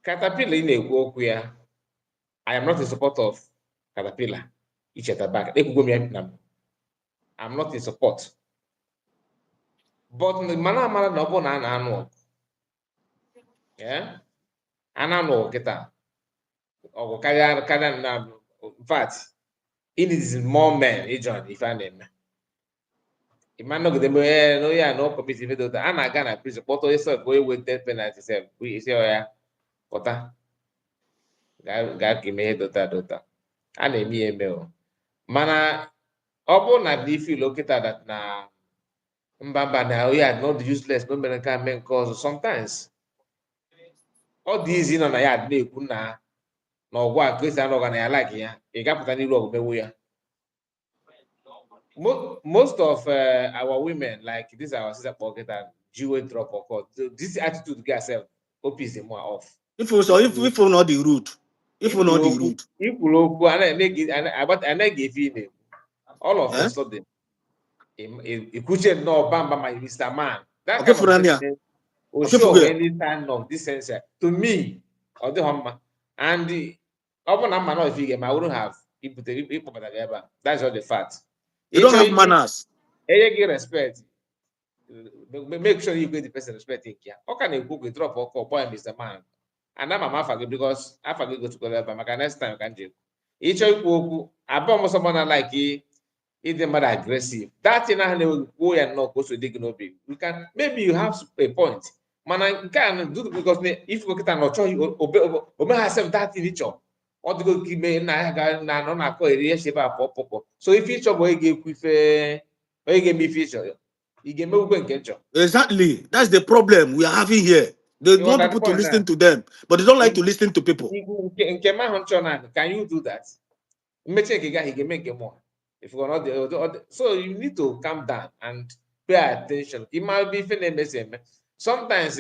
Caterpillar in a walk where I am not in support of Caterpillar. Each at the back. I'm not in support. But the mana no bon an annual. Yeah? An annual get out. Or can in fact, it is more men, if I name. Man no committee me do and I gonna prison but yourself go with death penalty self we say yeah kota ga give me dota and me email mana obo na di feel located that na mbamba na not useless no men can men cause sometimes all these in na ya na ekwu na gwa Christian organ ya like ya e ga pụta n'iru ọgụ mewu ya. Most of our women, like this, our sister pocket and Jew drop or cut. So this attitude get herself opens the more off. If we not the root, if we not the root, if we look and I give you all of a sudden, a question no bam my Mr. Man. That kind of person will show any sign of this sense to me or the hummer and the open man if you get I wouldn't have that's all the fact. You don't have manners. You give respect. Make sure you give the person respect. How can you cook a drop or call boy, Mr. Man? And I'm a forget because I forget go to Colaba. My next time can do. Each of you, I bomb someone like you, it's the matter aggressive. That in a go and not go to dig no big. You can maybe you have a point. Man, I can do because if you get an obey herself that in each other. Or to go give me na so if each boy give with give me feature, you give me exactly. That's the problem we are having here. They want people to listen to them, but they don't like to listen to people. Can you do that? He can make more. If you're not so you need to calm down and pay attention. It might be feeling sometimes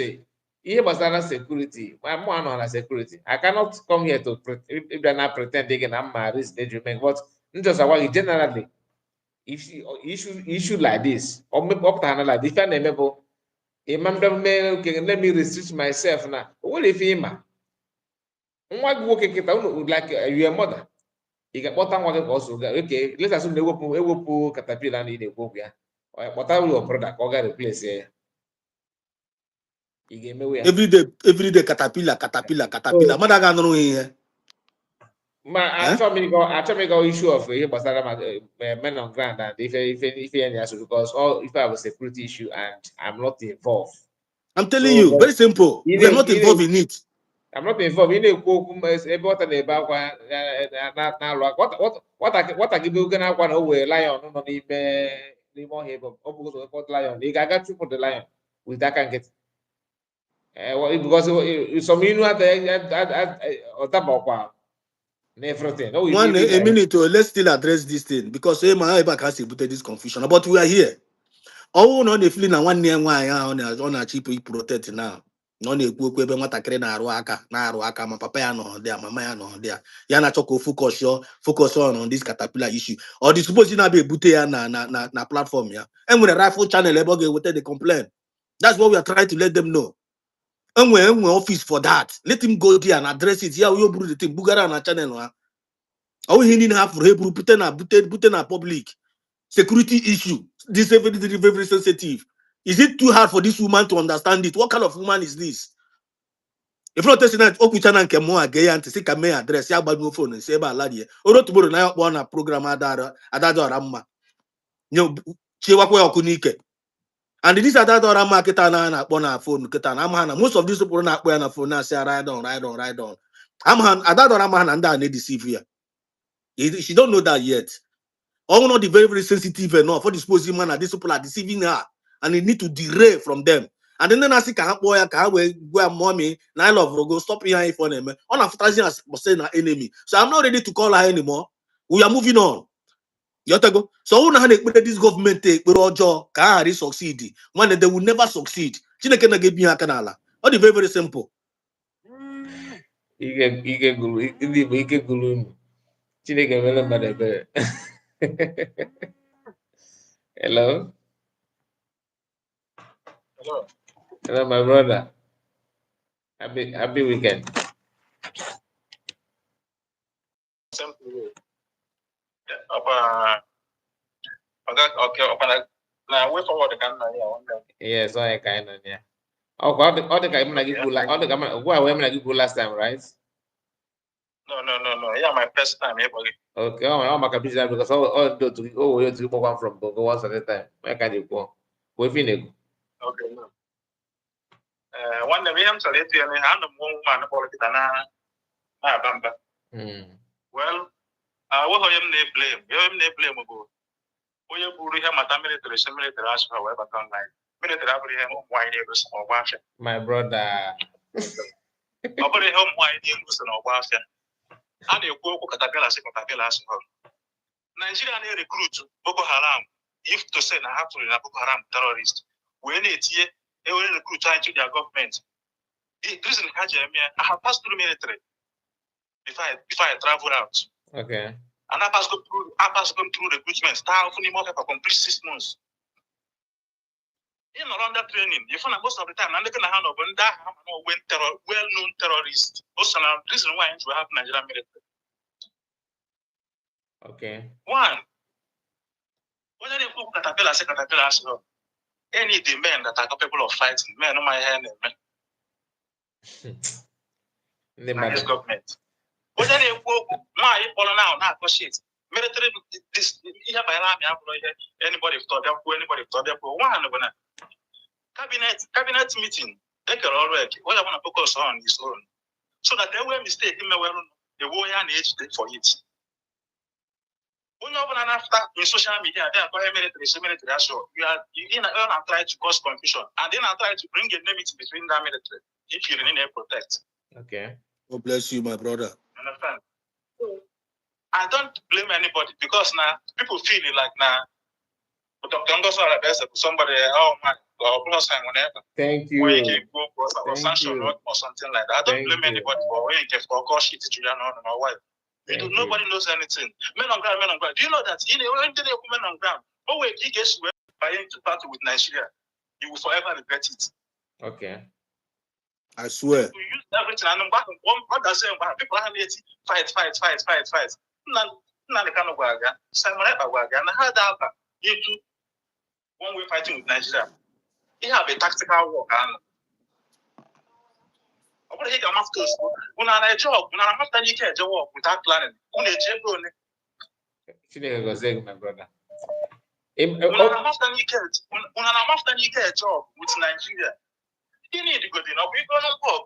here was security. I'm more on security. I cannot come here to if they're not pretending and I'm a risk management. But just generally, if issue like this, or maybe up to another, if I remember, let me restrict myself now. What if him? What working like your mother? ị ga-akpọta nwa gị ka ọ so ga oke let's assume na ewepụ katapila na ị na-ekwu okwu ya kpọta your brother ka ọ ga replace ya ị ga-emewe ya everyday caterpillar mmadụ aga anụrụ ihe ma achọ m ịga issue of ihe gbasara ma men on ground and ife ya na so because all if I have a security issue and I'm not involved. I'm telling you, very simple. We are not involved in it. I'm not involved. Ị na-ekwu okwu ebe ọta na-ebe akwa na-alụ aka nwata gị bụ oge na-akwa na o wee lion nọ n'ime ọhịa ebe ọ bụ ụzọ kpọta lion ị ga-aga chụpụ the lion with aka nkịtị because some inu ọdabakwa na everything. A minute, let's still address this thing because my can see this confusion. But we are here. Oh no, the feeling na one near why on a cheap protect now. No na-ekwu okwu ebe nwatakịrị na-arụ aka ma papa ya nọ there mama ya nọ there ya na-achọ ka focus on this caterpillar issue or the suppose na be ebute ya na platform ya enwere rifle channel ebe ọ ga-eweta the complaint. That's what we are trying to let them know. Enwe office for that. Let him go there and address it. Yeah, we buru the thing bugara na channel ha. All he need have for hebrew put na public security issue. This is very sensitive. Is it too hard for this woman to understand it? What kind of woman is this? If not tonight, Okuchana nke mo again and say can me address ya gbanu phone and say ba ladi. Oro tomorrow na yakpo na program adado ramma. Nyo chiwakwa okunike. And this adado ramma kita na akpo na phone kita na amha na most of these people na akpo na phone na say ride on. Amha adado ramma na nda na deceive ya. She don't know that yet. All not the very sensitive enough for disposing man these people are deceiving her and they need to derail from them. And then I see can boy can we go mommy na I love go stop here for them. On advertising as saying an enemy. So I'm not ready to call her anymore. We are moving on. You have to go. So who know this government take but Ojo can succeed when they will never succeed. Chineke na give me a canala. All the very simple. Ike guru Chineke mere mmadụ ebere. Hello. Hello, my brother. Happy weekend. Yes, I kind of yeah. Oh, all the guy last time, right? No. Yeah, my first time. Okay, oh, my computer because you to one from Bongo once at a time. Where can you go? Okay, no. One day I'm sorry to you, I'm the woman na Bamba. Well, what I am blame. You am blame go. We have military as however online. Military why or wash. My brother. Nobody home why they lose or wash. And you go Caterpillar Nigeria recruit Boko Haram. If to say I have to Boko Haram terrorist. When it's here, they will recruit into their government. The reason I have passed through military before I travel out. Okay. And I passed them through recruitment. Start for complete 6 months. In around that training, you find most of the time, I'm looking at well-known terrorists. Also, the reason why we have Nigerian military. Okay. One, when they put Caterpillar, any of the men that are capable of fighting, men on my hand, this government. When they put my now, shit. Military, this, anybody thought that one. Cabinet meeting, they can already what I want to focus on is own. So that they were mistaken, the warrior age for it. When you're after in social media, they are military, so you are trying to cause confusion, and then I try to bring a enmity between the military if you really need to protect. Okay. God bless you, my brother. Understand? I don't blame anybody because now people feel it like now. Somebody, oh my God, thank you. Or sanction or something like that. I don't blame anybody for when you for cause shit to know why. Nobody knows anything. Men on ground. Do you know that in men on ground? Oh wait, he gets by into party with Nigeria, you will forever regret it. Okay. I swear. We use everything and what does it? People are fight. Nnamdi Gwaga, Simon Ekpa and how that into one-way fighting with Nigeria. He have a tactical war. I want to hit a masters. When I job, when I'm after you can job without planning. When they check on it. My brother. When I'm after you can job with Nigeria. You need to go in. We go on board.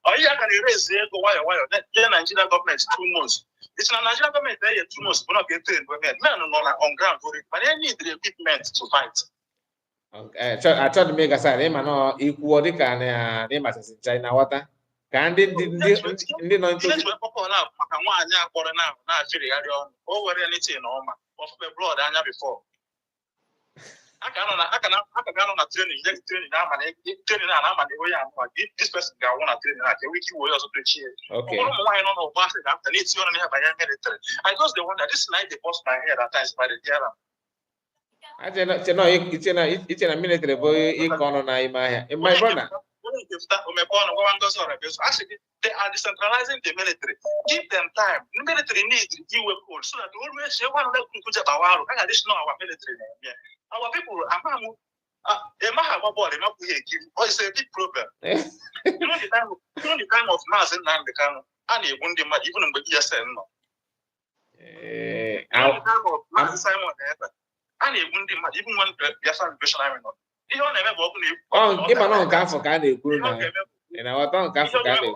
Oh, yeah, can erase the wire. Then Nigerian government 2 months. It's not Nigerian government there 2 months. We're not getting men on ground, but they need the equipment to fight. I tried to make a side. No, equal the can name as China water. Can they not into blood before. I can training this person got one training like a wiki also to cheer. Okay. I just the one that this night they post my head at times by the Jara. I it's in a military boy economy in my brother. They are decentralizing the military. Give them time. The military needs you so that always say one like additional our military. Our people are it's a big problem. You know the time of Mars and Nandekano, and you wouldn't even with ESN. The time of Mars Simon, and you wouldn't even one Biafra Liberation Army. You don't ever walk in. Oh, if I don't come for kind of cool now. And I don't come for kind of.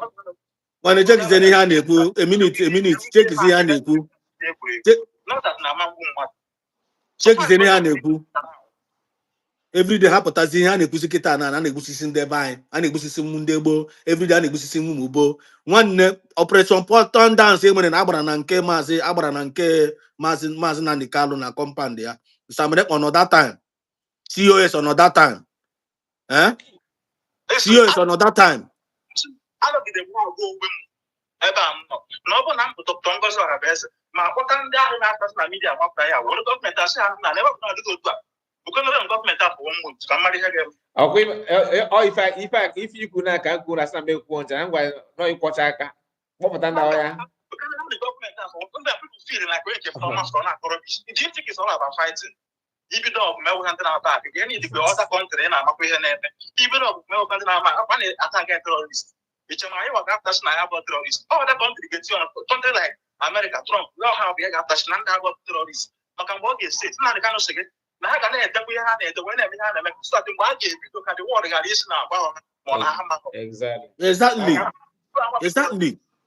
When they check is any hand a minute, check is any hand a Not that Nama woman. check is any hand a every day hapụtazi ihe a na-ekwusi kịta na na-ekwusisi ndị ebe anyị a na-ekwusisi ndị gboo every day a na-ekwusisi ụmụ ugbo nwanne operation Porton dance enwere na agbara na nke maazị Nnamdi Kalu na compound ya Samere on that time COS on that time COS on that time ebe a na ọ bụ na mpụta Ngozi Ọhabeze ma akpọta ndị ahụ na-akpasị na midia nwapụta ya were gọọmenti asị ha na ebe ọbụla dịka otu a bụkọnọrọ gọọmenti afọ ụmụ ka mmadụ ihe ga-eme if you could not go as a make one, I'm going no Iquachaka. What was that? Gọọmenti afọ ndị people feel like we can form us on a rubbish. Do you think it's all about fighting? Even though we have our back, again, if the other country and I'm even though we have attack terrorists. Which am I after about terrorists? Oh, that country gets you on a country like America, Trump. We all have after about terrorists. But I'm working state. Now the kind of second. Now I can have we had it when we had a starting market because the war is now. Exactly.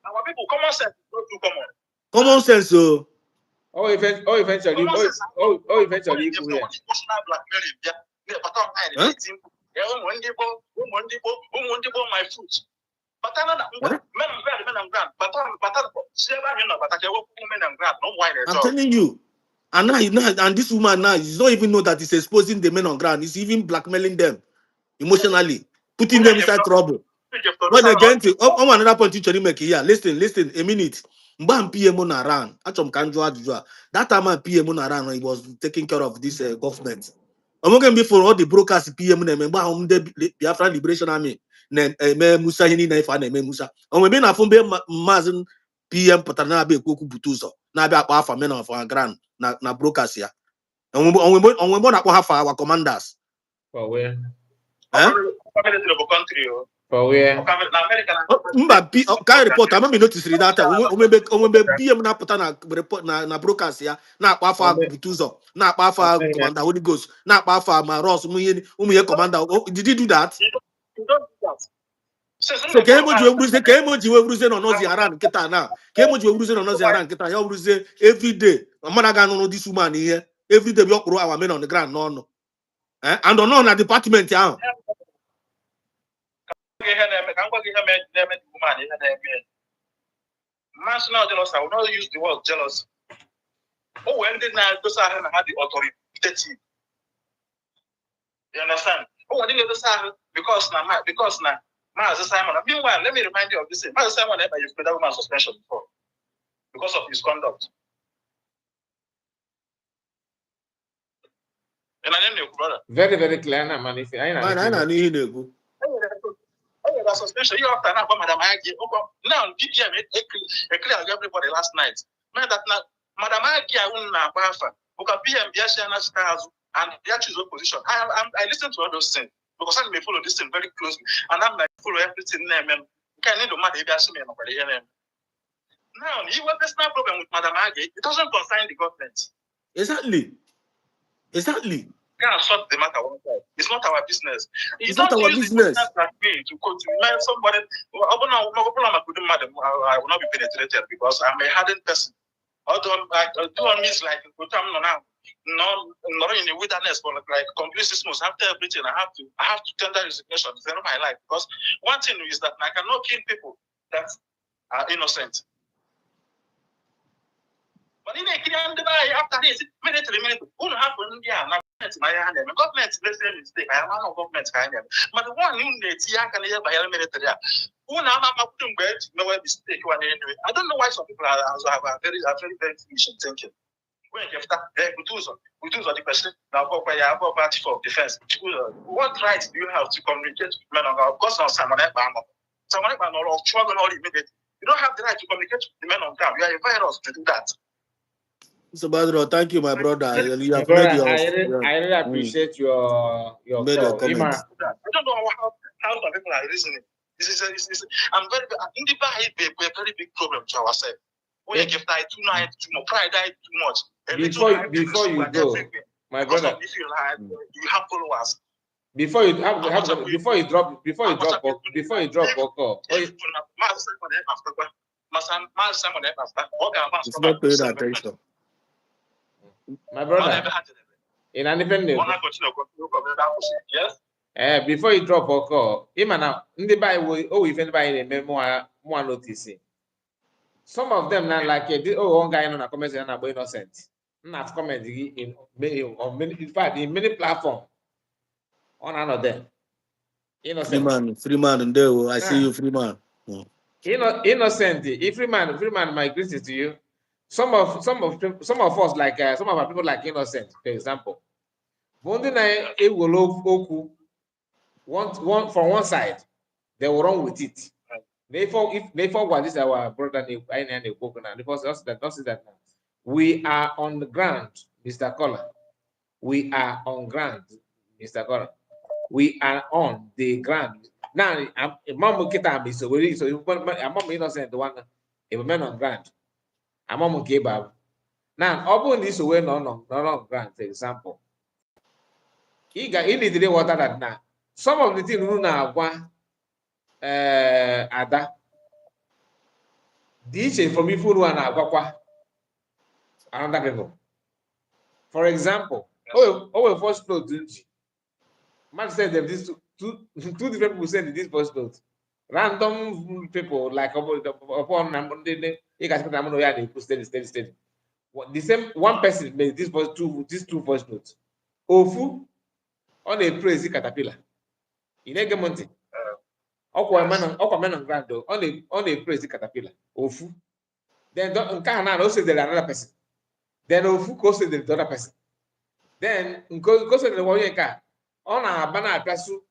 Our people common sense go to common. Common sense, so. Eventually. My foot. But I'm telling you, and this woman now is not even know that it's exposing the men on ground. It's even blackmailing them emotionally, putting them inside trouble. But again, another point you make here. Listen, a minute. PM on around. That time PM on around, he was taking care of this government. I'm going before all the brokers PM the Biafra Liberation Army. Musa hini na ifa na Musa. Onwe na fumbe mazin PM patana be koku butuzo. Na be akwa afa men of our grand na brokers ya. Onwe na kwa hafa our commanders. For where? For where? Can report. I remember notice that onwe PM na pata report na brokers ya. Na akwa afa butuzo. Na akwa afa commander Holy Ghost. Na akwa afa ma Ross umuye commander. Did he do that? You don't do that. So kemoji we bruise no nozi around kita now. Kemoji we bruise no nozi around kita. You bruise every day. Amana ga no this woman here. Every day we okuro our men on the ground no. And on na department ya. National jealous, I will not use the word jealous. Oh, when did I go had the authority? You understand? Oh, when did I because now. Master Simon, meanwhile, let me remind you of this. Master Simon ever used federal woman suspension before because of his conduct. And I didn't know, brother. Very, very clear, man. If I know. about suspension. You after now, Madam Agi. Now, DPM, clear everybody last night. Man, that now, Madam Agi, I won't know Biafra. Because PM, and they choose opposition. I listen to all those things because I may follow this thing very closely, and I'm like follow everything name. Can you do matter if you ask me nobody name? Now, you have a personal problem with Madam Agi. It doesn't concern the government. Exactly. Can't sort the matter one side. It's not our business. It's not our business. Like me to continue somebody. I will not be penetrated because I'm a hardened person. Although I do on means like now. Not in the wilderness, but like complete 6 months after everything, I have to tender resignation to end my life. Because one thing is that I cannot kill people that are innocent. But in a after this, minute, who have India my hand, government, let's say mistake. I am one of government kind of. But the one in the Tia can hear by military. Who now I'm putting bed, no mistake one anyway. I don't know why some people have a very efficient thinking. When you we do the person now go by our party for defense. What rights do you have to communicate with men of course now someone or struggle all immediately. You don't have the right to communicate with the men on ground. You are a virus to do that. So Badro, thank you, my brother. You have brother, made your, I really appreciate your comments. I don't know how some people are reasoning. I'm very in the Bible a very big problem to ourselves. When you give that too much, pride too much. Before you go, my brother, you have followers. Before you drop it's not paying attention. My brother, in an event, yes. Before you drop or call, now the Bible, even by the memoir, one noticing. Some of them now like one guy on a comment and are innocent. Not comment in many platforms. On another innocent. Freeman, and there I see you, Freeman. Innocent. If Freeman, my greetings to you. Some of us like some of our people like innocent, for example. One will one from one side, they will run with it. Therefore, what is our brother that we are on the ground, Mr. Collar. We are on ground, Mr. Collar. We are on the ground. Now, Mom Kita is so I'm innocent one a man on ground. I'm Mom Kebab. Now, open this way no ground, for example. He need the water that now. Some of the things now one Ada. DJ from if one another people. For example, first note, didn't you? Man said that these two different people said this first note. Random people like upon you guys put steady. The same one person made these two first notes. Ofu on a praise caterpillar. In a monte. Man on ground though. On a praise caterpillar. Ofu. Then also there another person. Then Ofu goes to the other person. Then goes to the warrior car. On a banner plasu.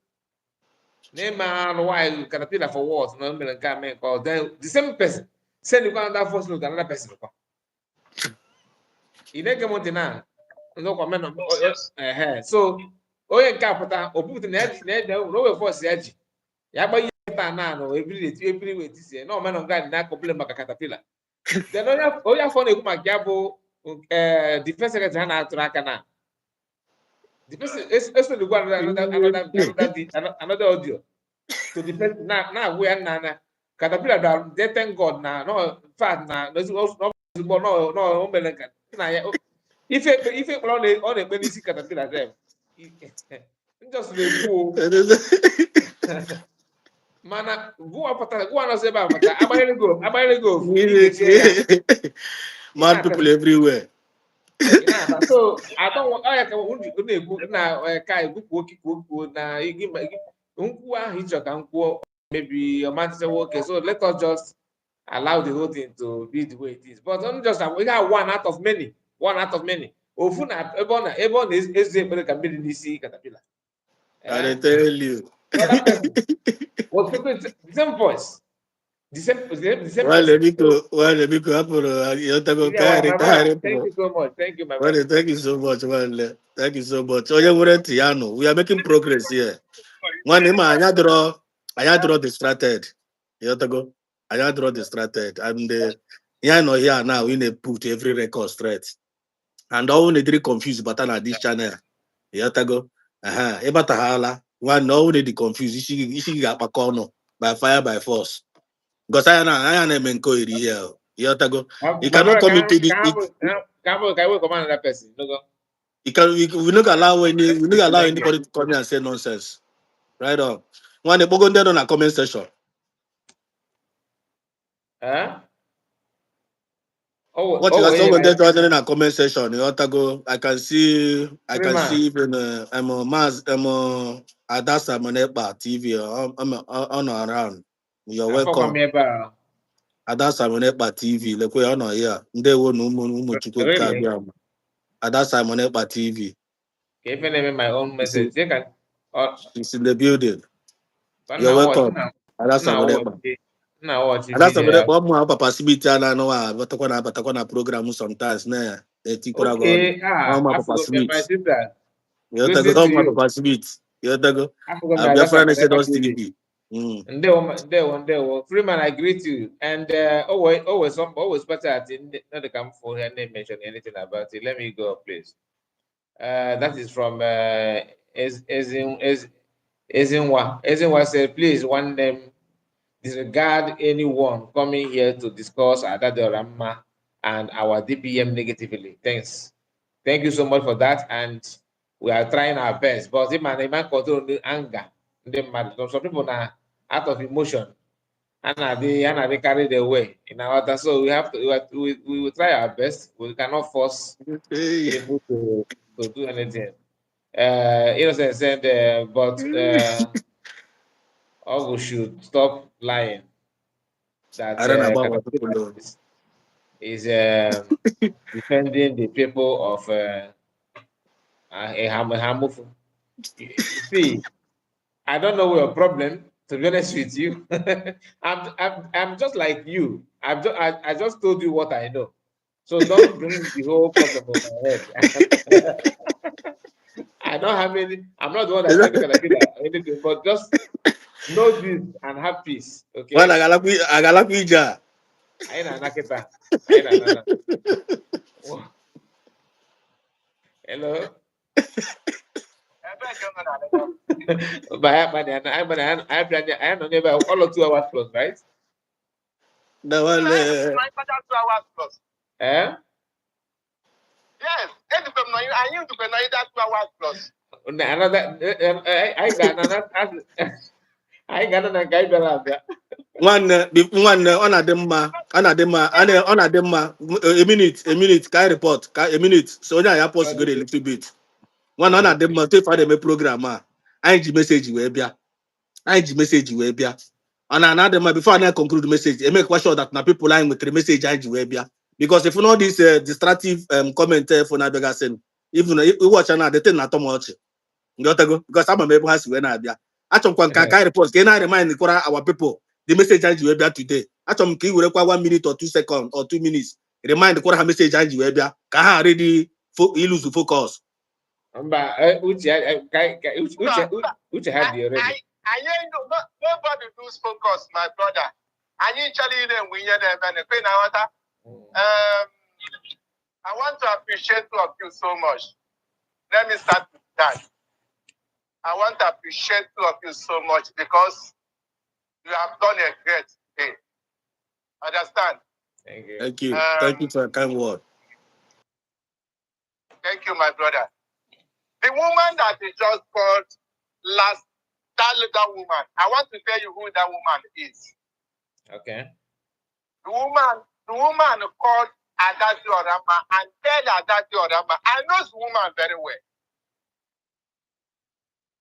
Name man why caterpillar for what? No man can make call. Then the same person send you that first note another person. In a monte now. No comment. So oye kapụta opụta na no force yaji ya gba ihe na no every way this year no man on ground na complain maka caterpillar then oya for na ekwu maka ya bụ defense secretary na atụrụ aka na the person also the one another audio to defense na we na caterpillar da they thank God na no fact na no omenka na ya ife kpọrọ ọ na-ekpe n'isi caterpillar dem just na-ekwu mana gụwa nọsọ ebe a pụta agbanyere go mad people everywhere. So I don't want na-ekwu na ka egwukwuo na nkwuo ahụ ịchọ ka nkwuo maybe ọmatịsị nwoke so let us just allow the whole thing to be the way it is but I'm just we got one out of many ofu na ebe ọ na-ezu ekpere ka mmiri n'isi caterpillar I tell you Other person was speaking the same voice, the same Well, person. So, let me go up. You go yeah, well, carry, my brother, carry. thank you so much. Thank you, my Well, brother. thank you so much. Well, thank you so much. Oh, yeah, we are making progress here. One name, I draw distracted. You go. I draw distracted. And yeah, no, here now we need put every record straight. And all need to confused, but on this channel. You go. Ebata hala. One no need to confuse. You should get back on by fire by force. Because I am a here. You go. You My cannot brother, come into the. can we command another person? No, go. We not allow Thank you. anybody to come here and say nonsense. Right on. One the Bogon dead on a comment section. Huh? What you Oh, guys yeah, over my there to in a comment section? You know, to go. I can man. see even I'm a Maz Adasa Monepa TV I'm on around. You're I fuck on welcome. me about Adasa Monepa TV. Look where on here. They won't no chuko really. kabiam. Adasa Monepa TV. If you name my own message, you can. It's in the building. But You're now watch welcome. Adasa now watch Monepa. now watch Adasa video. Monepa mo papa sibiti ala no wa batakwa na program sometimes na etikura God. Okay, Mama I papa forgot me, my sweet. sister. You Good take day go to mama you. papa sweet. You take go. I forgot me, I'll be a that's friend my said never on TV. TV. And Freeman, I greet you. And always better at it. Not to come for her name mention anything about it. Let me go, please. That is from Ezinwa. Ezinwa said, please, one name disregard anyone coming here to discuss Adadorama and our DPM negatively. Thanks. Thank you so much for that. And we are trying our best. But if man control the anger, some people now out of emotion and they carried away in our order. So we have to we will try our best. We cannot force Hey. people to do anything. Innocent said, but all we should stop lying that I don't know about what people Caterpillar know. is defending the people of Hamufu. See, I don't know your problem. To be honest with you, I'm just like you. I just told you what I know. So don't bring the whole problem on my head. I don't have any. I'm not the one that said Caterpillar or anything, but just know this and have peace. Well, Okay? I got like Ouija. Aina nakita. Aina nana. Hello. I know never all of 2 hours plus, right? The one, 2 hours plus. Eh? Yes, I need to be 2 hours plus. Another I got another I got another guy better. on a demma, a minute, can I report, a minute. So now I pause to go a little bit. One on a demma, take for them a program. I message you, Ebia. I message you, Ebia. And another before I conclude the message, I make sure that now people line with the message I Ebia. Because if you know this distractive comment for Nabega saying, even if you watch another thing, not too much. Because some of has when I be. Actually, can report. Can I remind our people the message I will be today? Actually, can you require 1 minute or 2 seconds or 2 minutes? Remind the message I will be. Can already lose the focus. Uche had the already. Nobody lose focus, my brother. I need them we hear them and I want to appreciate two of you so much. Let me start with that. I want to appreciate two of you so much because you have done a great thing. Understand? Thank you. Thank you. Thank you for a kind word. Thank you, my brother. The woman that they just called last, that little woman, I want to tell you who that woman is. Okay. The woman called Adati Orama and tell Adati Orama, I know the woman very well.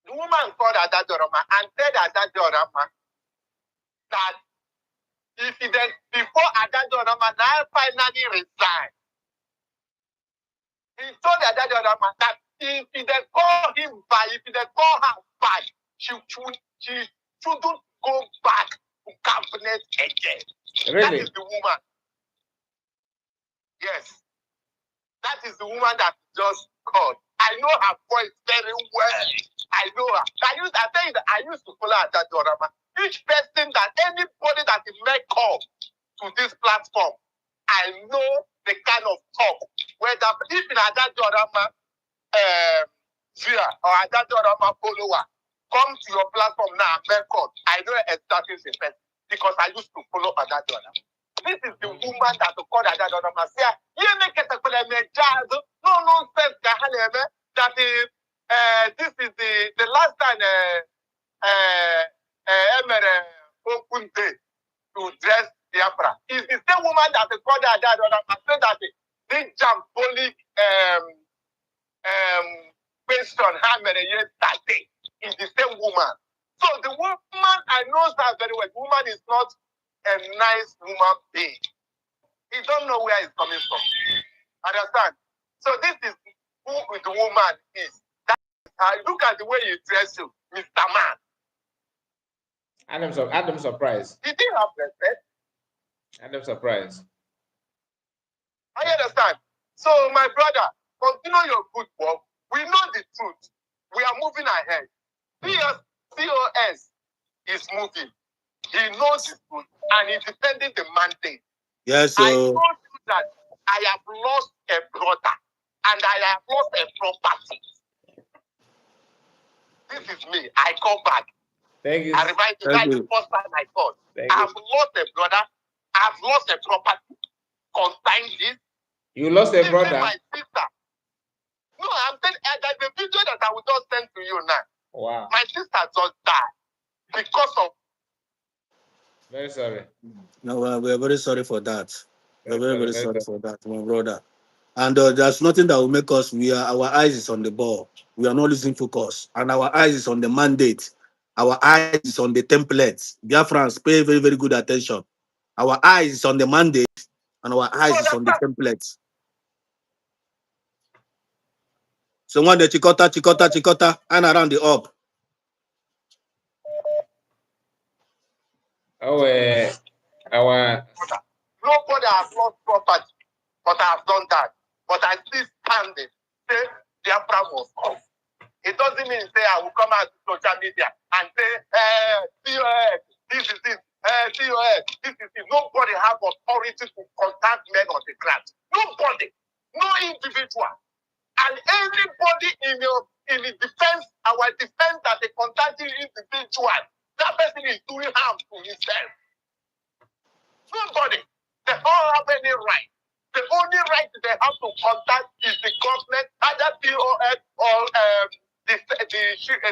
The woman called Adati Orama and tell Adati Orama that if he then, before Adati Orama now finally resigned, he told Adati Orama that if he then call him by, if he then call her by, she would she shouldn't go back to cabinet again. Really? That is the woman. Yes. That is the woman that just called. I know her voice very well. I know her. I used to follow her that drama. Each person that anybody that is make call to this platform, I know the kind of talk. Whether if in that drama via or that drama follower come to your platform now and make call, I know exactly the person because I used to follow that drama. This is the woman that called that drama. Say, you make it a no nonsense. That is, this is the last time open day to dress Biafra. Is the same woman that called that said that this jambolic question how many years that day is the same woman. So the woman, I know that very well. The woman is not a nice woman being. He don't know where it's coming from. Understand? So this is who the woman is. Look at the way you dress you, Mr. Man. I'm surprised. He didn't have respect. I'm surprised. I understand. So, my brother, continue your good work. We know the truth. We are moving ahead. COS is moving. He knows the truth and he's defending the mandate. Yes, I told you that I have lost a brother and I have lost a property. This is me. I come back. Thank you. I remind you, that's the first time I thought. I've lost a brother. I've lost a property. Consign this. You lost a brother? My sister. No, I'm saying there's a video that I will just send to you now. Wow. My sister just died because of. Very sorry. No, we're very sorry for that. We're very sorry for that, my brother. And there's nothing that will make us. Our eyes is on the ball. We are not losing focus, and our eyes is on the mandate. Our eyes is on the templates. Biafrans, pay very, very good attention. Our eyes is on the mandate, and our eyes is on the templates. So when the chikota, and around the up. Oh, our. Nobody has lost property, but I have done that. But I still standing. Say Biafra was off. It doesn't mean say I will come out to social media and say, COS, this is it. COS, this is it. Nobody has authority to contact men on the ground. Nobody. No individual. And everybody in the defense, our defense that they contacting individual, that person is doing harm to himself. Nobody. They don't have any right. The only right they have to contact is the government, either COS or the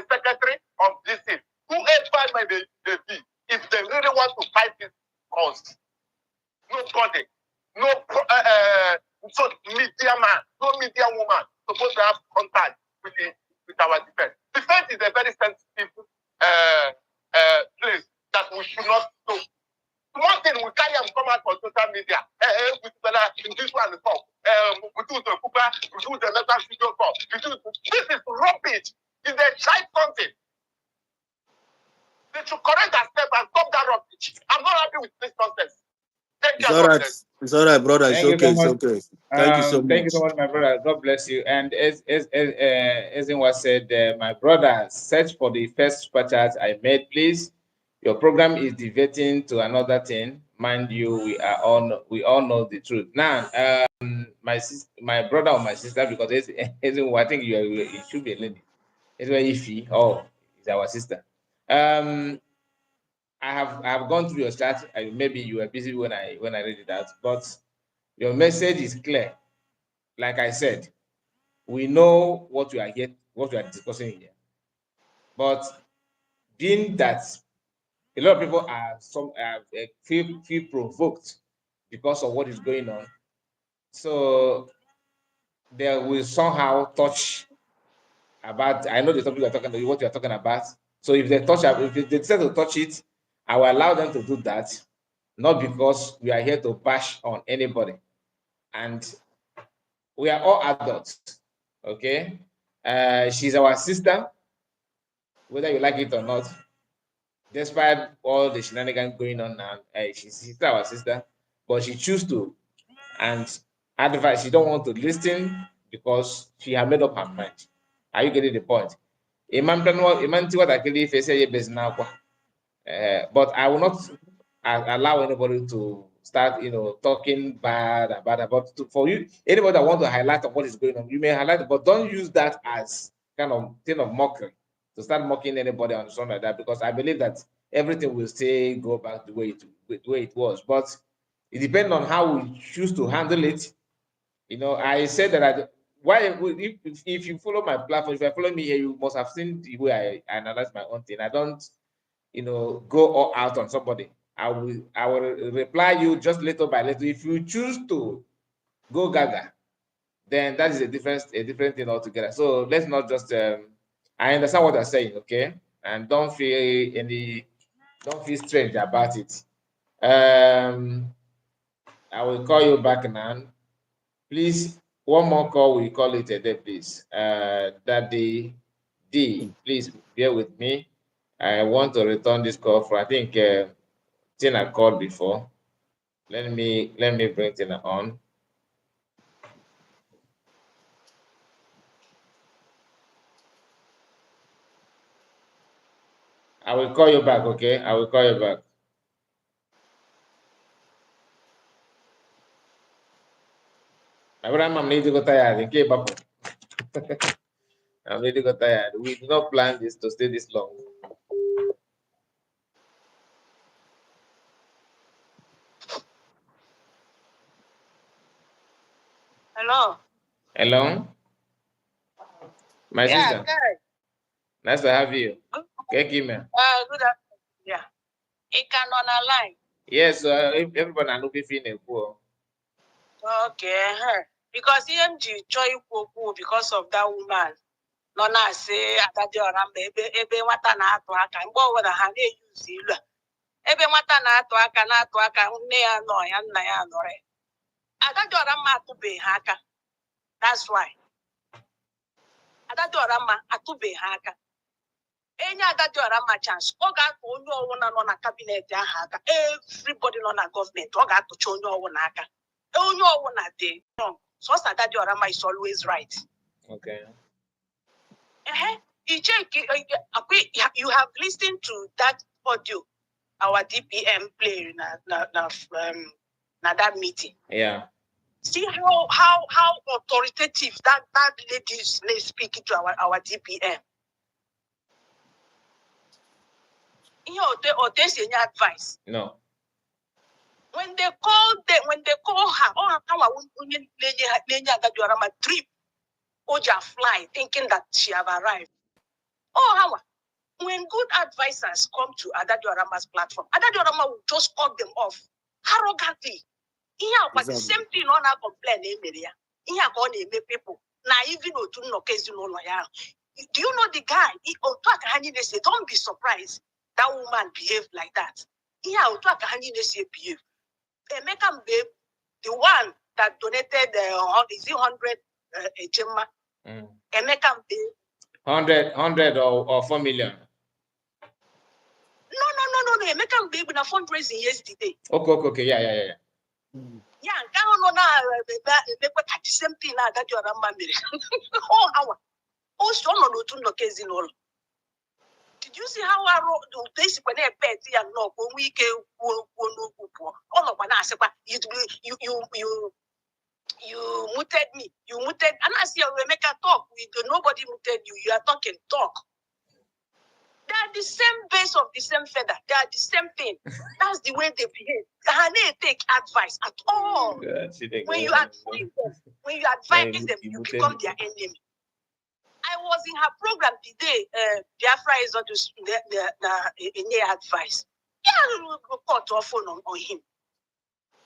secretary of this thing. Whoever may they be, if they really want to fight this cause. Nobody. No so media man, no media woman supposed to have contact with our defense. Defense is a very sensitive place that we should not do. One thing we carry and come out on social media. This one is talk. We do the Kuba, we do the letter video call. This is rubbish. If they try something, they should correct themselves and stop that rubbish. I'm not happy with this nonsense. It's all right. It's all right, brother. It's okay. It's okay. Thank you so much. Thank you so much, my brother. God bless you. And as was said, my brother, search for the first super chat I made, please. Your program is deviating to another thing. Mind you, we all know the truth. Now, my brother or my sister, because I think you should be a lady. It's very iffy. Oh, it's our sister. I have gone through your chat. Maybe you were busy when I read it out, but your message is clear. Like I said, we know what we are discussing here. But being that a lot of people are feel provoked because of what is going on, so they will somehow touch about. I know the topic what you are talking about. So if they decide to touch it, I will allow them to do that, not because we are here to bash on anybody. And we are all adults, okay? She's our sister, whether you like it or not. despite all the shenanigans going on now, she's still our sister, but she choose to and advise. She don't want to listen because she had made up her mind. Are you getting the point? What actually face but I will not allow anybody to start, talking bad about for you. Anybody that want to highlight on what is going on, you may highlight it, but don't use that as kind of thing of mockery to start mocking anybody on something like that. Because I believe that everything will still go back the way it was. But it depends on how we choose to handle it. I said that if you follow my platform, if you follow me here, you must have seen the way I analyze my own thing. I don't go all out on somebody. I will reply you just little by little. If you choose to go gaga, then that is a different thing altogether. So let's not just I understand what I'm saying, okay? And don't feel strange about it. I will call you back now. Please, one more call, we call it a day, please. Daddy D, please bear with me. I want to return this call for, I think, Tina called before. Let me bring Tina on. I will call you back, okay? I will call you back. Abraham, I'm need to go tired. Okay, Papa. I'm need to go tired. We did not plan this to stay this long. Hello. Hello? My sister. Good. Nice to have you. Okay, Kim. Good afternoon. Yeah. It can on a line. Yes, everybody are looking for a poor. Okay. Because EMG joy because of that woman. No, na say Adadi Orambe ebe nwata na-atụ aka mgbe ọbụla ha na-eyuzi ilu a. Ebe nwata na-atụ aka nne ya nọ ya nna ya nọrọ ya. Adadi Oramma atụbeghị ha aka. That's why. Adadi Oramma atụbeghị ha aka. Enye Adadi Oramma chance, ọ ga-atụ onye ọwụna nọ na kabinet ahụ aka. Everybody nọ na gọọmenti, ọ ga-atụcha onye ọwụna aka. Onye ọwụna dị wrong. So Adadi Oramma is always right. Okay. You have listened to that audio our DPM play na that meeting. Yeah. See how authoritative that lady is speaking to our DPM. Or there's any advice. No. When they call her, trip, Oja fly, thinking that she have arrived. When good advisors come to Adadi Oramma's platform, Adadi Oramma will just cut them off arrogantly. But the same thing on our complaint, people. Now, even do you know the guy? Don't be surprised that woman behaved like that. Behave. Emeka Mbe, the one that donated 100 Gemma. Emeka Mbe. 100 or 4 million. No. Emeka Mbe na fundraising yesterday. Okay. Yeah. Yeah, the same thing that you are married. Also, no. Did you see how I wrote this when I bet and no when we can all of you muted me. You muted and I see we make a talk with nobody muted you. You are talking talk. They are the same base of the same feather. They are the same thing. That's the way they behave. They take advice at all. When you advise them, you become their enemy. I was in her program today. Biafra is not any advice. Yeah, cut off on him.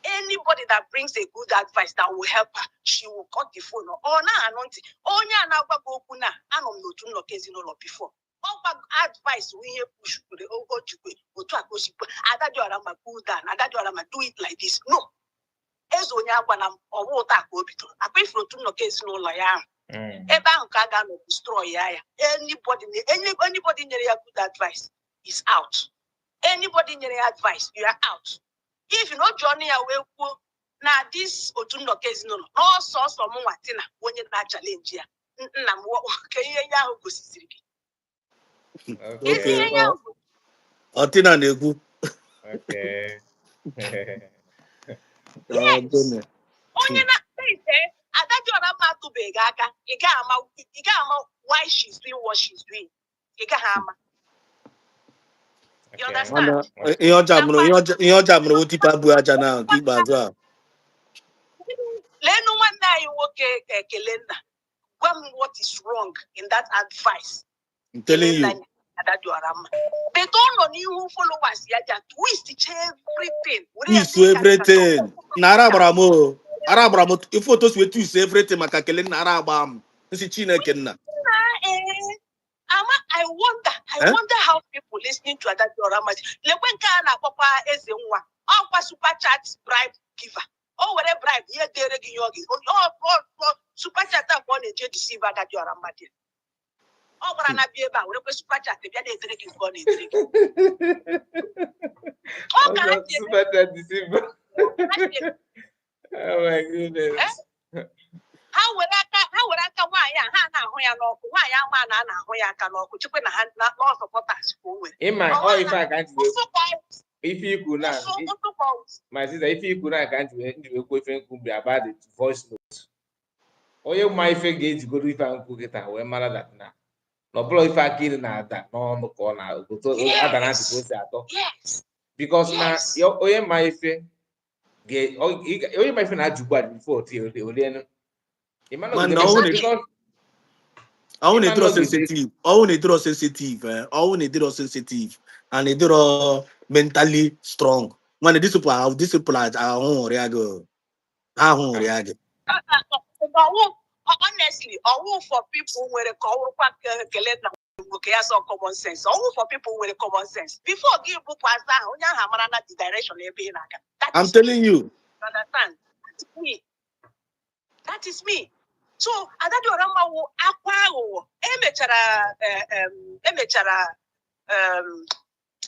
Anybody that brings a good advice that will help her, she will cut the phone. Before. Advice we push to the go to Adadi Oramma cool down. Adadi Oramma do it like this. No. Ezonya gwana owota ka obito. Akwa ifro tu no case no lawyer. Ebe ahụ ka ga no destroy ya. Anybody nyere ya good advice is out. Anybody in your advice, you are out. If you not journey away, now this otundo case no source of Muatina when you not challenge here. Okay. Otina Negu. Okay. Yes. Onye na say Adaju Orama to Begaka, Igama why she's doing what she's doing. Igahama. You understand? Iyo jamro utipa bu aja na kiba azwa. Lenu wanda iwoke kelenda. What is wrong in that advice? I'm telling you. But don't know new followers yaja twist everything. Twist everything. Nara bramo. Ara bramo. If photos we twist everything makakele nara bam. Nsi Chineke na. I wonder how people listening to that drama. Lekwenka na papa ezenwa. All super chat bribe giver. Oh, whatever bribe here they regi yogi. Oh, super chat on a deceive that drama. Oh, but na bieba. We super chat be na regi for it. Oh, God, super chat deceive. Oh my goodness. How would I why ya no why ya man na ho ya ka no ku chikwe na no support us for we. If I can't if you could not, my sister, if you could not, can't you could be about it voice note. Oh, you my fake go if I cook it away, mother that now. No, blow if I kill that, no corner, go to other anti Yes. Because now, you my friend, you my friend had to go before the Man, I want to draw sensitive. I want to draw sensitive. I want to draw sensitive, and they draw mentally strong. When these people are react. I won't react. Honestly, all for people with a common sense. All for people with a common sense. Before give book was that the direction I'm telling you. Understand? That's me. That is me. So Adaju Orama wo akwa emechara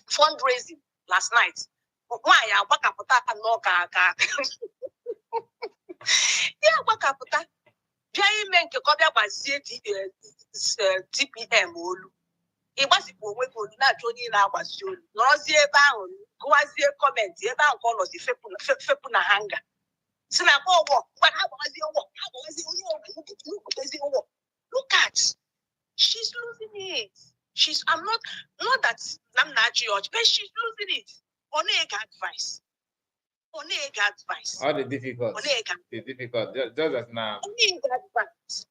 fundraising last night. Why ya gbakapụta no ka ya gbakapụta bịa ime nke ka ọ bịa gbazie TPM olu ịgbazipụ onwe gị olu na-achọ onye na-agbazi olu nọrọzie ebe ahụ gụwazie kọmentị ebe ahụ ka ọ nọzi fepụ na hanga si na look at she's losing it. I'm not that I'm not judge, but she's losing it. Only advice. All the difficult. The difficult. Just as now. Only advice.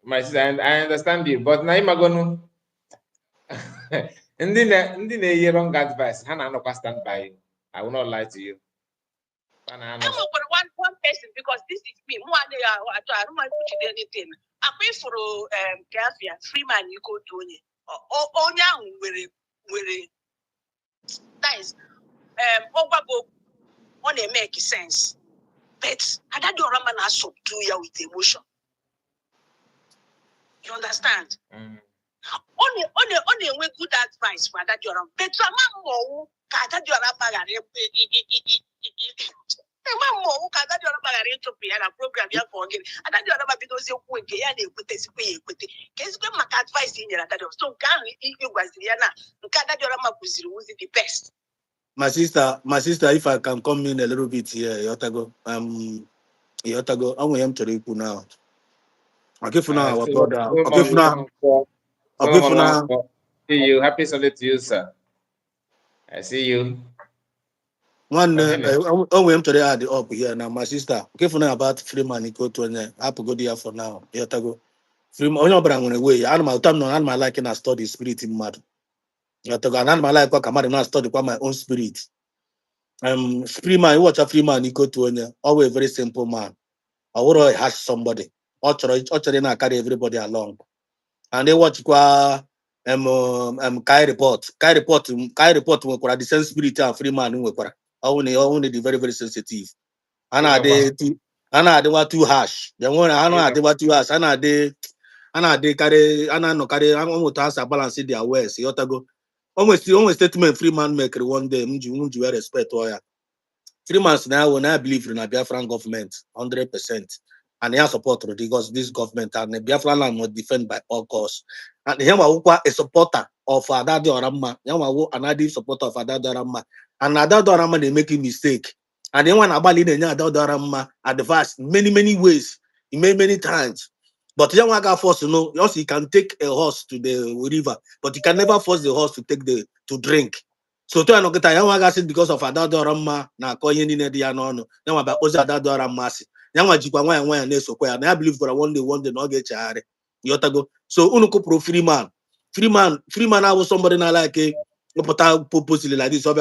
My sister, I understand you, but now I'm going to. Ndị wrong advice, ha na-anọkwa stand by you. I will not lie to you. I'm one person because this is me. I don't mind putting anything. I pay for Gavia, Freeman, you go to onye. Onya were that is Obago on a make sense. But I don't know Raman has subdue you with emotion. You understand? Only with good advice for that you're but Ramamo that you're program ya for again and that you are because you will get any put advice in your so can you was that you're the best. My sister, if I can come in a little bit here, Yotago, I want to read now. Okay, for now, our brother. Okay, for now. Okay, for now. See you. Happy Sunday to you, sir. I see you. One, I am to add the up here now, my sister. Okay, for now about Freeman, go to I have to go there for now. Yotago. Freeman, only bring away. I'm my liking I study spirit in mad. Yotago, and my like what come out and I study my own spirit. Freeman, watch a Freeman, go to always very simple man. I would hash somebody. Or carry everybody along. And they watch Kai report the same spirit of Freeman only the very, very sensitive. They were too harsh. They were too harsh. They carry no carry I'm to balance their ways. Yotago. almost statement Freeman make one day. You respect oya. Freeman now when I believe in a Biafran government 100%, and he support because this government and the Biafran land was defended by all costs. And he was a supporter of Adade Orama. He was an active supporter of Adade Orama. And Adade Orama they making mistake. And then when Abali they Adade Orama advised many ways, in many times. But young got forced to know, also he can take a horse to the river, but he can never force the horse to drink. So to anokita yanwa gasi because of adadora mma na akọ ihe niile dị ya n'ọnụ yanwa ba kpozi adadora mmasị yanwa jikwa nwa ya na-esokwa ya na ya believe for one day na ọ ga-echegharị yotago. So unu kupro Freeman abụ somebody na like pụta purposely like this ọ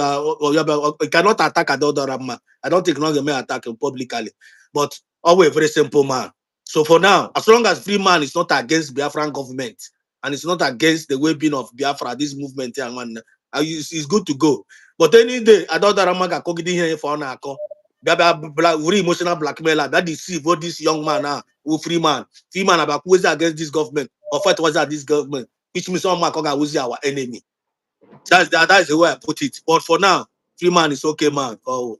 cannot attack adadora mma. I don't think no may attack him publicly, but always a very simple man. So for now, as long as Freeman is not against Biafran government and it's not against the well-being of Biafra, this movement here, man, it's good to go. But any day, I don't know here for an emotional blackmailer that deceive what this young man now, who Freeman about who is against this government or fight was at this government, which means someone who's our enemy. That's the way I put it. But for now, Freeman is okay, man. Oh,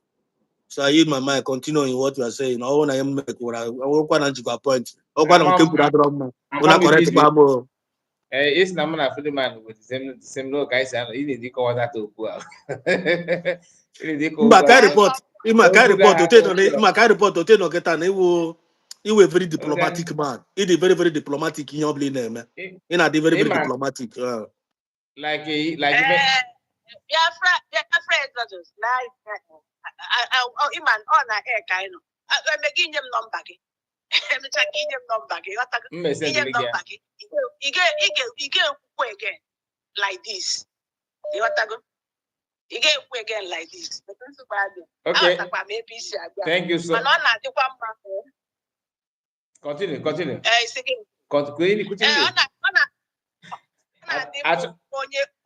so I use my mind, continuing what you are saying. I want to make what I want to point. I want to put that wrong. Una correct, Babo. It's not a Freeman with the same no guys. You need to call that to go out. My report. To no get an he was a very diplomatic man. He is very diplomatic in your name. In a very diplomatic. Like Biafra is like Iman on a air kind of. I'm making them number. I'm taking them number. You get again like this. You want to go? You get again like this. Okay. Thank you so much. Continue. Continue.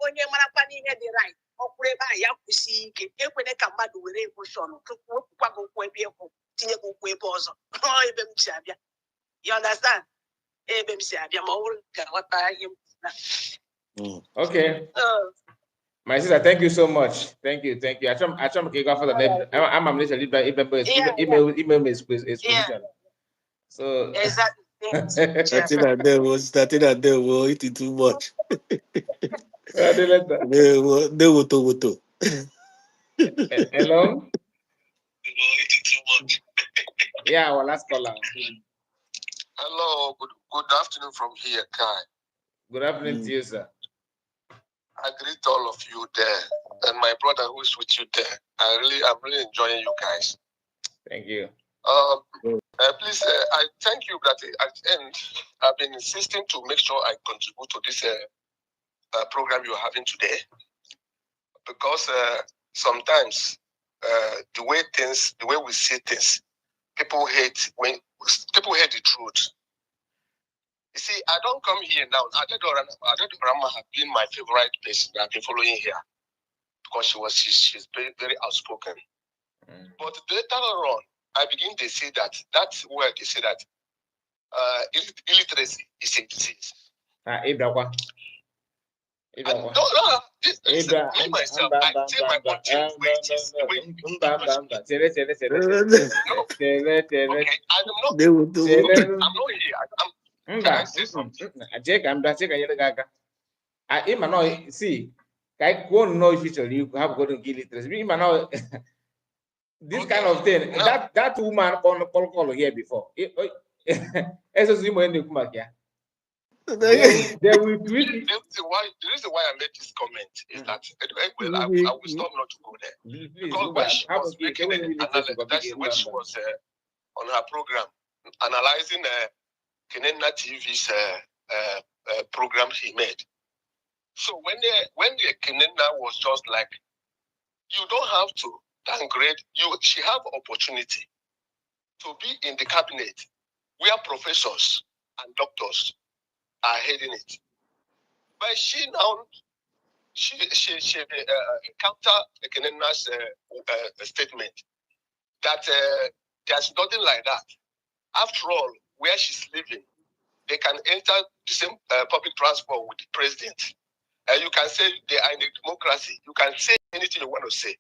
Onye marakwa n'ihe dị right ọkwụrụ ebe a ya kwụsị ike ekwene ka mmadụ were emoshọn kwụkwa gị ụkwụ ebe ịkwụ tinye gị ụkwụ ebe ọzọ ebe m si abịa. You understand? Ebe m si abịa ma ọ bụrụ ka ghọta ihe m. Okay. My sister, thank you so much. Thank you. I try to go for the name. I'm amazed by email exposition. So exactly. Starting at them was eating too much. They were. Hello? Yeah, our last caller. Hello, good afternoon from here, Kai. Good afternoon to you, sir. I greet all of you there, and my brother who is with you there. I'm really enjoying you guys. Thank you. Please, I thank you that at the end, I've been insisting to make sure I contribute to this program you're having today, because sometimes the way we see things, people hate the truth. You see, I don't come here now. Adadorama has been my favorite person that I've been following here, because she's very, very outspoken. But later on, I begin to see that's where they say that illiteracy is a disease. Me myself, I take my own thing the way it is. Okay, I'm not here. Can I say something? See, I won't know if you have got to give illiteracy. This kind of thing. That woman on the call here before. They will twist. The reason why I made this comment is that I will stop not to go there. Because when she was making when she was on her program analyzing Kenena TV's program he made. So when the Kenena was just like, you don't have to downgrade. She have opportunity to be in the cabinet where professors and doctors are heading it. But she now counter Kenena's statement that there's nothing like that. After all, where she's living, they can enter the same public transport with the president. You can say they are in a democracy. You can say anything you want to say.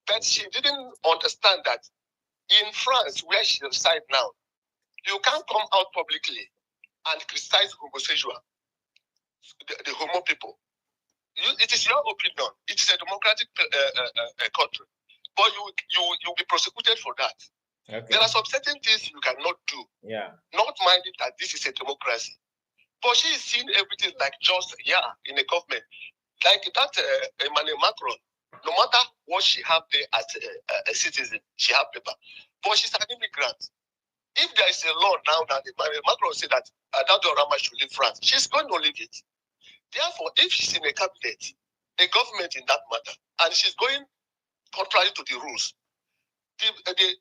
But she didn't understand that in France, where she resides now, you can't come out publicly and criticize homosexual, the homo people. It is your opinion. It is a democratic country, but you'll be prosecuted for that. Okay. There are some certain things you cannot do. Yeah. Not minding that this is a democracy, but she is seeing everything like just in a government, like that Emmanuel Macron. No matter what she have there as a citizen, she have paper, but she's an immigrant. If there is a law now that Emmanuel Macron said that Adado Rama should leave France, she's going to leave it. Therefore, if she's in a cabinet, a government in that matter, and she's going contrary to the rules, the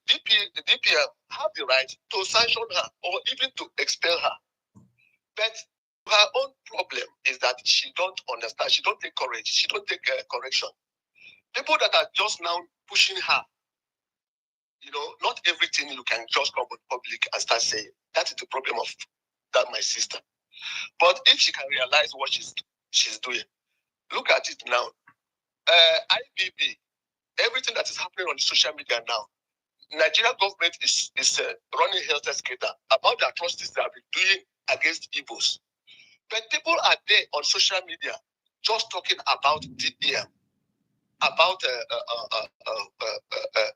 DPM have the right to sanction her or even to expel her. But her own problem is that she don't understand. She don't take courage. She don't take correction. People that are just now pushing her, not everything you can just come to public and start saying. That is the problem of that my sister. But if she can realize what she's doing, look at it now. IBB, everything that is happening on the social media now, Nigerian government is running health skater about the atrocities they have been doing against Igbos. But people are there on social media just talking about DPM, about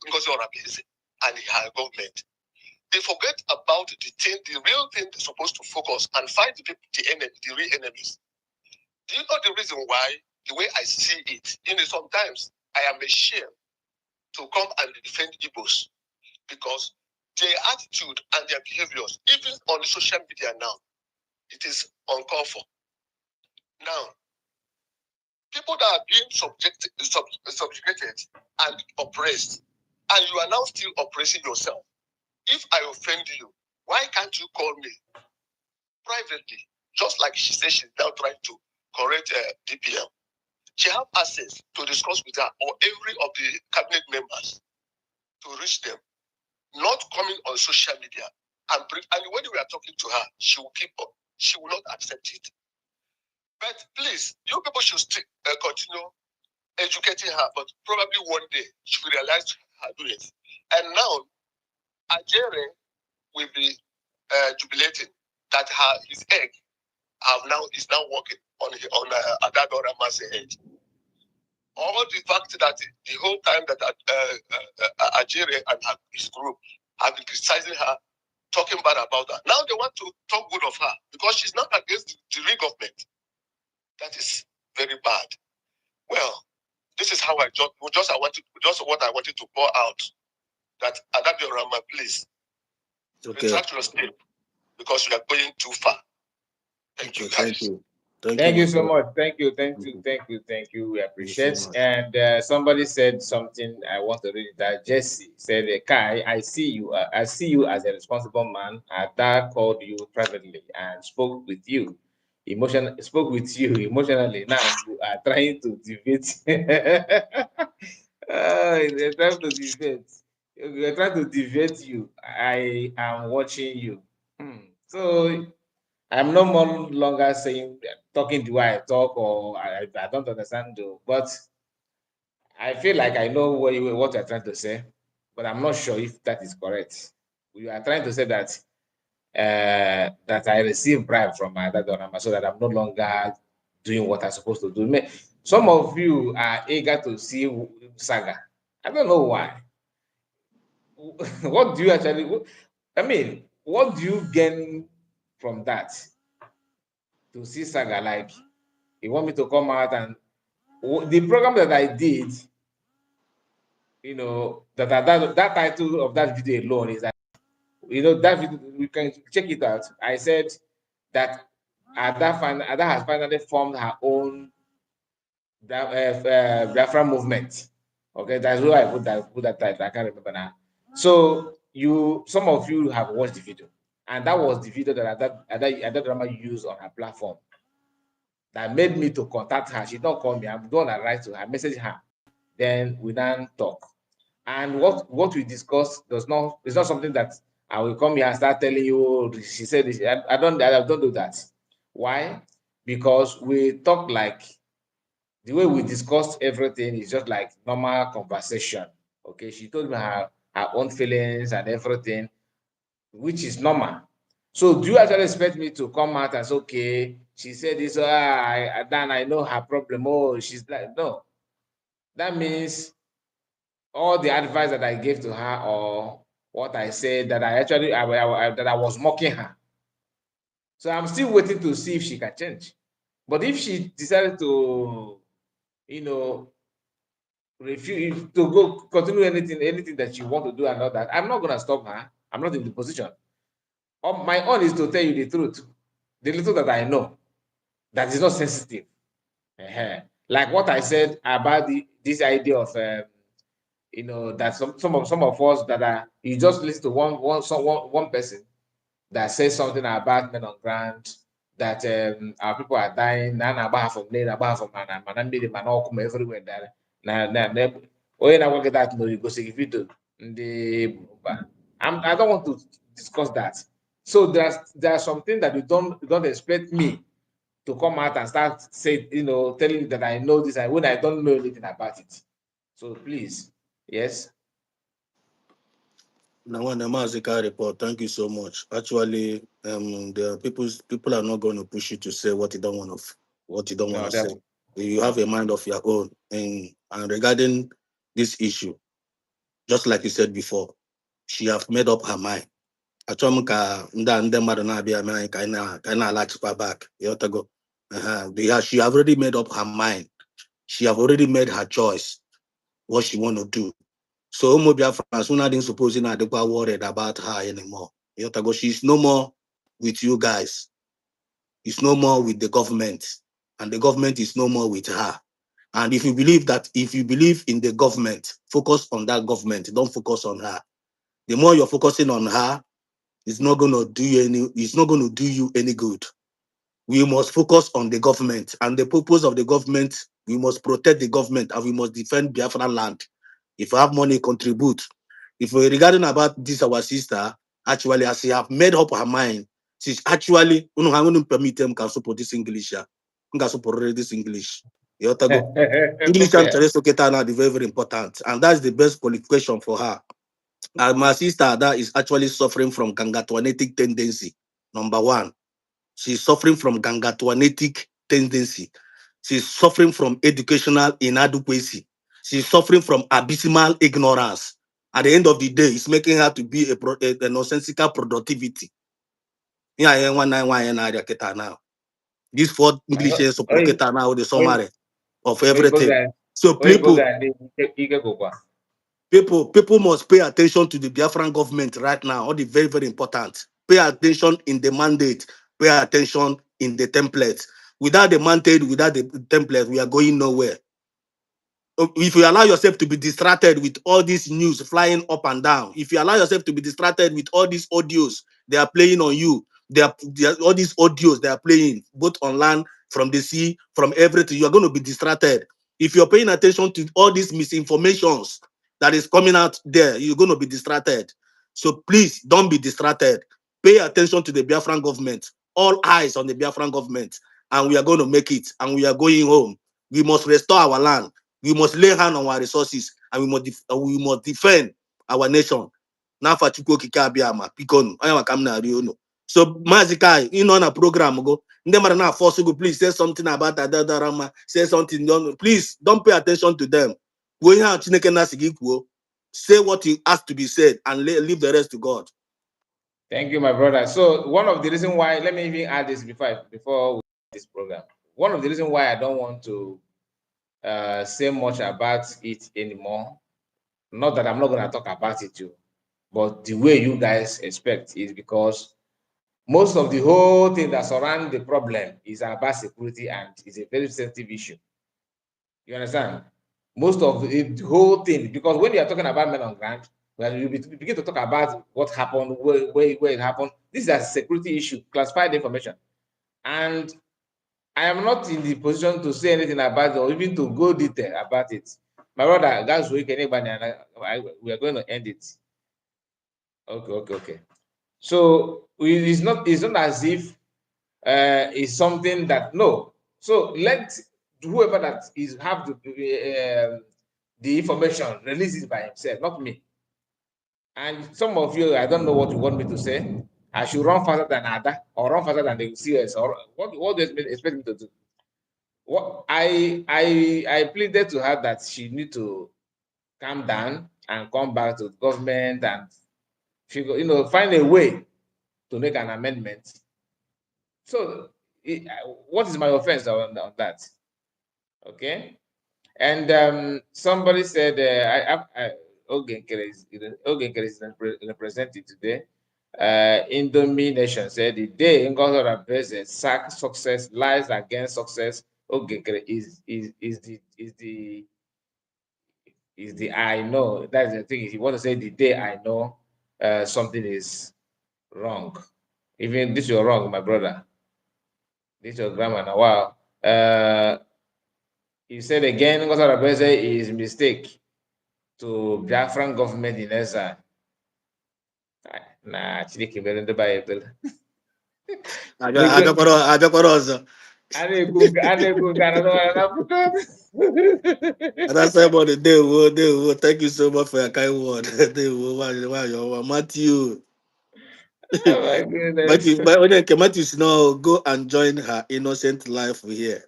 Ngozi Orameze and her government. They forget about the real thing they're supposed to focus and find the real enemies. Do you know the reason why? The way I see it, sometimes I am ashamed to come and defend Igbos because their attitude and their behaviors, even on social media now, it is uncalled for. Now, people that are being subjugated and oppressed, and you are now still oppressing yourself. If I offend you, why can't you call me privately? Just like she said, she's now trying to correct DPM. She have access to discuss with her or every of the cabinet members to reach them, not coming on social media and when we are talking to her, she will keep up. She will not accept it. But please, you people should continue educating her, but probably one day she will realize her doings. And now, Ajere will be jubilating that his egg is now working on Adado Rama's head. All the fact that the whole time that Ajere and his group have been criticizing her, talking bad about her. Now they want to talk good of her because she's not against the real government. That is very bad. Well, this is how what I wanted to pour out. That Adado Rama, please retract your step because you are going too far. Thank you, guys. Thank you so much. Thank you. We appreciate. And somebody said something. I want to read that. Jesse said, "Kai, I see you as a responsible man. Ada called you privately and spoke with you emotionally. Now you are trying to debate. They're trying to debate. We're trying to debate you. I am watching you. So." I'm no more longer talking the way I talk, or I don't understand, but I feel like I know what you're trying to say, but I'm not sure if that is correct. You are trying to say that that I receive bribe from my dad so that I'm no longer doing what I'm supposed to do. Some of you are eager to see Saga. I don't know why. What do you actually? What do you gain from that? To see Saga, like you want me to come out and the program that I did, that title of that video alone is that that video, you can check it out. I said that Ada has finally formed her own Biafra movement. Okay, that's why I put that title. I can't remember now. So some of you have watched the video, and that was the video that Ada Drama used on her platform. That made me to contact her. She don't call me. I'm going to write to her, message her. Then we then talk. And what we discussed it's not something that I will come here and start telling you. She said this. I don't do that. Why? because we talk like the way we discussed everything is just like normal conversation. Okay, she told me her own feelings and everything, which is normal. So do you actually expect me to come out and say, okay, she said this, Dan, I know her problem. Oh, she's like, no. That means all the advice that I gave to her or what I said that I actually that I was mocking her. So I'm still waiting to see if she can change. But if she decided to, you know, refuse to go continue anything that she want to do and all that, I'm not gonna stop her. I'm not in the position. My own is to tell you the truth, the little that I know, that is not sensitive. Like what I said about this idea of that some of us that are you just listen to one person that says something about men on ground that our people are dying na na-agba from there na-agba from mana mmiri mana ọkụ ma everywhere dara na onye na-agwa gị that no you go see video ndị I don't want to discuss that. So there are something that you don't expect me to come out and start say telling that I know this when I don't know anything about it. So please, yes. Now, when the Mazika report, thank you so much. Actually, the people are not going to push you to say what you don't want to No, say. You have a mind of your own, and regarding this issue, just like you said before, she have made up her mind. Achọm ka ndị mmadụ na-abịa eme anyị ka anyị na-alaghachikwa back. Ịghọtago? She have already made up her mind. She have already made her choice, what she want to do. So Umu Biafrans, who not supposed to be worried about her anymore. Ịghọtago? She's no more with you guys. It's no more with the government. And the government is no more with her. And if you believe in the government, focus on that government. Don't focus on her. The more you're focusing on her, it's not going to do you any good. We must focus on the government, and the purpose of the government, we must protect the government and we must defend Biafra land. If you have money, contribute. If we're regarding about this, our sister, actually, as she have made up her mind, she's actually, I'm going to permit them can support this English. I'm going to support this English. English and Okay. Tereso are very, very important. And that's the best qualification for her. And my sister that is actually suffering from gangatuanetic tendency. Number one, she's suffering from gangatuanetic tendency. She's suffering from educational inadequacy. She's suffering from abysmal ignorance. At the end of the day, it's making her to be a nonsensical productivity. Yeah, now. This four English is now the summary of everything. So people must pay attention to the Biafran government right now. All the very, very important. Pay attention in the mandate. Pay attention in the template. Without the mandate, without the template, we are going nowhere. If you allow yourself to be distracted with all this news flying up and down, if you allow yourself to be distracted with all these audios they are playing on you, they are all these audios they are playing both online, from the sea, from everything, you are going to be distracted. If you're paying attention to all these misinformations that is coming out there, you're going to be distracted. So please don't be distracted. Pay attention to the Biafran government. All eyes on the Biafran government, and we are going to make it, and we are going home. We must restore our land. We must lay hand on our resources, and we must defend our nation. So Mazikai, on a program go. Please say something about that. Say something. Please don't pay attention to them. Say what you ask to be said and leave the rest to God. Thank you, my brother. So one of the reasons why, let me even add this before we this program. One of the reasons why I don't want to say much about it anymore, not that I'm not going to talk about it too, but the way you guys expect is because most of the whole thing that surrounds the problem is about security and it's a very sensitive issue. You understand? Most of the whole thing, because when you are talking about men on ground, when you begin to talk about what happened, where it happened, this is a security issue, classified information. And I am not in the position to say anything about it or even to go detail about it. My brother, that's we can we are going to end it. Okay. So it's not as if is something that no. So let whoever that is have the information release it by himself, not me. And some of you, I don't know what you want me to say. I should run faster than Ada or run faster than the CS or what do you expect me to do? What I pleaded to her that she need to calm down and come back to government and figure, find a way to make an amendment. So, what is my offense on that? Okay. And somebody said, Ogenkere is represented today. Indomie Nation said the day Ngozi Orazabeze sack success lies against success. Ogenkere is the I know. That's the thing. If you want to say the day I know something is wrong, even this you're wrong, my brother. This your grammar now. Wow. He said again, Ngozi Orazabeze is mistake to Biafran government in exile. Nah, Chineke mere ndị Baịbụl. abịakwara ọzọ. A na-ekwu nke another na-apụta. That's about the day. Thank you so much for your kind word. Matthew. Oh my goodness. Matthew now go and join her innocent life here.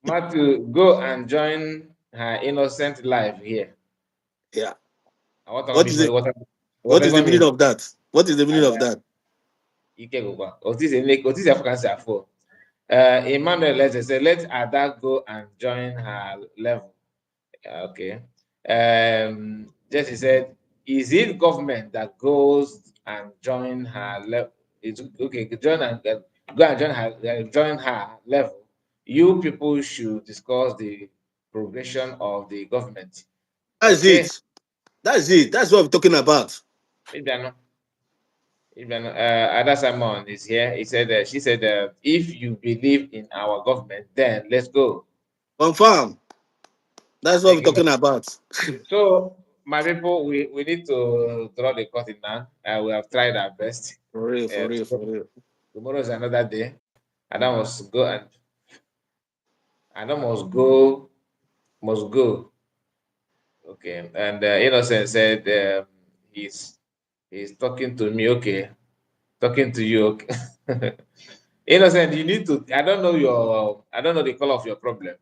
Matthew, go and join her innocent life here. Yeah. What is the meaning of that? What is the meaning of that? Emmanuel let's say let Ada go and join her level. Okay. Jesse said, is it government that goes and join her level? It's okay, join and go and join her level. You people should discuss the progression of the government. That's okay. it. That's what we're talking about. Ada Simon is here. He said, she said, if you believe in our government, then let's go. Confirm. That's what we're talking about. So, my people, we need to draw the curtain now. We have tried our best. For real. Tomorrow is another day. Adam must go and Adam must go. Okay. And Innocent said he's talking to me. Okay. Talking to you. Okay. Innocent, you need to. I don't know the color of your problem.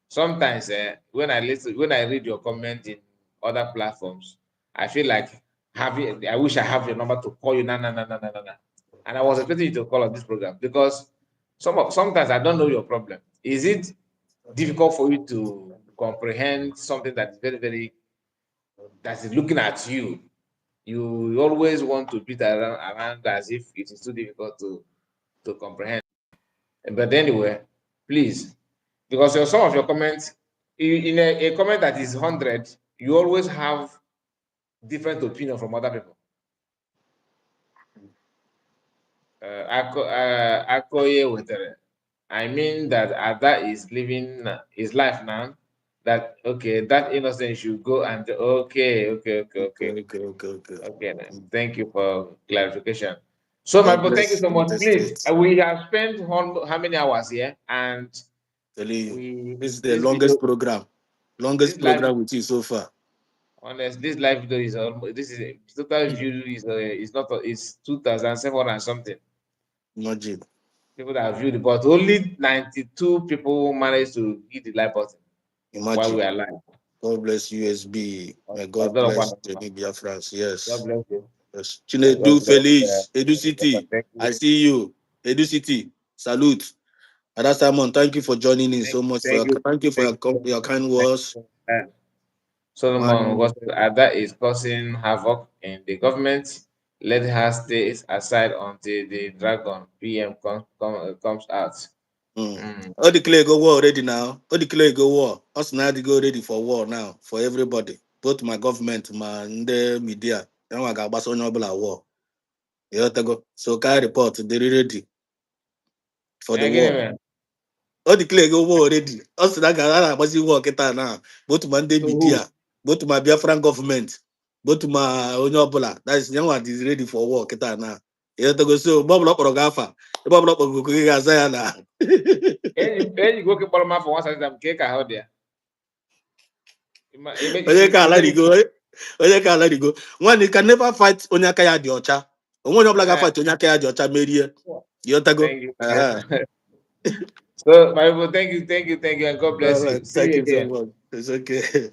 Sometimes when I read your comment in other platforms, I feel like I wish I have your number to call you. No. And I was expecting you to call on this program because sometimes I don't know your problem. Is it difficult for you to comprehend something that is very, very that is looking at you? You always want to beat around as if it is too difficult to comprehend. But anyway, please, because some of your comments, in a comment that is 100, you always have different opinion from other people. Akoye with I mean that Ada is living his life now. That okay, that innocent should go and okay. Thank you for clarification. So, my people, thank you so much. Please, we have spent how many hours here, and this is the longest program with you so far. Honest, this live video is almost total view is 2,700 and something. Imagine. People that have viewed it, but only 92 people managed to hit the like button. Imagine. While we are live. God bless USB. May God bless the Biafrans. Yes. God bless you. Yes. Chinedu Feliz, Edu City. I see you. Edu City. Salute. Ada Simon, thank you for joining in so much. Thank you for your kind words. Solomon, Ada is causing havoc in the government. Let her stay aside until the dragon PM comes out. All the clear go war already now. All the clear go war. Us now they go ready for war now for everybody. Both my government, my media. Now I got bass on war. Yeah, so can report they ready for the war. All the clear go war already. Us now got bass war kita now. Both my media, both my Biafran government, both my Onyobola. That is now is ready for war kita now. You to go so Bob Lop or Gafa. Bob Lop or Gazana. And you go keep Palma for once and I'm cake out there. Oye can't let it go. Oye can't let it go. One, you can never fight Onyakaya Diocha. One of Blaga fight Onyakaya Diocha media. You to go. Thank you. So, my people, thank you, and God bless All you. right. See Thank you you so again. much. It's okay.